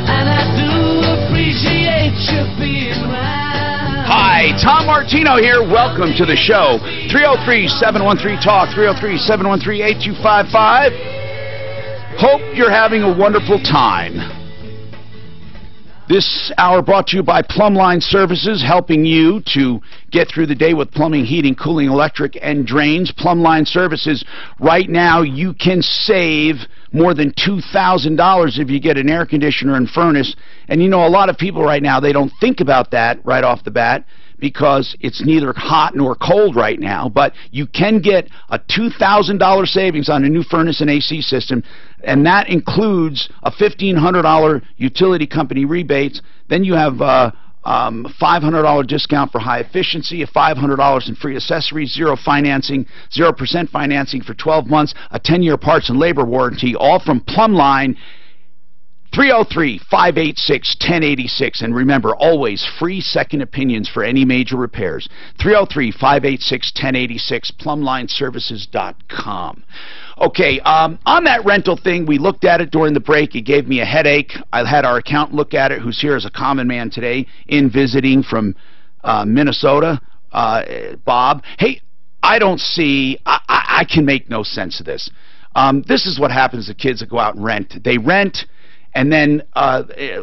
and I do appreciate you being right. Hi, Tom Martino here. Welcome to the show. 303-713-TALK, 303-713-8255. Hope you're having a wonderful time. This hour brought to you by Plumbline Services, helping you to get through the day with plumbing, heating, cooling, electric, and drains. Plumbline Services, right now you can save more than $2,000 if you get an air conditioner and furnace. And you know, a lot of people right now, they don't think about that right off the bat because it's neither hot nor cold right now. But you can get a $2,000 savings on a new furnace and AC system, and that includes a $1,500 utility company rebates. Then you have $500 discount for high efficiency, $500 in free accessories, 0% financing for 12 months, a 10-year parts and labor warranty, all from Plumline. 303-586-1086, and remember, always free second opinions for any major repairs. 303-586-1086, plumlineservices.com. Okay, on that rental thing, we looked at it during the break. It gave me a headache. I had our accountant look at it, who's here as a common man today, in visiting from Minnesota, Bob. Hey, I don't see, I can make no sense of this. This is what happens to kids that go out and rent. They rent, and then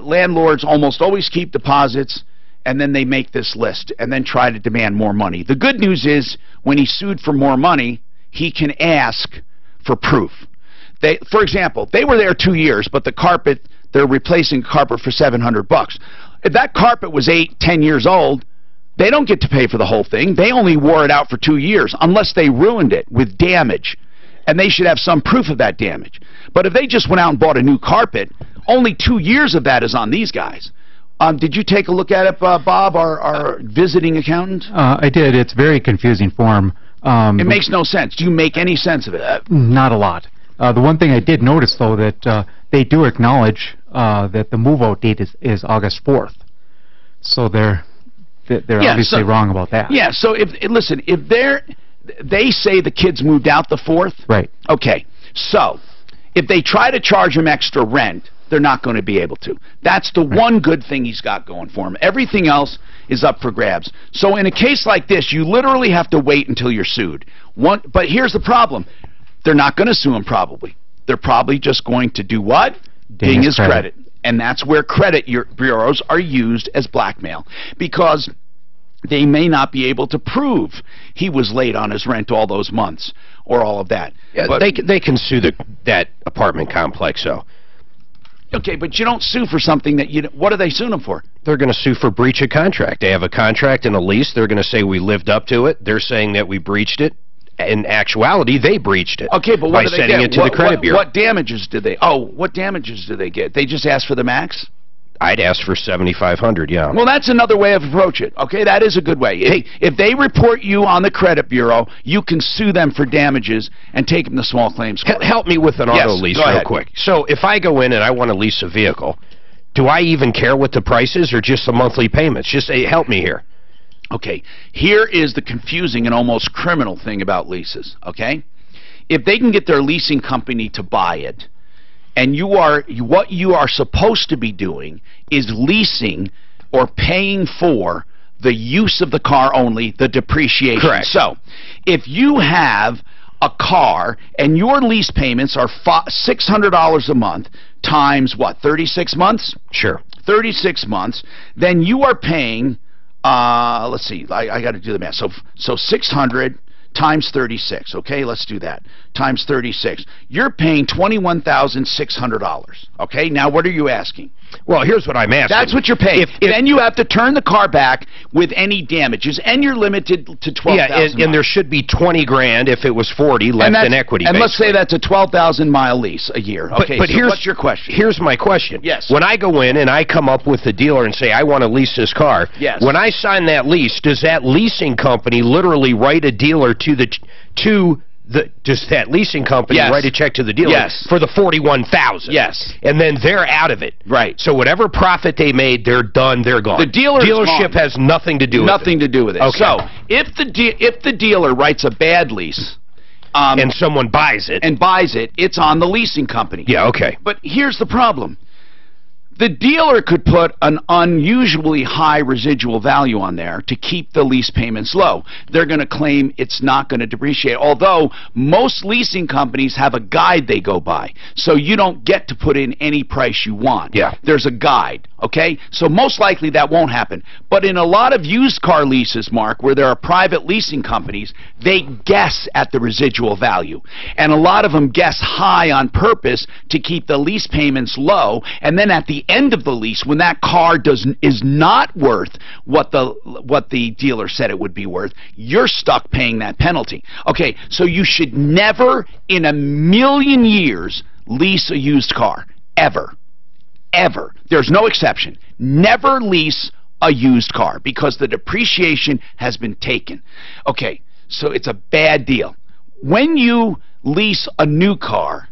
landlords almost always keep deposits, and then they make this list and then try to demand more money. The good news is, when he's sued for more money, he can ask for proof. For example, they were there 2 years, but the carpet, they're replacing carpet for $700. If that carpet was 8-10 years old, they don't get to pay for the whole thing. They only wore it out for 2 years, unless they ruined it with damage. And they should have some proof of that damage. But if they just went out and bought a new carpet, only 2 years of that is on these guys. Did you take a look at it, Bob, our visiting accountant? I did. It's very confusing for him. It makes no sense. Do you make any sense of it? Not a lot. The one thing I did notice, though, that they do acknowledge that the move-out date is August 4th. So they're obviously wrong about that. Yeah, so if they say the kids moved out the 4th. Right. Okay, so if they try to charge him extra rent, they're not going to be able to. That's the one good thing he's got going for him. Everything else is up for grabs. So in a case like this, you literally have to wait until you're sued. But here's the problem. They're not going to sue him probably. They're probably just going to do what? Ding his credit. And that's where credit bureaus are used as blackmail. Because they may not be able to prove he was late on his rent all those months or all of that. Yeah, but they can sue that apartment complex, though. Okay, but you don't sue for something that what are they suing them for? They're going to sue for breach of contract. They have a contract and a lease. They're going to say we lived up to it. They're saying that we breached it. In actuality, they breached it. Okay, but what by do they sending get? it to the credit bureau. What damages do they? Oh, what damages do they get? They just ask for the max? I'd ask for $7,500, yeah. Well, that's another way of approach it. Okay, that is a good way. Hey, if they report you on the credit bureau, you can sue them for damages and take them to small claims court. Help me with an auto lease real quick. So if I go in and I want to lease a vehicle, do I even care what the price is or just the monthly payments? Just help me here. Okay, here is the confusing and almost criminal thing about leases, okay? If they can get their leasing company to buy it, and what you are supposed to be doing is leasing or paying for the use of the car only, the depreciation. Correct. So, if you have a car and your lease payments are $600 a month times what, 36 months? Sure. 36 months, then you are paying, let's see, I got to do the math. So 600 times 36, okay? Let's do that. Times 36. You're paying $21,600, okay? Now, what are you asking? Well, here's what I'm asking. That's what you're paying. Then you have to turn the car back with any damages, and you're limited to $12,000. Yeah, and there should be $20,000 if it was 40 left in equity. And basically. let's say that's a 12,000-mile lease a year. Okay, but so here's, what's your question? Here's my question. Yes. When I go in and I come up with the dealer and say, I want to lease this car, yes. When I sign that lease, does that leasing company literally write a dealer does that leasing company yes. write a check to the dealer yes. for the $41,000? Yes. And then they're out of it. Right. So whatever profit they made, they're done, they're gone. The dealership has nothing to do with it. Nothing to do with it. Okay. So, if the dealer writes a bad lease, and someone buys it. It's on the leasing company. Yeah, okay. But here's the problem. The dealer could put an unusually high residual value on there to keep the lease payments low. They're going to claim it's not going to depreciate, although most leasing companies have a guide they go by. So you don't get to put in any price you want. Yeah. There's a guide, okay? So most likely that won't happen. But in a lot of used car leases, Mark, where there are private leasing companies, they guess at the residual value. And a lot of them guess high on purpose to keep the lease payments low, and then at the end of the lease, when that car is not worth what the dealer said it would be worth, you're stuck paying that penalty. Okay, so you should never in a million years lease a used car. Ever. Ever. There's no exception. Never lease a used car because the depreciation has been taken. Okay, so it's a bad deal. When you lease a new car,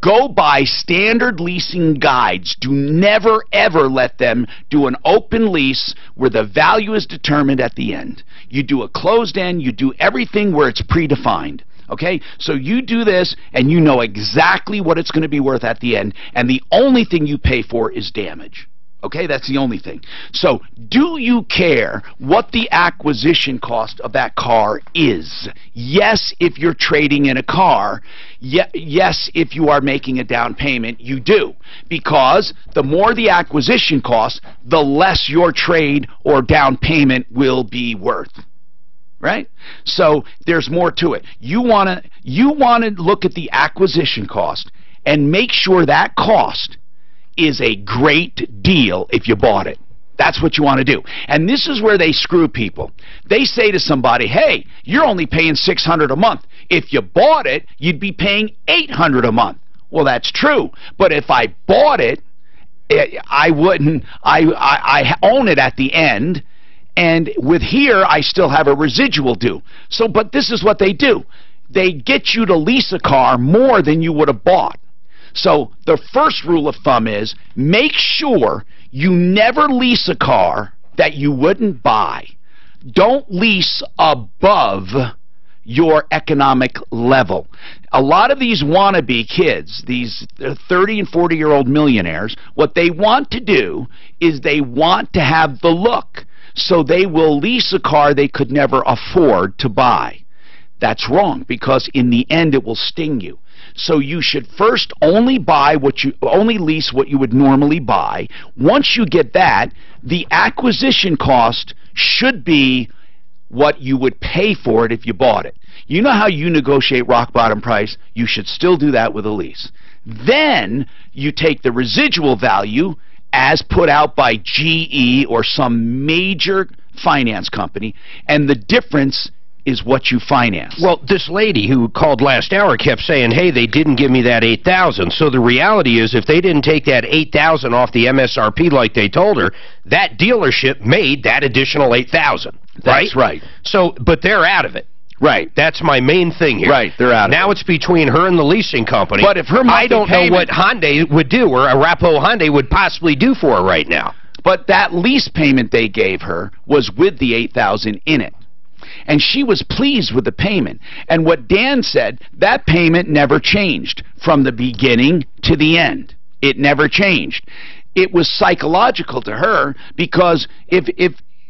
go by standard leasing guides. Do never, ever let them do an open lease where the value is determined at the end. You do a closed end, you do everything where it's predefined. Okay? So you do this, and you know exactly what it's going to be worth at the end, and the only thing you pay for is damage. Okay? That's the only thing. So, do you care what the acquisition cost of that car is? Yes, if you're trading in a car. Yes, if you are making a down payment, you do. Because the more the acquisition cost, the less your trade or down payment will be worth. Right? So, there's more to it. You want to look at the acquisition cost and make sure that cost is a great deal if you bought it. That's what you want to do. And this is where they screw people. They say to somebody, hey, you're only paying $600 a month. If you bought it, you'd be paying $800 a month. Well, that's true. But if I bought it, I wouldn't. I own it at the end. And with here, I still have a residual due. So, but this is what they do. They get you to lease a car more than you would have bought. So the first rule of thumb is make sure you never lease a car that you wouldn't buy. Don't lease above your economic level. A lot of these wannabe kids, these 30 and 40-year-old millionaires, what they want to do is they want to have the look. So they will lease a car they could never afford to buy. That's wrong, because in the end it will sting you. So you should first only lease what you would normally buy. Once you get that, the acquisition cost should be what you would pay for it if you bought it. You know how you negotiate rock bottom price? You should still do that with a lease. Then you take the residual value as put out by GE or some major finance company, and the difference is what you finance. Well, this lady who called last hour kept saying, hey, they didn't give me that $8,000. So the reality is if they didn't take that $8,000 off the MSRP like they told her, that dealership made that additional $8,000. That's right. So, but they're out of it. Right. That's my main thing here. Right, they're out of it. Now it's between her and the leasing company. But if her monthly I don't know what Hyundai would do, or Arapahoe Hyundai would possibly do for her right now. But that lease payment they gave her was with the $8,000 in it. And she was pleased with the payment. And what Dan said, that payment never changed from the beginning to the end. It never changed. It was psychological to her because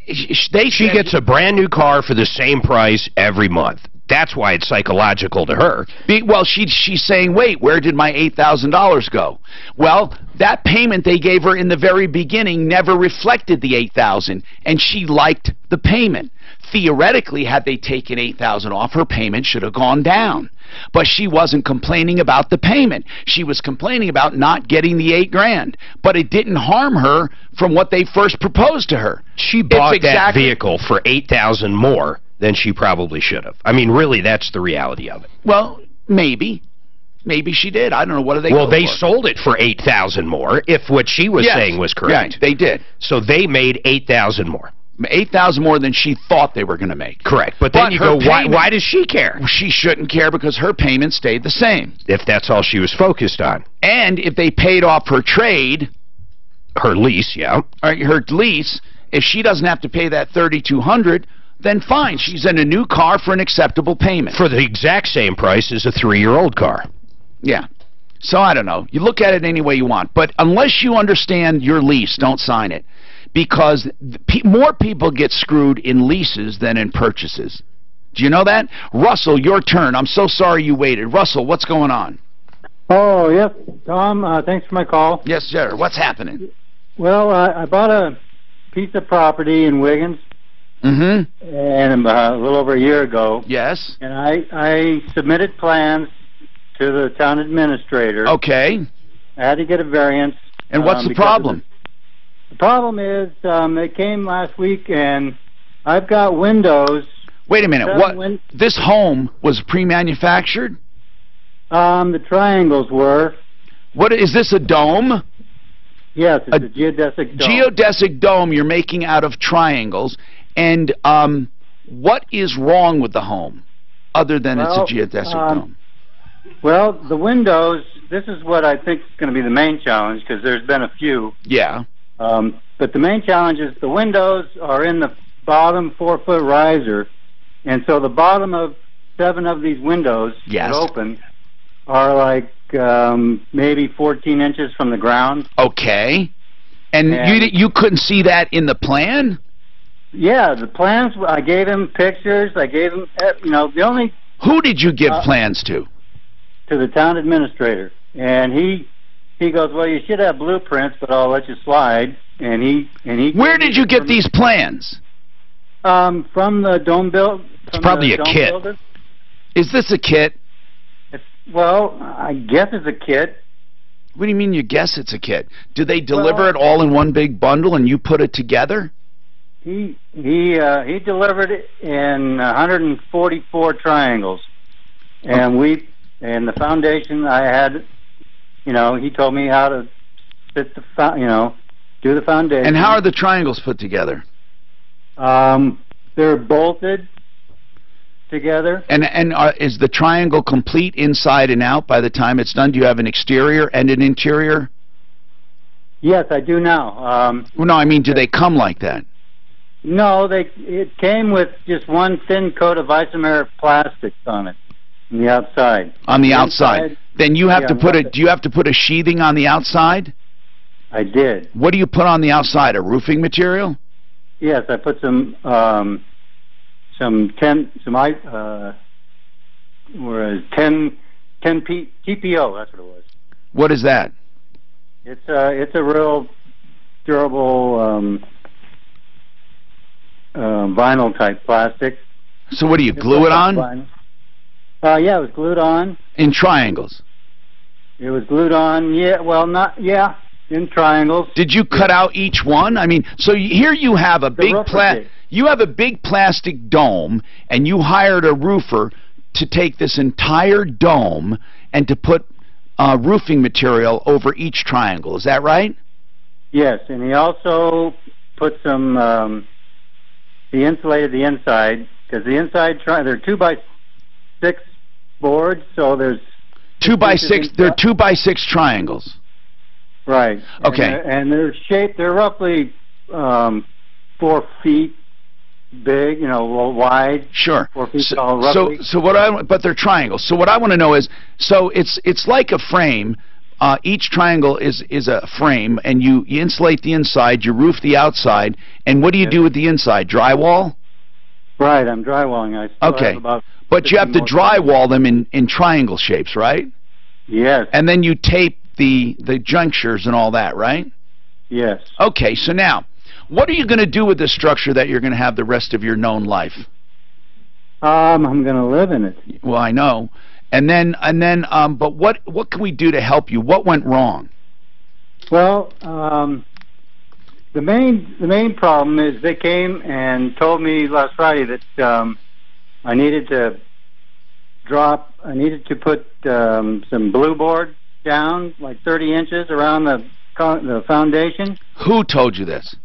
she gets a brand new car for the same price every month. That's why it's psychological to her. Well, she's saying, wait, where did my $8,000 go? Well, that payment they gave her in the very beginning never reflected the $8,000, and she liked the payment. Theoretically, had they taken $8,000 off, her payment should have gone down. But she wasn't complaining about the payment. She was complaining about not getting the $8,000. But it didn't harm her from what they first proposed to her. She bought that vehicle for $8,000 more than she probably should have. I mean, really, that's the reality of it. Well, maybe. Maybe she did. I don't know. What do they Well, they sold it for $8,000 more, if what she was saying was correct. Right, they did. So they made $8,000 more. $8,000 more than she thought they were going to make. Correct. But then you go, why does she care? She shouldn't care because her payment stayed the same. If that's all she was focused on. And if they paid off her trade... Her lease, yeah. Her lease, if she doesn't have to pay that $3,200... then fine, she's in a new car for an acceptable payment. For the exact same price as a 3-year-old car. Yeah. So I don't know. You look at it any way you want. But unless you understand your lease, don't sign it. Because more people get screwed in leases than in purchases. Do you know that? Russell, your turn. I'm so sorry you waited. Russell, what's going on? Oh, yep. Tom, thanks for my call. Yes, sir. What's happening? Well, I bought a piece of property in Wiggins. Mm-hmm. And a little over a year ago. Yes. And I submitted plans to the town administrator. Okay. I had to get a variance. And what's the problem? The problem is they came last week and I've got windows. Wait a minute. This home was Yes, it's a geodesic dome. Geodesic dome you're making out of triangles. And what is wrong with the home other than it's a geodesic dome? Well, the windows, this is what I think is going to be the main challenge, because there's been a few. Yeah. But the main challenge is the windows are in the bottom 4-foot riser, and so the bottom of 7 of these windows that open are like maybe 14 inches from the ground. Okay. And you couldn't see that in the plan? Yeah, the plans, I gave him pictures, I gave him, the only... Who did you give plans to? To the town administrator. And he goes, well, you should have blueprints, but I'll let you slide. And he Where did you get these plans? From the dome build. It's probably a kit. Builder. Is this a kit? Well, I guess it's a kit. What do you mean you guess it's a kit? Do they deliver it all in one big bundle and you put it together? He delivered it in 144 triangles. And the foundation I had, he told me how to fit do the foundation. And how are the triangles put together? They're bolted together. And is the triangle complete inside and out by the time it's done? Do you have an exterior and an interior? Yes, I do now. Well, no, I mean, do they come like that? No, it came with just one thin coat of isomeric plastics on it, on the outside. On the outside. Then you have to put do you have to put a sheathing on the outside? I did. What do you put on the outside? A roofing material? Yes, I put some TPO, that's what it was. What is that? It's a real durable vinyl type plastic. So what do you glue it on? Yeah, it was glued on. In triangles? It was glued on, in triangles. Did you cut out each one? I mean, so here you have a big plastic dome, and you hired a roofer to take this entire dome and to put roofing material over each triangle. Is that right? Yes, and he also put some. He insulated the inside, because the inside they're 2x6 boards, so there's 2x6. They're 2x6 triangles. Right. Okay. And they're shaped. They're roughly 4 feet big, wide. Sure. 4 feet tall, roughly. But they're triangles. So what I want to know is, so it's like a frame. Each triangle is a frame, and you insulate the inside, you roof the outside, and what do you do with the inside? Drywall? Right, I'm drywalling. Okay. But you have to drywall them in triangle shapes, right? Yes. And then you tape the junctures and all that, right? Yes. Okay, so now, what are you going to do with this structure that you're going to have the rest of your known life? I'm going to live in it. Well, I know. And then, but what can we do to help you? What went wrong? Well, the main problem is they came and told me last Friday that I needed to put some blue board down, like 30 inches around the foundation. Who told you this?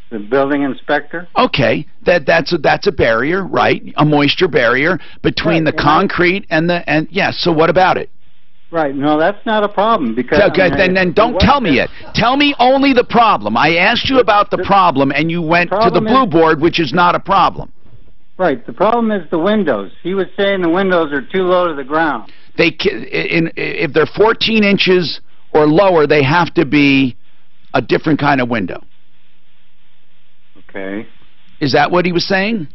The building inspector. Okay, that's a barrier, right? A moisture barrier between the concrete and so what about it? Right. No, that's not a problem because. Okay, then don't tell me it. Tell me only the problem. I asked you about the problem, and you went to the blue board, which is not a problem. Right. The problem is the windows. He was saying the windows are too low to the ground. If they're 14 inches or lower, they have to be a different kind of window. Okay. Is that what he was saying?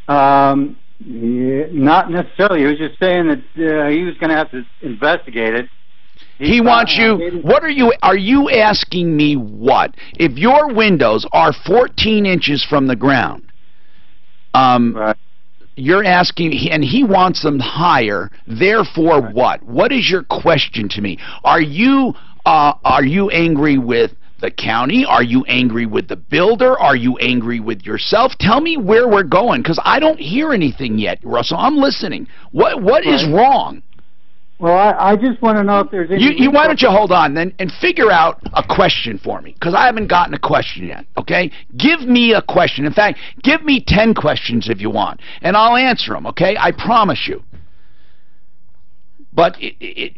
Yeah, not necessarily. He was just saying that he was going to have to investigate it. He wants you. What are you asking me? What if your windows are 14 inches from the ground? Right. You're asking, and he wants them higher. Therefore, right. What? What is your question to me? Are you angry with the county? Are you angry with the builder? Are you angry with yourself? Tell me where we're going, because I don't hear anything yet, Russell. I'm listening. What is wrong? Well, I just want to know if there's any... Why don't you hold on then and figure out a question for me, because I haven't gotten a question yet, okay? Give me a question. In fact, give me 10 questions if you want, and I'll answer them, okay? I promise you. But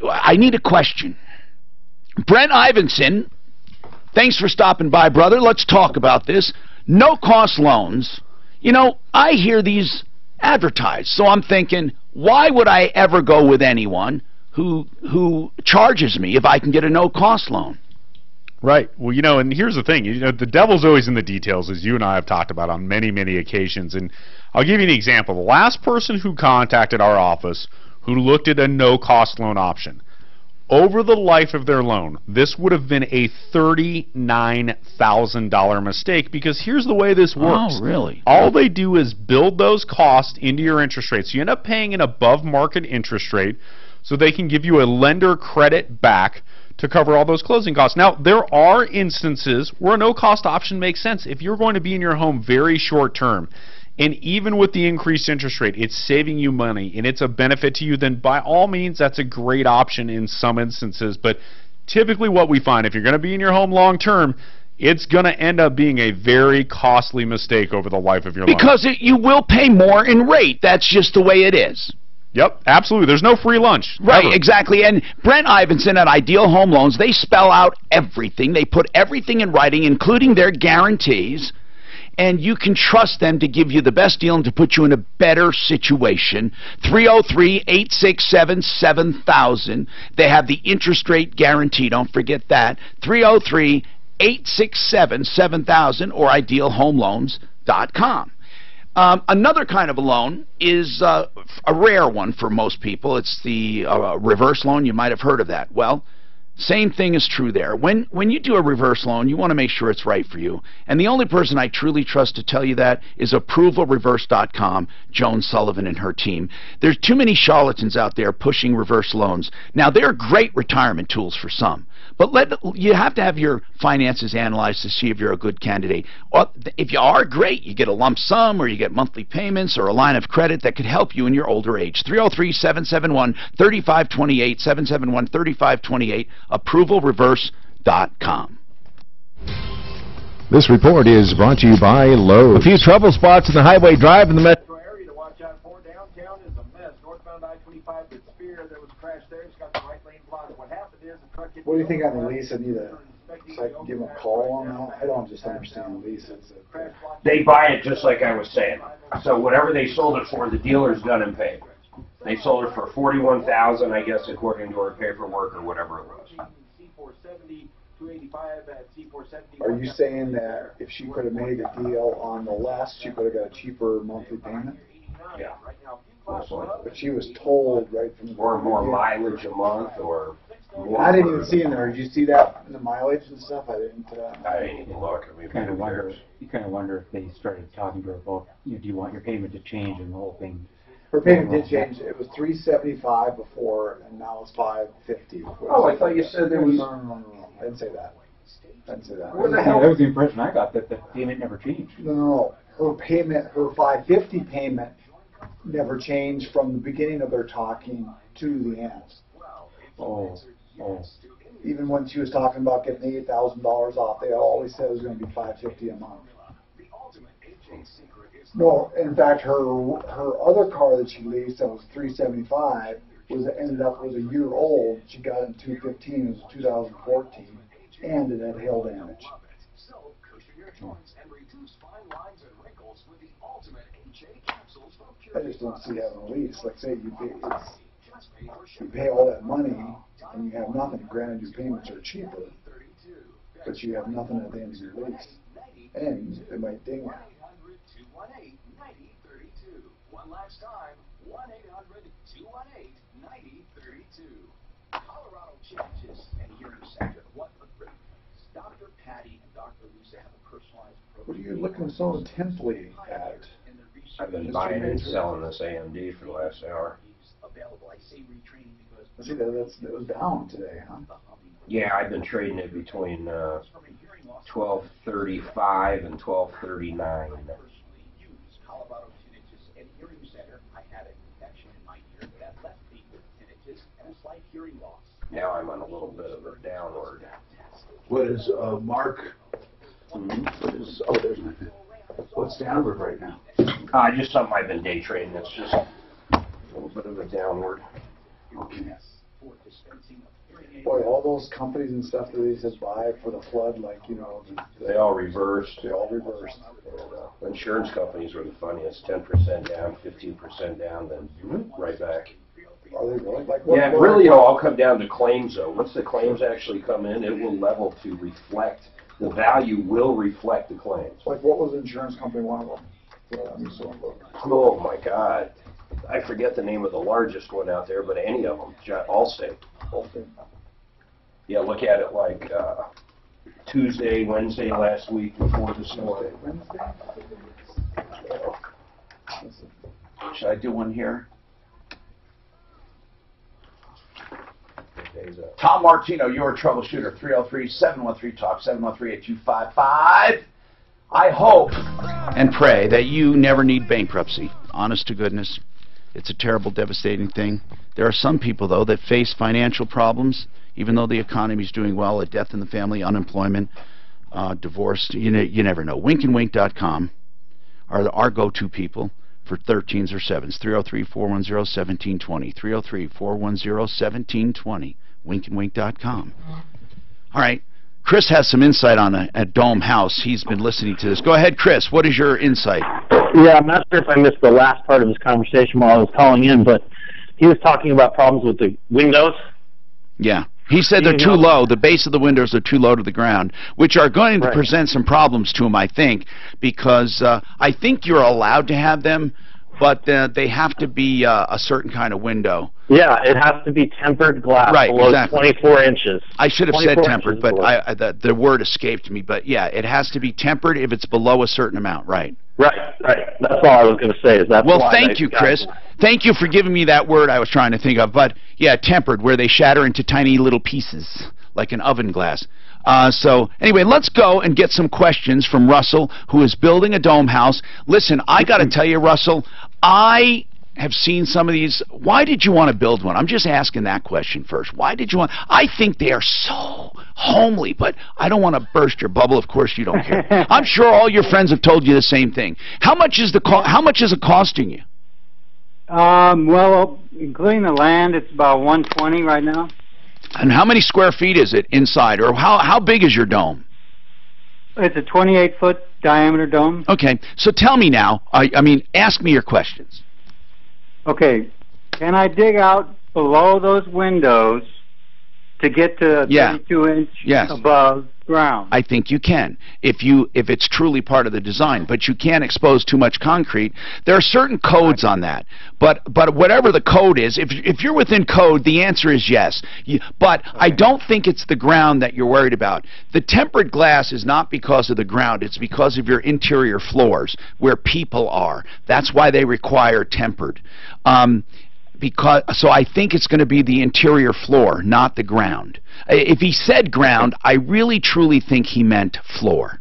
I need a question. Brent Ivinson, thanks for stopping by, brother. Let's talk about this. No-cost loans. You know, I hear these advertised, so I'm thinking, why would I ever go with anyone who charges me if I can get a no-cost loan? Right. Well, you know, and here's the thing. You know, the devil's always in the details, as you and I have talked about on many, many occasions. And I'll give you an example. The last person who contacted our office who looked at a no-cost loan option, over the life of their loan, this would have been a $39,000 mistake, because here's the way this works. Oh, really? All they do is build those costs into your interest rate. So you end up paying an above-market interest rate so they can give you a lender credit back to cover all those closing costs. Now, there are instances where a no-cost option makes sense. If you're going to be in your home very short term, and even with the increased interest rate, it's saving you money and it's a benefit to you, then by all means, that's a great option in some instances. But typically what we find, if you're going to be in your home long term, it's going to end up being a very costly mistake over the life of your loan. Because you will pay more in rate. That's just the way it is. Yep, absolutely. There's no free lunch. Right, ever. exactly. And Brent Ivinson at Ideal Home Loans, they spell out everything. They put everything in writing, including their guarantees. And you can trust them to give you the best deal and to put you in a better situation. 303-867-7000. They have the interest rate guarantee. Don't forget that. 303-867-7000 or idealhomeloans.com. Another kind of a loan is a rare one for most people. It's the reverse loan. You might have heard of that. Well, same thing is true there. When you do a reverse loan, you want to make sure it's right for you. And the only person I truly trust to tell you that is ApprovalReverse.com, Joan Sullivan and her team. There's too many charlatans out there pushing reverse loans. Now, they're great retirement tools for some, but you have to have your finances analyzed to see if you're a good candidate. Or if you are, great. You get a lump sum, or you get monthly payments, or a line of credit that could help you in your older age. 303-771-3528, 771-3528, ApprovalReverse.com. This report is brought to you by Lowe's. A few trouble spots in the Highway Drive in the metro area to watch out for. Downtown is a mess. Northbound I-25 at Spear, there was a crash there. It's got the right lane blocked. What happened is the truck hit... What do you think on the lease? I need so I can give them a call on that? I don't just understand the leases. They buy it just like I was saying. So whatever they sold it for, the dealer's done and paid. They sold it for $41,000, I guess, according to her paperwork or whatever it was. Are you saying that if she could have made a deal on the less, she could have got a cheaper monthly payment? Yeah. But she was told right from the or more mileage a month, or more. I didn't even see in there. Did you see that in the mileage and stuff? I didn't even look. I mean, You kind of wonder if they started talking to her about, do you want your payment to change, and the whole thing. Her payment did change. It was $375 before, and now it's $550. Oh, I thought you said there was. No. I didn't say that. I didn't say that. Where the hell? That was the impression I got, that the payment never changed. No. Her payment, her $550 payment, never changed from the beginning of their talking to the end. Oh. Even when she was talking about getting $8,000 off, they always said it was going to be $550 a month. No, in fact, her other car that she leased that was $375 ended up was a year old. She got it in 2015. It was 2014, and it had hail damage. I just don't see having a lease. Like say you pay all that money and you have nothing. Granted, your payments are cheaper, but you have nothing at the end of your lease, and it might ding you. One last time, 1-800-218-9032. Colorado Changes and Hearing Center. What a great place. Dr. Patty and Dr. Lisa have a personalized program. What are you looking so intently at? I've been buying and selling this AMD for the last hour. Available. I say retraining because... See, that was down today, huh? Yeah, I've been trading it between 12.35 and 12.39. Colorado Tinnitus and Hearing Center. I had an infection in my ear that left me with tinnitus and a slight Now I'm on a little bit of a downward. What is, Mark? What is, oh, there's my thing. What's downward right now? Just something I've been day trading. It's just a little bit of a downward. Okay. Boy, all those companies and stuff that they said buy for the flood, like, They all reversed. They all reversed. Insurance companies were the funniest. 10% down, 15% down, then right back. Are they really? Like, Yeah, really, it'll all come down to claims, though. Once the claims actually come in, it will level to reflect. The value will reflect the claims. Like, what was the insurance company one of them? Oh, my God. I forget the name of the largest one out there, but any of them. Allstate. Allstate. Yeah, look at it like Tuesday, Wednesday last week before the storm. Should I do one here? Tom Martino, your troubleshooter, 303-713-TALK, 713-8255. I hope and pray that you never need bankruptcy. Honest to goodness. It's a terrible, devastating thing. There are some people, though, that face financial problems, even though the economy is doing well, a death in the family, unemployment, divorce. You never know. WinkandWink.com are our go-to people for 13s or 7s. 303-410-1720. 303-410-1720. WinkandWink.com. All right. Chris has some insight on a dome house. He's been listening to this. Go ahead, Chris. What is your insight? Yeah, I'm not sure if I missed the last part of his conversation while I was calling in, but he was talking about problems with the windows. Yeah. He said they're too low. The base of the windows are too low to the ground, which are going to present some problems to him, I think, because I think you're allowed to have them, but they have to be a certain kind of window. Yeah, it has to be tempered glass below exactly. 24 inches. I should have said tempered, but the word escaped me. But yeah, it has to be tempered if it's below a certain amount, right? Right. That's all I was going to say. Is that well, thank you, Chris. Thank you for giving me that word I was trying to think of. But yeah, tempered, where they shatter into tiny little pieces, like an oven glass. So anyway, let's go and get some questions from Russell, who is building a dome house. Listen, I got to tell you, Russell, I have seen some of these. Why did you want to build one? I'm just asking that question first. Why did you want? I think they are so homely, but I don't want to burst your bubble. Of course, you don't care. I'm sure all your friends have told you the same thing. How much is how much is it costing you? Well, including the land, it's about $120 right now. And how many square feet is it inside, or how big is your dome? It's a 28-foot diameter dome. Okay, so tell me now. I mean, ask me your questions. Okay, can I dig out below those windows to get to 32-inch above ground? I think you can, if it's truly part of the design. But you can't expose too much concrete. There are certain codes on that. But whatever the code is, if you're within code, the answer is yes. But I don't think it's the ground that you're worried about. The tempered glass is not because of the ground. It's because of your interior floors, where people are. That's why they require tempered. So I think it's going to be the interior floor, not the ground. If he said ground, I really truly think he meant floor.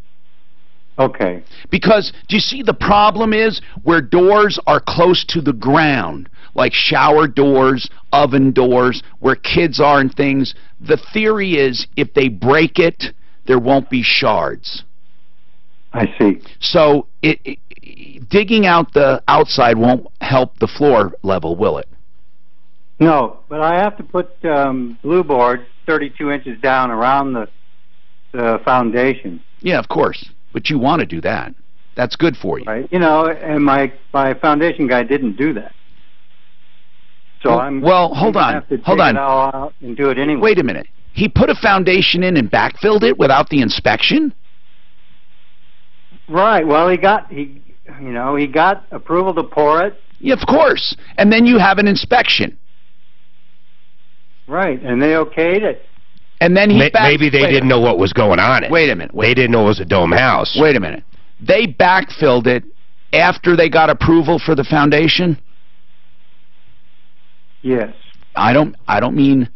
Okay. Because, do you see, the problem is where doors are close to the ground, like shower doors, oven doors, where kids are and things, the theory is if they break it, there won't be shards. I see. So digging out the outside won't help the floor level, will it? No, but I have to put blue board 32 inches down around the foundation. Yeah, of course. But you want to do that. That's good for you. Right. And my foundation guy didn't do that. So hold on. Have to take it all out and do it anyway. Wait a minute. He put a foundation in and backfilled it without the inspection? Right. Well, he got approval to pour it. Yeah, of course. And then you have an inspection. Right, and they okayed it. And then maybe they didn't know what was going on. Wait a minute. They didn't know it was a dome house. Wait a minute. They backfilled it after they got approval for the foundation? Yes. I mean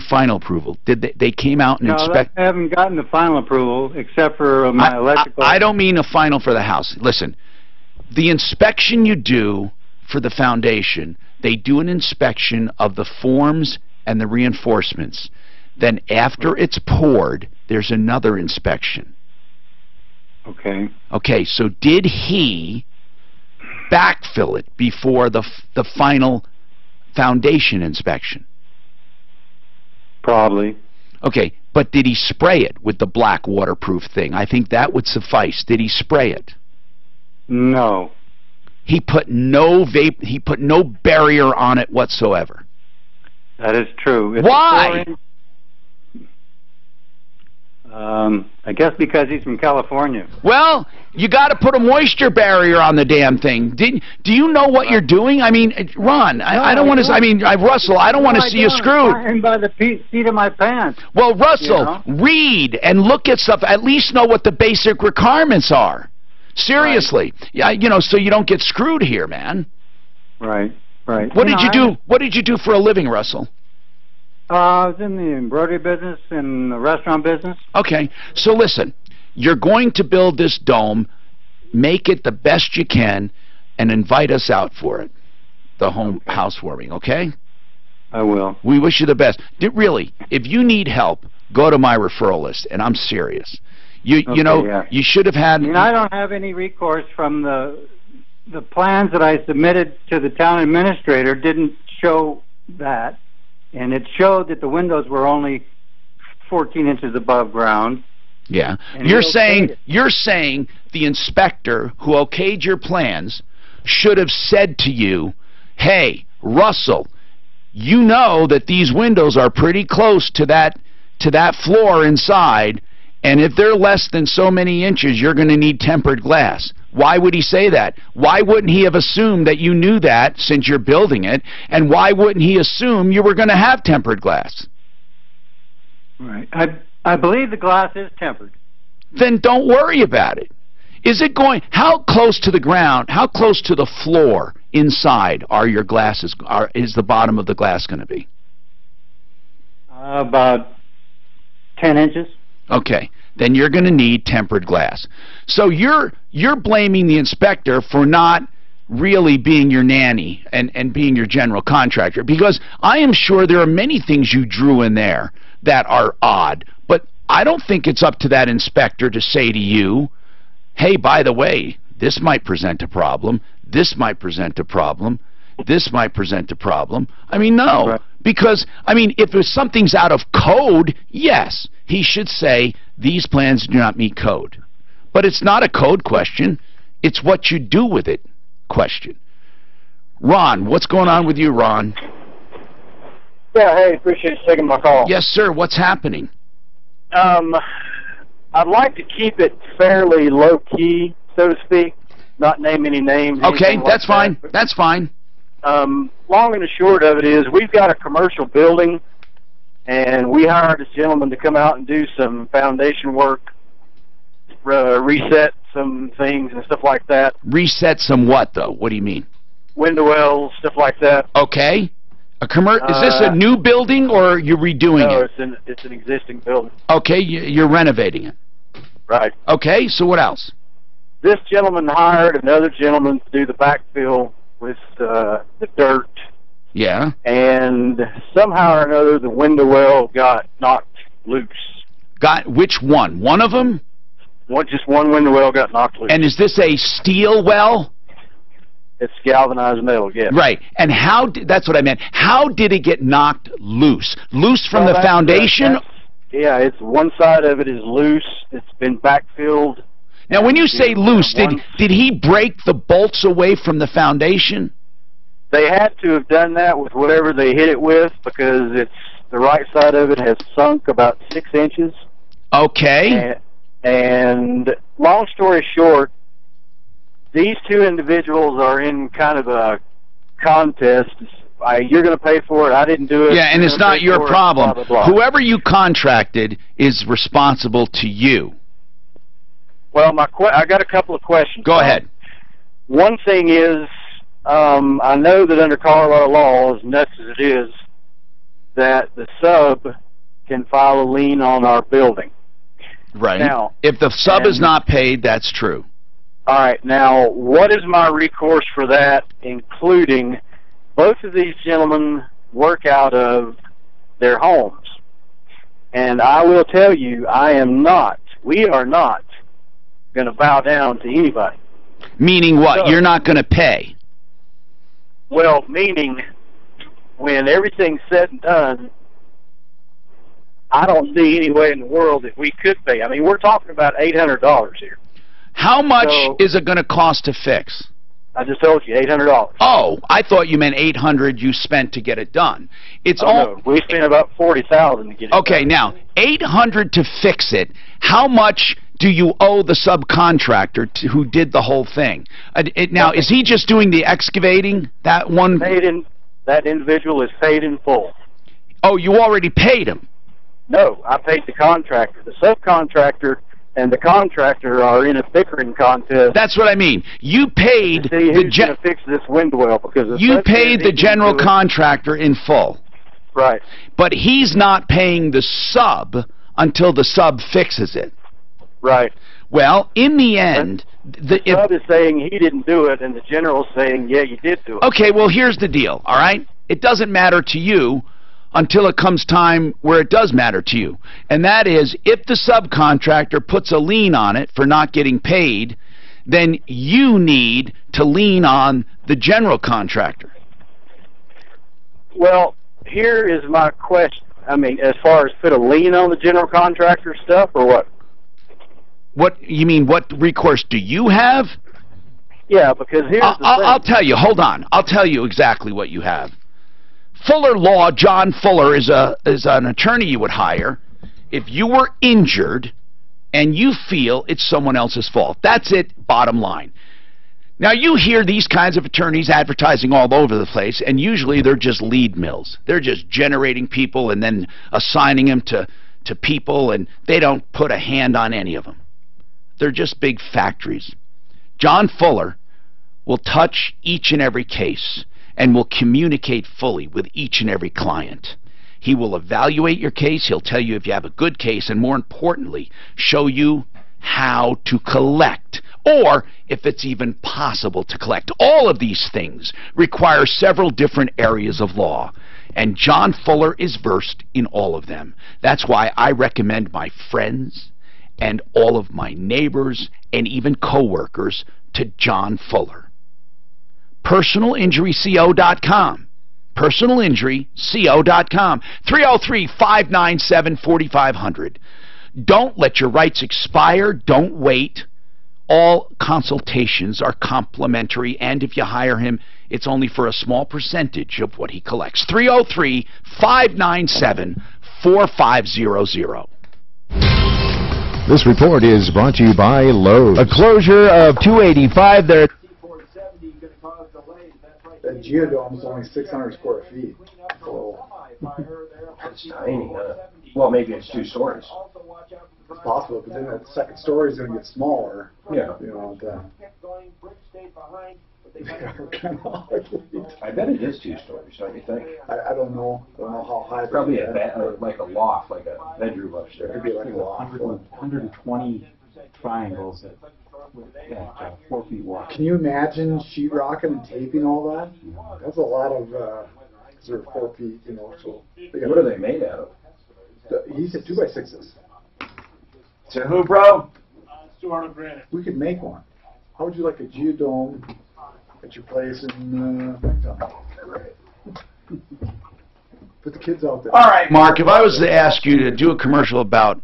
final approval. They came out and inspected? I haven't gotten the final approval except for my electrical. I don't mean a final for the house. Listen, the inspection you do for the foundation, they do an inspection of the forms and the reinforcements, then after it's poured, there's another inspection. Okay. Okay, so did he backfill it before the final foundation inspection? Probably. Okay, but did he spray it with the black waterproof thing? I think that would suffice. Did he spray it? No. He put no barrier on it whatsoever. That is true. Why? I guess because he's from California. Well, you got to put a moisture barrier on the damn thing. Do you know what you're doing? I mean, Ron, I don't want to. I mean, Russell, I don't want to see you screwed. I'm by the seat of my pants. Well, Russell, read and look at stuff. At least know what the basic requirements are. Seriously, yeah, so you don't get screwed here, man. Right. What did you do? What did you do for a living, Russell? I was in the embroidery business and the restaurant business. Okay, so listen, you're going to build this dome, make it the best you can, and invite us out for it, the housewarming, okay? I will. We wish you the best. Really, if you need help, go to my referral list, and I'm serious. You should have had... I don't have any recourse from the plans that I submitted to the town administrator didn't show that. And it showed that the windows were only 14 inches above ground. Yeah. You're saying the inspector who okayed your plans should have said to you, hey, Russell, you know that these windows are pretty close to that floor inside, and if they're less than so many inches, you're going to need tempered glass. Why would he say that? Why wouldn't he have assumed that you knew that since you're building it? And why wouldn't he assume you were going to have tempered glass? Right. I believe the glass is tempered. Then don't worry about it. Is it going... How close to the ground, how close to the floor inside are your glasses? Is the bottom of the glass going to be? About 10 inches. Okay, then you're going to need tempered glass. So you're blaming the inspector for not really being your nanny and being your general contractor, because I am sure there are many things you drew in there that are odd, but I don't think it's up to that inspector to say to you, hey, by the way, this might present a problem, this might present a problem, this might present a problem. I mean, no. Right. Because, I mean, if something's out of code, yes, he should say, these plans do not meet code. But it's not a code question. It's what you do with it question. Ron, what's going on with you, Ron? Yeah, hey, appreciate you taking my call. Yes, sir. What's happening? I'd like to keep it fairly low-key, so to speak, not name any names. Okay, that's fine. That's fine. Long and the short of it is we've got a commercial building, and we hired this gentleman to come out and do some foundation work, reset some things and stuff like that. Reset some what, though? What do you mean? Window wells, stuff like that. Okay. Is this a new building, or are you redoing it? No, it's an existing building. Okay, you're renovating it. Right. Okay, so what else? This gentleman hired another gentleman to do the backfill with the dirt. Yeah. And somehow or another, the window well got knocked loose. Got which one? One of them? Just one window well got knocked loose. And is this a steel well? It's galvanized metal, yes. Right. And that's what I meant. How did it get knocked loose? Loose from the foundation? Yeah, it's one side of it is loose. It's been backfilled. Now, when you say loose, did he break the bolts away from the foundation? They had to have done that with whatever they hit it with, because the right side of it has sunk about 6 inches. Okay. And long story short, these two individuals are in kind of a contest. You're going to pay for it. I didn't do it. Yeah, and it's not your problem. Blah, blah, blah. Whoever you contracted is responsible to you. Well, I got a couple of questions. Go ahead. One thing is, I know that under Colorado law, as nuts as it is, that the sub can file a lien on our building. Right. Now, if the sub is not paid, that's true. All right. Now, what is my recourse for that, including both of these gentlemen work out of their homes. And I will tell you, we are not going to bow down to anybody. Meaning what? So, you're not going to pay? Well, meaning when everything's said and done, I don't see any way in the world that we could pay. I mean, we're talking about $800 here. How much is it going to cost to fix? I just told you, $800. Oh, I thought you meant $800 you spent to get it done. It's no, we spent about $40,000 to get it done. Okay, now $800 to fix it. How much do you owe the subcontractor who did the whole thing? Now, is he just doing the excavating? That one? That individual is paid in full. Oh, you already paid him? No, I paid the contractor. The subcontractor and the contractor are in a bickering contest. That's what I mean. You paid to see who's going to fix this wind well, because you paid the general contractor in full. Right. But he's not paying the sub until the sub fixes it. Right. Well, in the end, the sub is saying he didn't do it, and the general's saying, yeah, you did do it. Okay, well, here's the deal, all right? It doesn't matter to you until it comes time where it does matter to you. And that is, if the subcontractor puts a lien on it for not getting paid, then you need to lien on the general contractor. Well, here is my question. I mean, as far as put a lien on the general contractor stuff, or what? What, you mean, what recourse do you have? Yeah, because here's the thing. I'll tell you, hold on. I'll tell you exactly what you have. Fuller Law, John Fuller is an attorney you would hire if you were injured and you feel it's someone else's fault. That's it, bottom line. Now, you hear these kinds of attorneys advertising all over the place, and usually they're just lead mills. They're just generating people and then assigning them to people, and they don't put a hand on any of them. They're just big factories. John Fuller will touch each and every case and will communicate fully with each and every client. He will evaluate your case. He'll tell you if you have a good case, and more importantly, show you how to collect, or if it's even possible to collect. All of these things require several different areas of law, and John Fuller is versed in all of them. That's why I recommend my friends and all of my neighbors and even coworkers to John Fuller. PersonalInjuryCO.com. PersonalInjuryCO.com. 303-597-4500. Don't let your rights expire. Don't wait. All consultations are complimentary, and if you hire him, it's only for a small percentage of what he collects. 303-597-4500. This report is brought to you by Lowe's. A closure of 285 there. That geodome is only 600 square feet. So it's tiny, huh? Well, maybe it's 2 stories. It's possible, but then that second story is going to get smaller. Yeah. You know, I bet it is 2 stories, don't you think? I don't know. I don't know how high. Probably like a loft, like a bedroom upstairs. It could be like a loft. 120 triangles at 4 feet wide. Can you imagine sheetrocking and taping all that? That's a lot of, because they're 4 feet, you know, so. What are they made out of? He said 2x6s. To who, bro? We could make one. How would you like a geodome at your place in Bingtown? Put the kids out there. All right, Mark, if I was to ask you to do a commercial about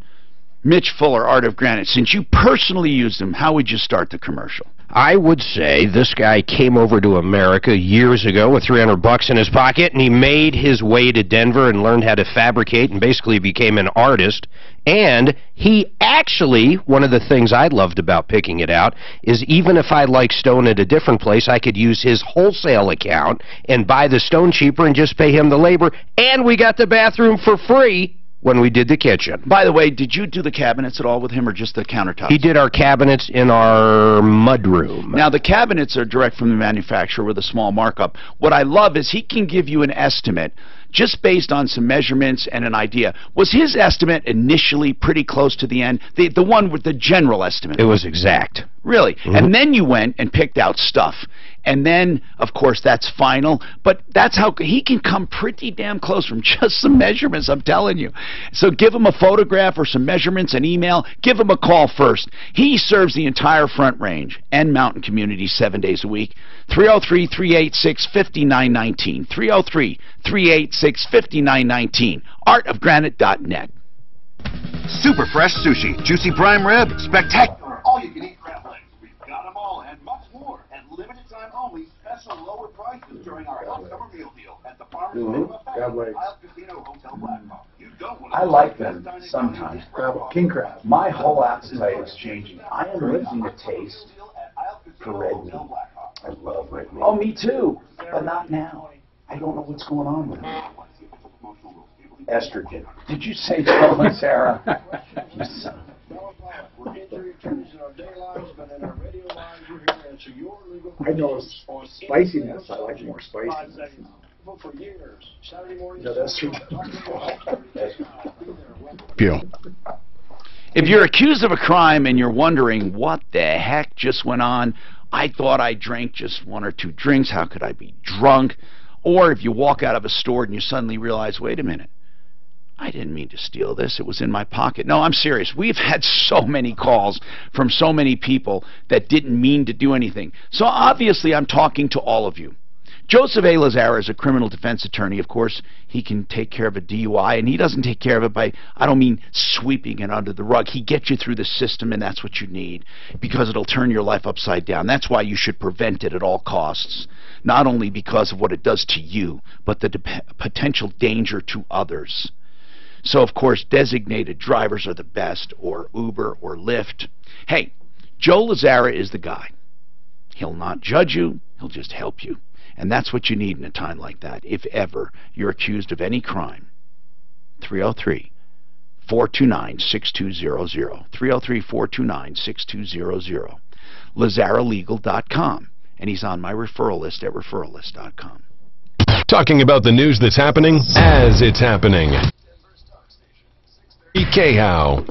Mitch Fuller, Art of Granite, since you personally used him, how would you start the commercial? I would say this guy came over to America years ago with $300 in his pocket, and he made his way to Denver and learned how to fabricate and basically became an artist. And he actually, one of the things I loved about picking it out is even if I like stone at a different place, I could use his wholesale account and buy the stone cheaper and just pay him the labor. And we got the bathroom for free when we did the kitchen. By the way, did you do the cabinets at all with him or just the countertops? He did our cabinets in our mudroom. Now, the cabinets are direct from the manufacturer with a small markup. What I love is he can give you an estimate just based on some measurements and an idea. Was his estimate initially pretty close to the end? The one with the general estimate? It was exact. Really? Mm-hmm. And then you went and picked out stuff. And then, of course, that's final. But that's how he can come pretty damn close from just some measurements, I'm telling you. So give him a photograph or some measurements, an email. Give him a call first. He serves the entire Front Range and mountain community 7 days a week. 303-386-5919. 303-386-5919. artofgranite.net. Super fresh sushi, juicy prime rib, spectacular. All you can eat crab legs. We've got them all and much more at limited time only special lower prices during our hot summer meal deal at the Farmers Crab legs. Casino Hotel Blackhawk. You don't want I like them sometimes. King crab. My whole appetite is changing. I am losing a taste for red meat. I love red meat. Oh, me too, but not now. I don't know what's going on with me. Estrogen. Did you say Joe and Sarah? You son of I know spiciness. I like more spiciness. Yeah, that's true. If you're accused of a crime and you're wondering what the heck just went on, I thought I drank just 1 or 2 drinks, how could I be drunk? Or if you walk out of a store and you suddenly realize, wait a minute, I didn't mean to steal this. It was in my pocket. No, I'm serious. We've had so many calls from so many people that didn't mean to do anything. So obviously I'm talking to all of you. Joseph A. Lazara is a criminal defense attorney. Of course, he can take care of a DUI, and he doesn't take care of it by, I don't mean sweeping it under the rug. He gets you through the system, and that's what you need, because it'll turn your life upside down. That's why you should prevent it at all costs, not only because of what it does to you, but the potential danger to others. So, of course, designated drivers are the best, or Uber or Lyft. Hey, Joe Lazara is the guy. He'll not judge you. He'll just help you. And that's what you need in a time like that, if ever you're accused of any crime. 303-429-6200. 303-429-6200. LazaraLegal.com. And he's on my referral list at referrallist.com. Talking about the news that's happening as it's happening. K-How.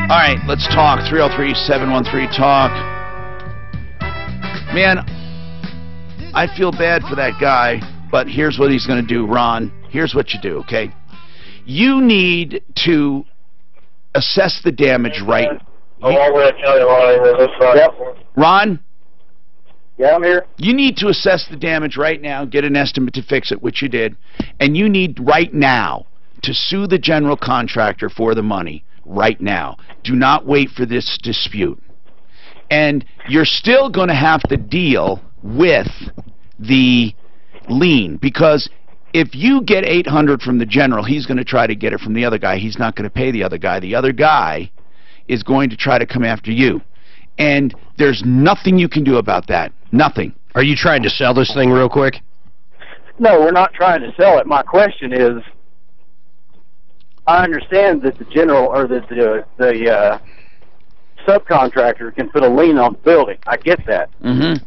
All right, let's talk. 303-713-TALK. Man, I feel bad for that guy, but here's what he's going to do, Ron. Here's what you do, okay? You need to assess the damage right. Ron? Yeah, I'm here. You need to assess the damage right now, get an estimate to fix it, which you did, and you need right now to sue the general contractor for the money right now. Do not wait for this dispute. And you're still going to have to deal with the lien, because if you get $800 from the general, he's going to try to get it from the other guy. He's not going to pay the other guy. The other guy is going to try to come after you. And there's nothing you can do about that. Nothing. Are you trying to sell this thing real quick? No, we're not trying to sell it. My question is, I understand that the general or that the subcontractor can put a lien on the building. I get that. Mm-hmm.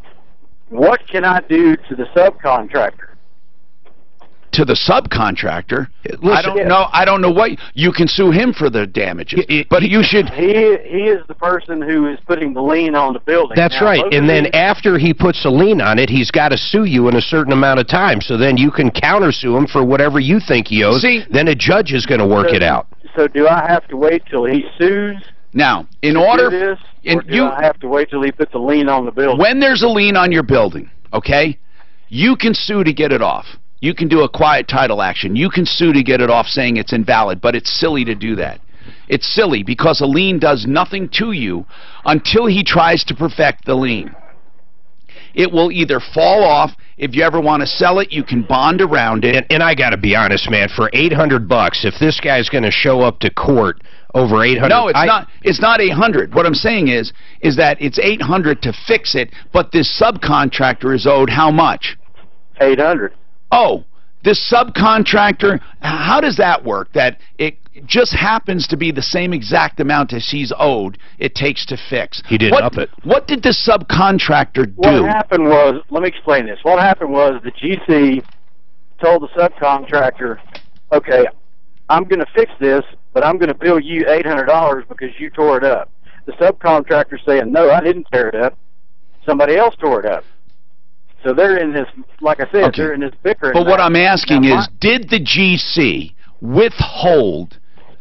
What can I do to the subcontractor? To the subcontractor? Listen, I don't know what you can sue him for the damages. But you should. He is the person who is putting the lien on the building. That's now, right. And then after he puts a lien on it, he's got to sue you in a certain amount of time. So then you can countersue him for whatever you think he owes. See, then a judge is going to work it out. So do I have to wait till he sues? Now, in order, or do I have to wait till he puts a lien on the building? When there's a lien on your building, okay, you can sue to get it off. You can do a quiet title action. You can sue to get it off saying it's invalid, but it's silly to do that. It's silly because a lien does nothing to you until he tries to perfect the lien. It will either fall off. If you ever want to sell it, you can bond around it. And I got to be honest, man, for $800, if this guy's going to show up to court over $800... No, it's not. It's not $800. What I'm saying is that it's $800 to fix it, but this subcontractor is owed how much? $800. Oh, this subcontractor, how does that work? That it just happens to be the same exact amount as he's owed it takes to fix. He didn't up it. What did this subcontractor do? What happened was, let me explain this. What happened was the GC told the subcontractor, okay, I'm going to fix this, but I'm going to bill you $800 because you tore it up. the subcontractor saying, no, I didn't tear it up. Somebody else tore it up. So they're in this, like I said, they're in this bickering. But what I'm asking is, did the GC withhold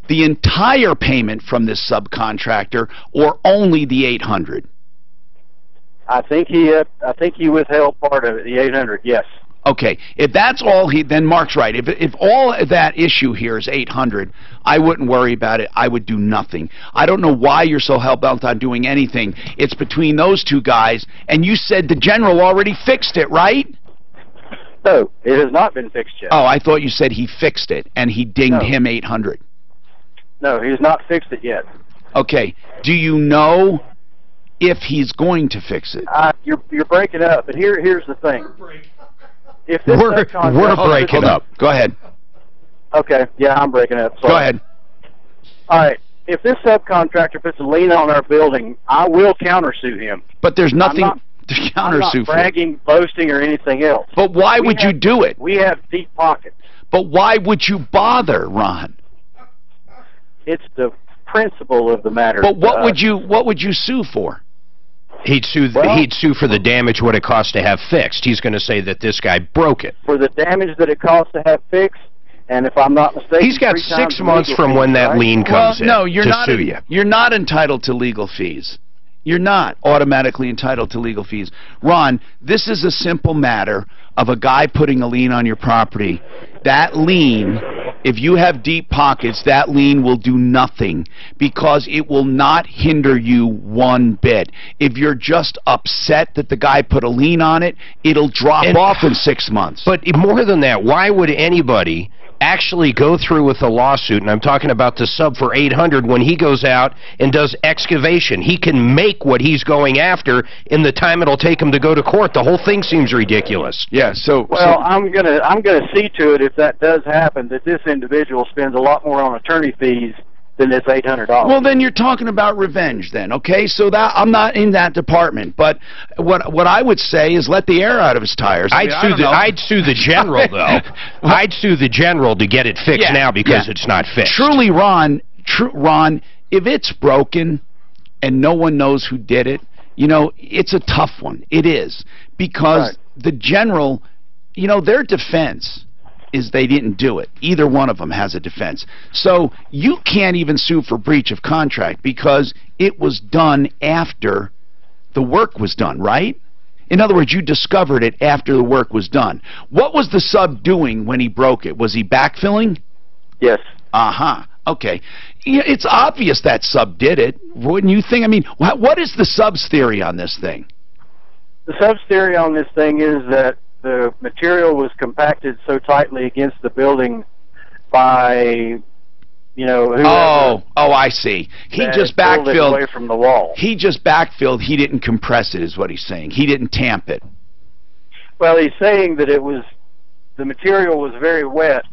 the entire payment from this subcontractor, or only the $800? I think he withheld part of it, the $800. Yes. Okay, if that's all then Mark's right. If all that issue here is $800, I wouldn't worry about it. I would do nothing. I don't know why you're so hell-bent on doing anything. It's between those two guys, and you said the general already fixed it, right? No, it has not been fixed yet. Oh, I thought you said he fixed it, and he dinged him $800. No, he's not fixed it yet. Okay, do you know if he's going to fix it? You're breaking up, but here's the thing. If this we're breaking up. Go ahead. Okay, yeah, I'm breaking up. Sorry. Go ahead. All right, if this subcontractor puts a lien on our building, I will countersue him. But there's nothing to countersue I'm not bragging, boasting, or anything else. But why would you do it? We have deep pockets. But why would you bother, Ron? It's the principle of the matter. But what would you sue for? He'd sue for the damage what it costs to have fixed. He's going to say that this guy broke it. For the damage that it costs to have fixed, and if I'm not mistaken, he's got 6 months from when that lien comes in to sue you. You're not entitled to legal fees. You're not automatically entitled to legal fees. Ron, this is a simple matter of a guy putting a lien on your property. That lien, if you have deep pockets, that lien will do nothing because it will not hinder you one bit. If you're just upset that the guy put a lien on it, it'll drop off in 6 months. But more than that, why would anybody actually go through with a lawsuit, and I'm talking about the sub for $800, when he goes out and does excavation? He can make what he's going after in the time it'll take him to go to court. The whole thing seems ridiculous. Yeah, I'm gonna see to it, if that does happen, that this individual spends a lot more on attorney fees than this $800. Well, then you're talking about revenge then, okay? So that I'm not in that department, but what I would say is let the air out of his tires. I'd sue the general, though. I'd sue the general to get it fixed now because it's not fixed. Truly, Ron, if it's broken and no one knows who did it, you know, it's a tough one. It is. Because the general, you know, their defense is they didn't do it. Either one of them has a defense. So you can't even sue for breach of contract because it was done after the work was done, right? In other words, you discovered it after the work was done. What was the sub doing when he broke it? Was he backfilling? Yes. Uh-huh. Okay. It's obvious that sub did it, wouldn't you think? I mean, what is the sub's theory on this thing? The sub's theory on this thing is that the material was compacted so tightly against the building by, you know, whoever. Oh, I see. He just backfilled away from the wall. He just backfilled. He didn't compress it, is what he's saying. He didn't tamp it. Well, he's saying that the material was very wet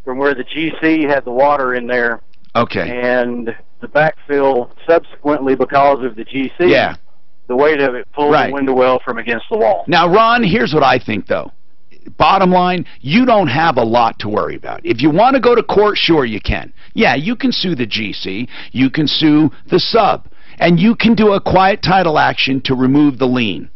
from where the GC had the water in there. Okay. And the backfill subsequently, because of the GC. Yeah. The weight of it pulled the window well from against the wall. Now, Ron, here's what I think, though. Bottom line, you don't have a lot to worry about. If you want to go to court, sure you can. Yeah, you can sue the GC, you can sue the sub, and you can do a quiet title action to remove the lien.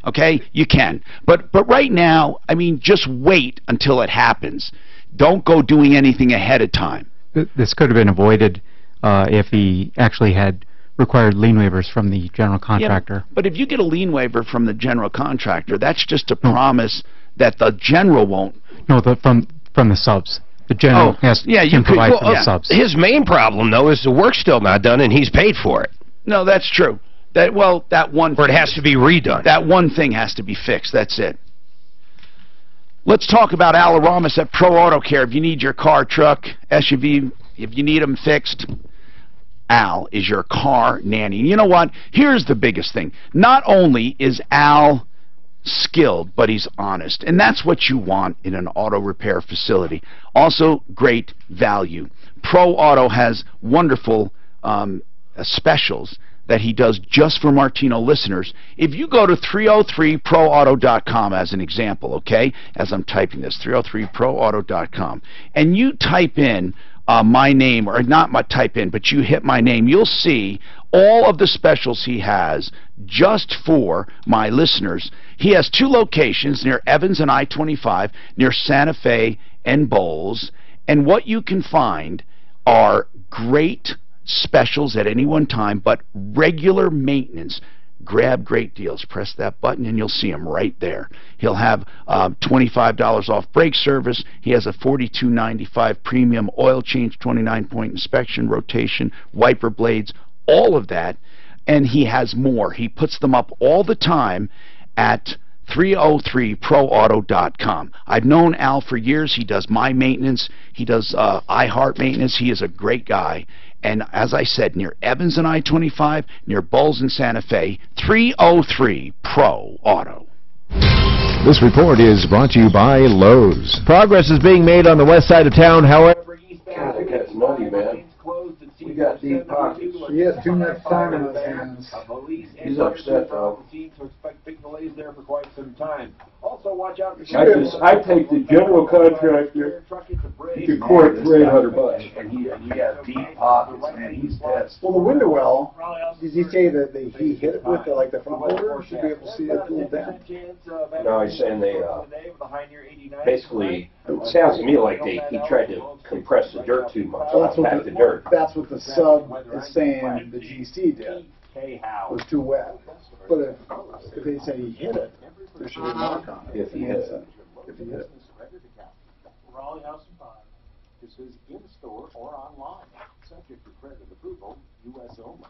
Okay? You can. But right now, I mean, just wait until it happens. Don't go doing anything ahead of time. This could have been avoided if he actually had required lien waivers from the general contractor. Yeah, but if you get a lien waiver from the general contractor, that's just a promise that the general won't. No, from the subs. The general can provide for the subs. His main problem, though, is the work's still not done and he's paid for it. No, that's true. That one. Or it has to be redone. That one thing has to be fixed. That's it. Let's talk about Al Aramis at Pro Auto Care. If you need your car, truck, SUV, if you need them fixed, Al is your car nanny. You know what? Here's the biggest thing. Not only is Al skilled, but he's honest. And that's what you want in an auto repair facility. Also, great value. Pro Auto has wonderful specials that he does just for Martino listeners. If you go to 303proauto.com as an example, okay, as I'm typing this, 303proauto.com, and you type in my name, or not my type in, but you hit my name, you'll see all of the specials he has just for my listeners. He has 2 locations near Evans and I-25, near Santa Fe and Bowles, and what you can find are great specials at any one time, but regular maintenance. Grab great deals. Press that button and you'll see him right there. He'll have $25 off brake service. He has a $42.95 premium oil change, 29-point inspection, rotation, wiper blades, all of that. And he has more. He puts them up all the time at 303proauto.com. I've known Al for years. He does my maintenance. He does iHeart maintenance. He is a great guy. And as I said, near Evans and I-25, near Bowles and Santa Fe, 303 Pro Auto. This report is brought to you by Lowe's. Progress is being made on the west side of town, however. That's nutty, man. We got deep pockets. He has too much time in his hands. He's upset, though. I take the general contractor to court for $800. And he has deep pockets, man. He's pissed. Well, the window well, did he say that he hit it with the front loader? Should be able to see it a little dent. No, he's saying they basically, it sounds to me like he tried to compress the dirt too much. Well, that's what the sub is saying the GC did. Was too wet. But if they say he hit it, there should be a mark on it. If he hit it. If he hit it. Raleigh House and Pond. This is in store or online. Subject to credit approval, U.S. only.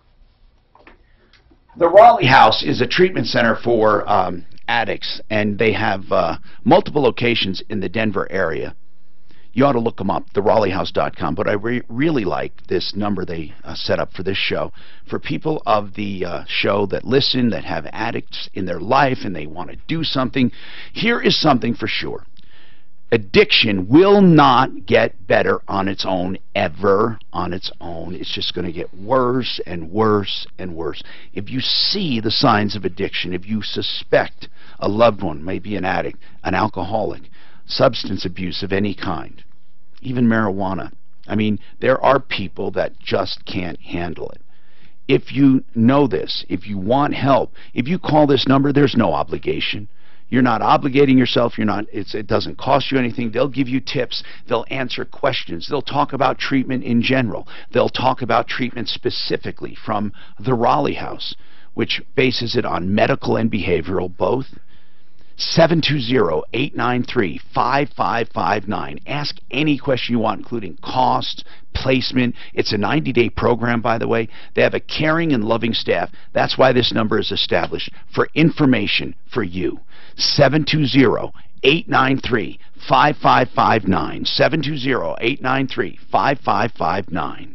The Raleigh House is a treatment center for addicts, and they have multiple locations in the Denver area. You ought to look them up, theRaleighHouse.com. But I really like this number they set up for this show. For people of the show that listen, that have addicts in their life, and they want to do something, here is something for sure. Addiction will not get better on its own, ever on its own. It's just going to get worse and worse and worse. If you see the signs of addiction, if you suspect a loved one may be an addict, an alcoholic, substance abuse of any kind, even marijuana. I mean, there are people that just can't handle it. If you know this, if you want help, if you call this number, there's no obligation. You're not obligating yourself. It doesn't cost you anything. They'll give you tips. They'll answer questions. They'll talk about treatment in general. They'll talk about treatment specifically from the Raleigh House, which bases it on medical and behavioral both. 720-893-5559. Ask any question you want, including costs, placement. It's a 90-day program, by the way. They have a caring and loving staff. That's why this number is established, for information for you. 720-893-5559. 720-893-5559.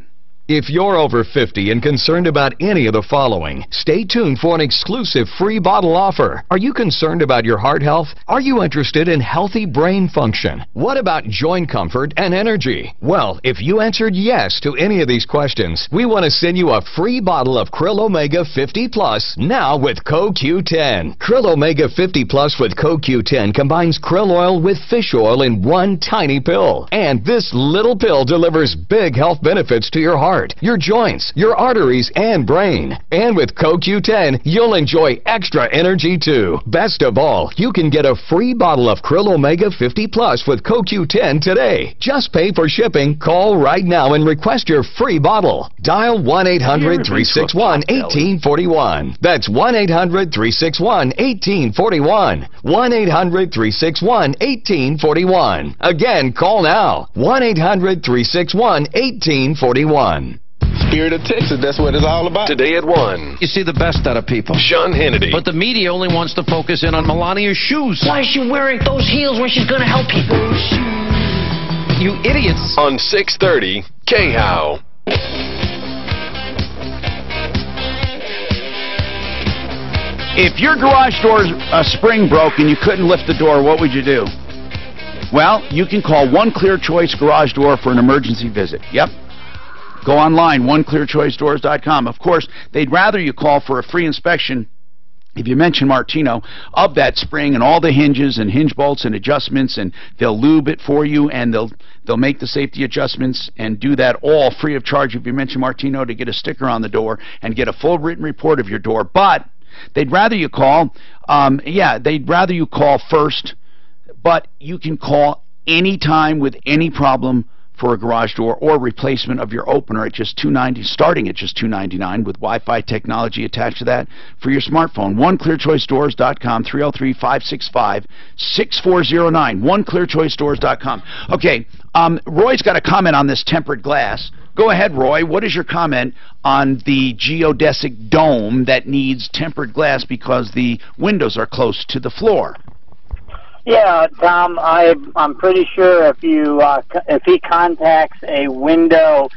If you're over 50 and concerned about any of the following, stay tuned for an exclusive free bottle offer. Are you concerned about your heart health? Are you interested in healthy brain function? What about joint comfort and energy? Well, if you answered yes to any of these questions, we want to send you a free bottle of Krill Omega 50 Plus now with CoQ10. Krill Omega 50 Plus with CoQ10 combines krill oil with fish oil in one tiny pill. And this little pill delivers big health benefits to your heart, your joints, your arteries, and brain. And with CoQ10, you'll enjoy extra energy too. Best of all, you can get a free bottle of Krill Omega 50 Plus with CoQ10 today. Just pay for shipping. Call right now and request your free bottle. Dial 1-800-361-1841. That's 1-800-361-1841. 1-800-361-1841. Again, call now. 1-800-361-1841. Spirit of Texas, that's what it's all about. Today at 1. You see the best out of people. Sean Hannity. But the media only wants to focus in on Melania's shoes. Why is she wearing those heels when she's going to help people? You idiots. On 630 K-How. If your garage door's spring broke and you couldn't lift the door, what would you do? Well, you can call One Clear Choice Garage Door for an emergency visit. Yep. Go online, oneclearchoicedoors.com. Of course, they'd rather you call for a free inspection if you mention Martino, of that spring and all the hinges and hinge bolts and adjustments, and they'll lube it for you, and they'll make the safety adjustments and do that all free of charge if you mention Martino, to get a sticker on the door and get a full written report of your door. But they'd rather you call, they'd rather you call first, but you can call anytime with any problem for a garage door or replacement of your opener at just $290, starting at just $299 with Wi-Fi technology attached to that for your smartphone. OneClearChoiceDoors.com, 303-565-6409. OneClearChoiceDoors.com. Okay, Roy's got a comment on this tempered glass. Go ahead, Roy. What is your comment on the geodesic dome that needs tempered glass because the windows are close to the floor? Yeah, Tom, I'm pretty sure if he contacts a window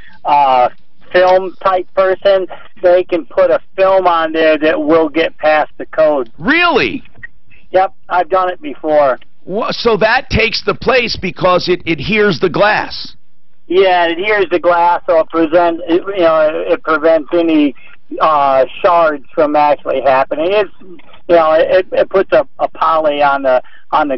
film type person, they can put a film on there that will get past the code. Really? Yep, I've done it before. So that takes the place because it adheres the glass. Yeah, it adheres the glass, so it prevents any shards from actually happening. It puts a poly on the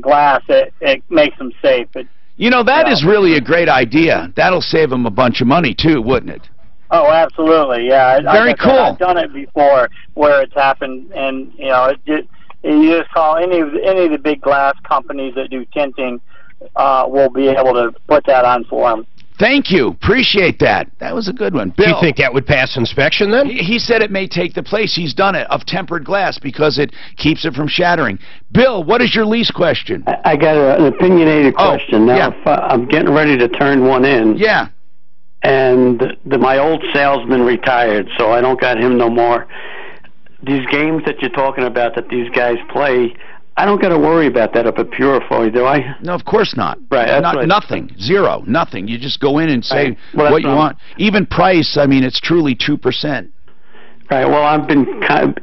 glass. It makes them safe. That is really a great idea. That'll save them a bunch of money too, wouldn't it? Oh, absolutely. Yeah. Very cool. I've done it before where it's happened, and you just call any of the big glass companies that do tinting. Will be able to put that on for them. Thank you. Appreciate that. That was a good one. Bill, do you think that would pass inspection then? He said it may take the place. He's done it, of tempered glass, because it keeps it from shattering. Bill, what is your lease question? I got an opinionated question. Now, if I'm getting ready to turn one in. Yeah. And my old salesman retired, so I don't got him no more. These games that you're talking about that these guys play, I don't got to worry about that up at Purifoy, do I? No, of course not. Right. Nothing. Zero. Nothing. You just go in and say what you want. Even price, I mean, it's truly 2%. Right. Well, I've been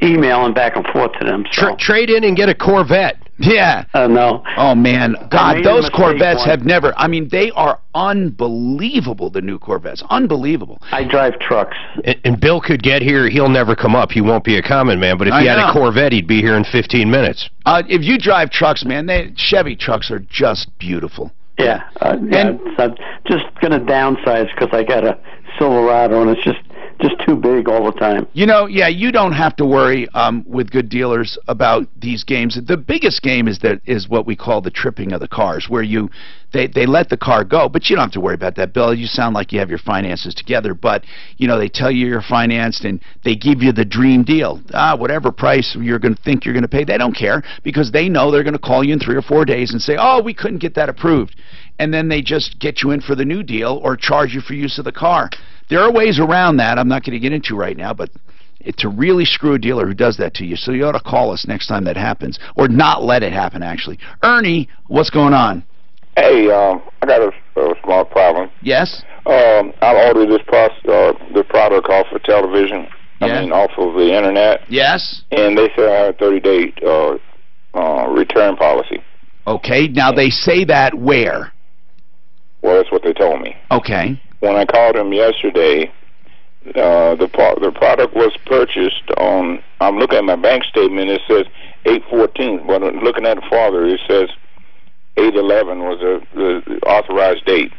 emailing back and forth to them. So. Trade in and get a Corvette. Yeah. No. Oh, man. God, those Corvettes have never... I mean, they are unbelievable, the new Corvettes. Unbelievable. I drive trucks. And Bill could get here. He'll never come up. He won't be a common man. But if he had a Corvette, he'd be here in 15 minutes. If you drive trucks, man, Chevy trucks are just beautiful. Yeah. And I'm just going to downsize because I got a Silverado, and it's just too big all the time. You don't have to worry with good dealers about these games. The biggest game is what we call the tripping of the cars, where they let the car go, but you don't have to worry about that, Bill. You sound like you have your finances together, but they tell you you're financed and they give you the dream deal. Whatever price you're going to think you're going to pay, they don't care, because they know they're going to call you in 3 or 4 days and say, oh, we couldn't get that approved. And then they just get you in for the new deal or charge you for use of the car. There are ways around that I'm not going to get into right now, but to really screw a dealer who does that to you. So you ought to call us next time that happens, or not let it happen, actually. Ernie, what's going on? Hey, I got a small problem. Yes? I ordered this product off of television. I mean, off of the internet. Yes? And they said I had a 30-day return policy. Okay, now they say that where? Well, that's what they told me. Okay. When I called them yesterday, the product was purchased on, I'm looking at my bank statement, it says 8/14, but looking at it farther, it says 8/11 was the authorized date.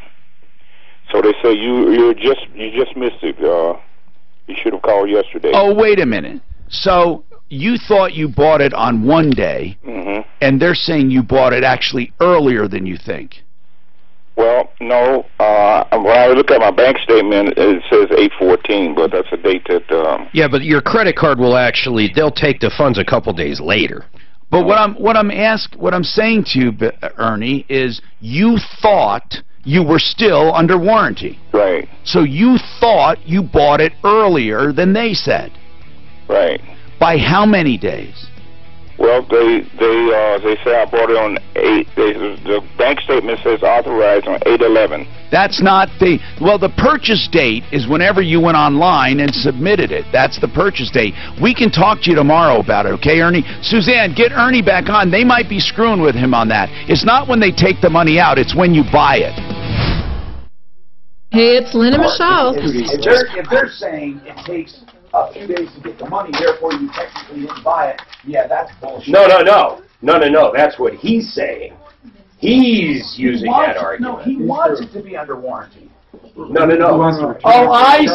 So they say you just missed it. You should have called yesterday. Oh, wait a minute. So you thought you bought it on one day, and they're saying you bought it actually earlier than you think. Well, no. When I look at my bank statement, it says 8/14, but that's a date that... Yeah, but your credit card will actually, they'll take the funds a couple days later. But what I'm saying to you, Ernie, is you thought you were still under warranty. Right. So you thought you bought it earlier than they said. Right. By how many days? Well, they say I bought it on 8. The bank statement says authorized on 8/11. That's not the... Well, the purchase date is whenever you went online and submitted it. That's the purchase date. We can talk to you tomorrow about it, okay, Ernie? Suzanne, get Ernie back on. They might be screwing with him on that. It's not when they take the money out. It's when you buy it. Hey, it's Lynn and Michelle. If they're saying it takes a few days to get the money, therefore you technically didn't buy it. Yeah, that's bullshit. No. That's what he's saying. He's using that argument. No, he wants it to be under warranty. No. Oh, I